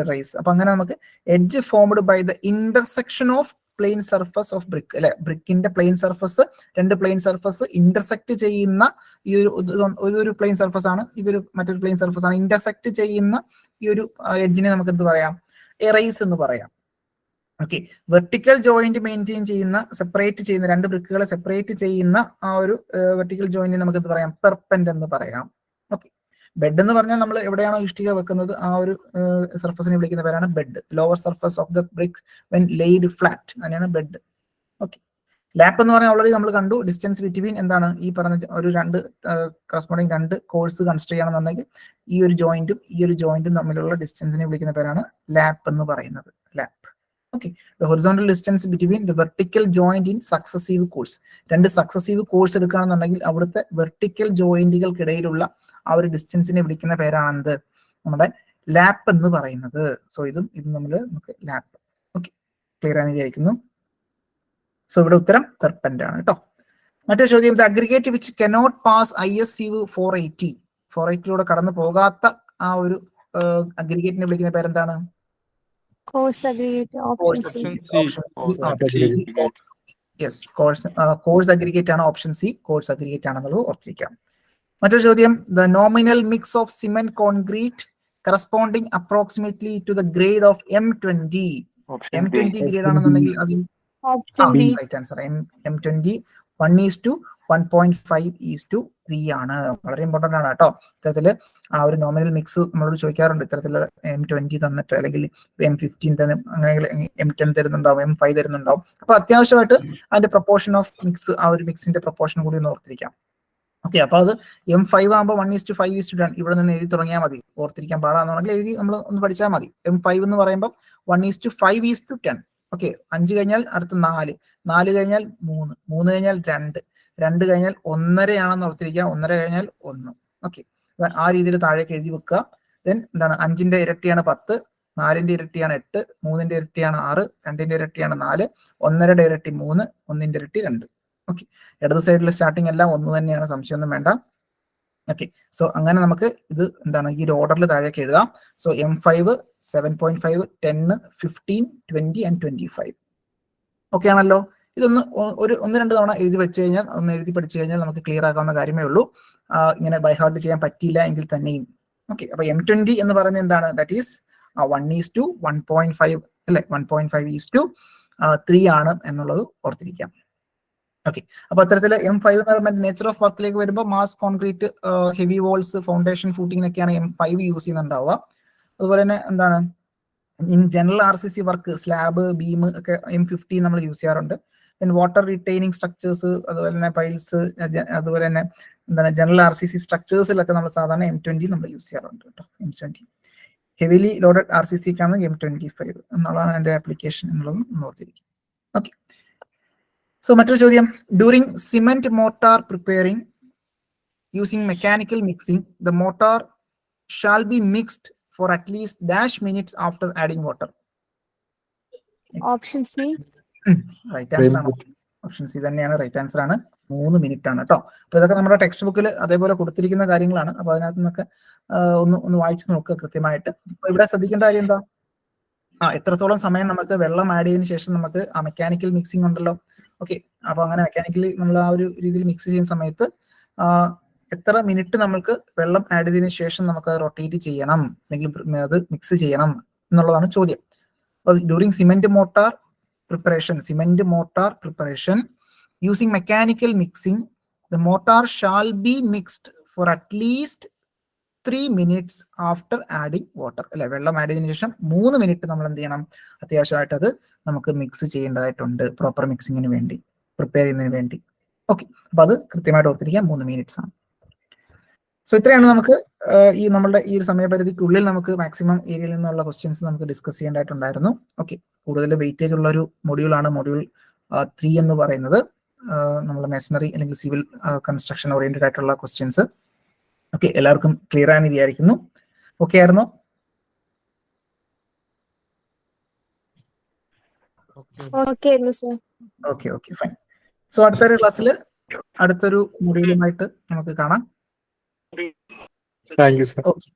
എറൈസ്. അപ്പൊ അങ്ങനെ നമുക്ക് edge formed by the intersection of plain surface of brick അല്ലെ. ബ്രിക്കിന്റെ പ്ലെയിൻ സർഫസ്, രണ്ട് പ്ലെയിൻ സർഫസ് ഇന്റർസെക്ട് ചെയ്യുന്ന ഈ ഒരു പ്ലെയിൻ സർഫസ് ആണ്, ഇതൊരു മറ്റൊരു പ്ലെയിൻ സർഫസ് ആണ്. ഇന്റർസെക്ട് ചെയ്യുന്ന ഈ ഒരു എഡ്ജിനെ നമുക്ക് എന്ത് പറയാം, എറൈസ് എന്ന് പറയാം. ഓക്കെ, വെർട്ടിക്കൽ ജോയിന്റ് മെയിൻറ്റെയിൻ ചെയ്യുന്ന, സെപ്പറേറ്റ് ചെയ്യുന്ന, രണ്ട് ബ്രിക്കുകളെ സെപ്പറേറ്റ് ചെയ്യുന്ന ആ ഒരു വെർട്ടിക്കൽ ജോയിന്റിനെ നമുക്ക് എന്ത് പറയാം, പെർപെൻഡ് എന്ന് പറയാം. ഓക്കെ, ബെഡ് എന്ന് പറഞ്ഞാൽ നമ്മൾ എവിടെയാണോ ഇഷ്ടിക വെക്കുന്നത് ആ ഒരു സർഫസിനെ വിളിക്കുന്ന പേരാണ് bed. Lower surface of the brick when laid flat, അതിനാണ് ബെഡ്. ഓക്കെ, ലാപ്പ് എന്ന് പറഞ്ഞാൽ ഓൾറെഡി നമ്മൾ കണ്ടു. ഡിസ്റ്റൻസ് ബിറ്റ്വീൻ എന്താണ് ഈ പറഞ്ഞ ഒരു കറസ്പോണ്ടിങ് രണ്ട് കോഴ്സ് കൺസ്ട്രക്ട് ചെയ്യണമെന്നുണ്ടെങ്കിൽ ഈ ഒരു ജോയിന്റും തമ്മിലുള്ള ഡിസ്റ്റൻസിനെ വിളിക്കുന്ന പേരാണ് ലാപ്പ് എന്ന് പറയുന്നത്. Lap. Okay, the horizontal distance between the vertical joint in successive course. രണ്ട് സക്സസീവ് കോഴ്സ് എടുക്കുകയാണെന്നുണ്ടെങ്കിൽ അവിടുത്തെ വെർട്ടിക്കൽ ജോയിന്റുകൾക്കിടയിലുള്ള ആ ഒരു ഡിസ്റ്റൻസിനെ വിളിക്കുന്ന പേരാണെന്ത്, നമ്മുടെ ലാപ്പ് എന്ന് പറയുന്നത്. സോ ഇതും നമ്മൾ നമുക്ക് ലാപ്പ്. ഓക്കെ, ക്ലിയർ ആണെന്ന് വിചാരിക്കുന്നു. സോ ഇവിടെ ഉത്തരം പെർപെൻഡ് ആണ് കേട്ടോ. മറ്റൊരു ചോദ്യം, the aggregate which cannot pass ISCV 480 കടന്നു പോകാത്ത ആ ഒരു അഗ്രിഗേറ്റിനെ വിളിക്കുന്ന പേരെന്താണ്, coarse aggregate. Option C. Yes, coarse aggregate ആണ്. ഓപ്ഷൻ സി കോഴ്സ് അഗ്രിഗേറ്റ് ആണെന്നുള്ളത് ഓർത്തിരിക്കാം. മറ്റൊരു ചോദ്യം, the nominal mix of cement concrete corresponding approximately to the grade of M20. M20 grade ആണെന്നുണ്ടെങ്കിൽ അതിൽ Option B. Right answer. M20 1:1.5:3 ആണ്. വളരെ ഇമ്പോർട്ടന്റ് ആണ് കേട്ടോ. ഇത്തരത്തില് ആ ഒരു നോമിനൽ മിക്സ് നമ്മളോട് ചോദിക്കാറുണ്ട്. ഇത്തരത്തിലുള്ള M20 തന്നിട്ട് അല്ലെങ്കിൽ M15 തന്നെ, അങ്ങനെ M10 തരുന്നുണ്ടാവും, M5 തരുന്നുണ്ടാവും. അപ്പൊ അത്യാവശ്യമായിട്ട് അതിന്റെ പ്രൊപ്പോർഷൻ ഓഫ് മിക്സ്, ആ ഒരു മിക്സിന്റെ പ്രൊപ്പോർഷൻ കൂടി ഒന്ന് ഓർത്തിരിക്കാം. ഓക്കെ, അപ്പൊ അത് M5 ആകുമ്പോൾ 1:5:10 ഇവിടെ നിന്ന് എഴുതി തുടങ്ങിയാൽ മതി. ഓർത്തിരിക്കാൻ പാടാണെന്നുണ്ടെങ്കിൽ എഴുതി നമ്മൾ ഒന്ന് പഠിച്ചാൽ മതി. M5 എന്ന് പറയുമ്പോൾ 1:5:10. ഓക്കെ, 5 കഴിഞ്ഞാൽ അടുത്ത 4, 4 കഴിഞ്ഞാൽ 3, 3 കഴിഞ്ഞാൽ 2, 2 കഴിഞ്ഞാൽ 1.5 ആണെന്ന് ഓർത്തിരിക്കുക, 1.5 കഴിഞ്ഞാൽ 1. ഓക്കെ, ആ രീതിയിൽ താഴേക്ക് എഴുതി വെക്കുക. ദെൻ എന്താണ്, 5ന്റെ ഇരട്ടിയാണ് 10, 4ന്റെ ഇരട്ടിയാണ് 8, 3ന്റെ ഇരട്ടിയാണ് 6, 2ന്റെ ഇരട്ടിയാണ് 4, 1.5യുടെ ഇരട്ടി 3, 1ന്റെ ഇരട്ടി 2. ഓക്കെ, ഇടത് സൈഡിലെ സ്റ്റാർട്ടിംഗ് എല്ലാം ഒന്ന് തന്നെയാണ്, സംശയമൊന്നും വേണ്ട. ഓക്കെ, സോ അങ്ങനെ നമുക്ക് ഇത് എന്താണ് ഈ ഒരു ഓർഡറിൽ താഴേക്ക് എഴുതാം. So M5 7.5, 10, 15, 20 and 25. ഓക്കെ ആണല്ലോ. ഇതൊന്ന് ഒന്ന് രണ്ട് തവണ എഴുതി വെച്ച് കഴിഞ്ഞാൽ, ഒന്ന് എഴുതി പഠിച്ചു കഴിഞ്ഞാൽ നമുക്ക് ക്ലിയർ ആക്കാവുന്ന കാര്യമേ ഉള്ളൂ. ഇങ്ങനെ ബൈ ഹാർട്ട് ചെയ്യാൻ പറ്റിയില്ല എങ്കിൽ തന്നെയും. ഓക്കെ, അപ്പൊ M20 എന്ന് പറയുന്നത് എന്താണ്? ദാറ്റ് ഈസ് 1:1.5 അല്ലെ, 1.5:3 ആണ് എന്നുള്ളത് ഓർത്തിരിക്കാം. ഓക്കെ, അപ്പൊ അത്തരത്തില് M5 എന്ന് പറയുമ്പോൾ നേച്ചർ ഓഫ് വർക്കിലേക്ക് വരുമ്പോൾ mass concrete, heavy walls, foundation, ഫൂട്ടിങ്ങിനൊക്കെയാണ് M5 യൂസ് ചെയ്യുന്നുണ്ടാവുക. അതുപോലെ തന്നെ എന്താണ്, in general RCC work, slab, beam ഒക്കെ M50 നമ്മൾ യൂസ് ചെയ്യാറുണ്ട്. ദെൻ വാട്ടർ റിട്ടൈനിങ് സ്ട്രക്ചേഴ്സ്, അതുപോലെ തന്നെ പൈൽസ്, അതുപോലെ തന്നെ എന്താണ് ജനറൽ RCC സ്ട്രക്ചേഴ്സിലൊക്കെ നമ്മൾ സാധാരണ M20 നമ്മൾ യൂസ് ചെയ്യാറുണ്ട് കേട്ടോ. M20 ഹെവിലി ലോഡഡ് RCCക്കാണ് M25 എന്നുള്ളതാണ് എൻ്റെ ആപ്ലിക്കേഷൻ എന്നുള്ളത് ഓർത്തിരിക്കും. ഓക്കെ, സോ മറ്റൊരു ചോദ്യം, during cement mortar preparing using mechanical mixing the mortar shall be mixed for at least dash minutes after adding water. Option C. Right answer ആണ്. ഓപ്ഷൻ സി തന്നെയാണ് റൈറ്റ് ആൻസർ ആണ്. 3 മിനിറ്റ് ആണ് കേട്ടോ. അപ്പൊ ഇതൊക്കെ നമ്മുടെ ടെക്സ്റ്റ് ബുക്കിൽ അതേപോലെ കൊടുത്തിരിക്കുന്ന കാര്യങ്ങളാണ്. അപ്പൊ അതിനകത്ത് നിന്നൊക്കെ ഒന്ന് വായിച്ചു നോക്കുക കൃത്യമായിട്ട്. അപ്പൊ ഇവിടെ ശ്രദ്ധിക്കേണ്ട കാര്യം എന്താ, എത്രത്തോളം സമയം നമുക്ക് വെള്ളം ആഡ് ചെയ്തതിനു ശേഷം നമുക്ക് ആ മെക്കാനിക്കൽ മിക്സിംഗ് ഉണ്ടല്ലോ. ഓക്കെ, അപ്പൊ അങ്ങനെ മെക്കാനിക്കലി നമ്മൾ ആ ഒരു രീതിയിൽ മിക്സ് ചെയ്യുന്ന സമയത്ത് എത്ര മിനിറ്റ് നമുക്ക് വെള്ളം ആഡ് ചെയ്തതിനു ശേഷം നമുക്ക് റൊട്ടേറ്റ് ചെയ്യണം, അല്ലെങ്കിൽ അത് മിക്സ് ചെയ്യണം എന്നുള്ളതാണ് ചോദ്യം. അപ്പോൾ during cement mortar preparation using mechanical mixing the mortar shall be mixed for at least 3 minutes after adding water. അല്ലെ, വെള്ളം ആഡ് ചെയ്തതിനു ശേഷം 3 മിനിറ്റ് നമ്മൾ എന്ത് ചെയ്യണം, അത്യാവശ്യമായിട്ട് അത് നമുക്ക് മിക്സ് ചെയ്യേണ്ടതായിട്ടുണ്ട്, പ്രോപ്പർ മിക്സിങ്ങിന് വേണ്ടി, പ്രിപ്പയർ ചെയ്യുന്നതിന് വേണ്ടി. ഓക്കെ, അപ്പൊ അത് കൃത്യമായിട്ട് ഓർത്തിരിക്കുക, 3 minutes ആണ്. സോ ഇത്രയാണ് നമുക്ക് ഈ നമ്മളുടെ ഈ ഒരു സമയപരിധിക്കുള്ളിൽ നമുക്ക് മാക്സിമം ഏരിയയിൽ നിന്നുള്ള ക്വസ്റ്റ്യൻസ് നമുക്ക് ഡിസ്കസ് ചെയ്യേണ്ടതായിട്ടുണ്ടായിരുന്നു. ഓക്കെ, കൂടുതൽ വെയിറ്റേജ് ഉള്ള ഒരു മൊഡ്യൂളാണ് മൊഡ്യൂൾ 3 എന്ന് പറയുന്നത്. നമ്മൾ മെഷനറി അല്ലെങ്കിൽ സിവിൽ കൺസ്ട്രക്ഷൻ ഓറിയന്റഡ് ആയിട്ടുള്ള ക്വസ്റ്റ്യൻസ്. ഓക്കെ, എല്ലാവർക്കും ക്ലിയർ ആയെന്ന് വിചാരിക്കുന്നു. ഓക്കെ ആയിരുന്നോ? Okay fine. സോ അടുത്തൊരു ക്ലാസ്സിൽ അടുത്തൊരു മൊഡ്യൂളുമായിട്ട് നമുക്ക് കാണാം. Thank you sir. ഓക്കെ.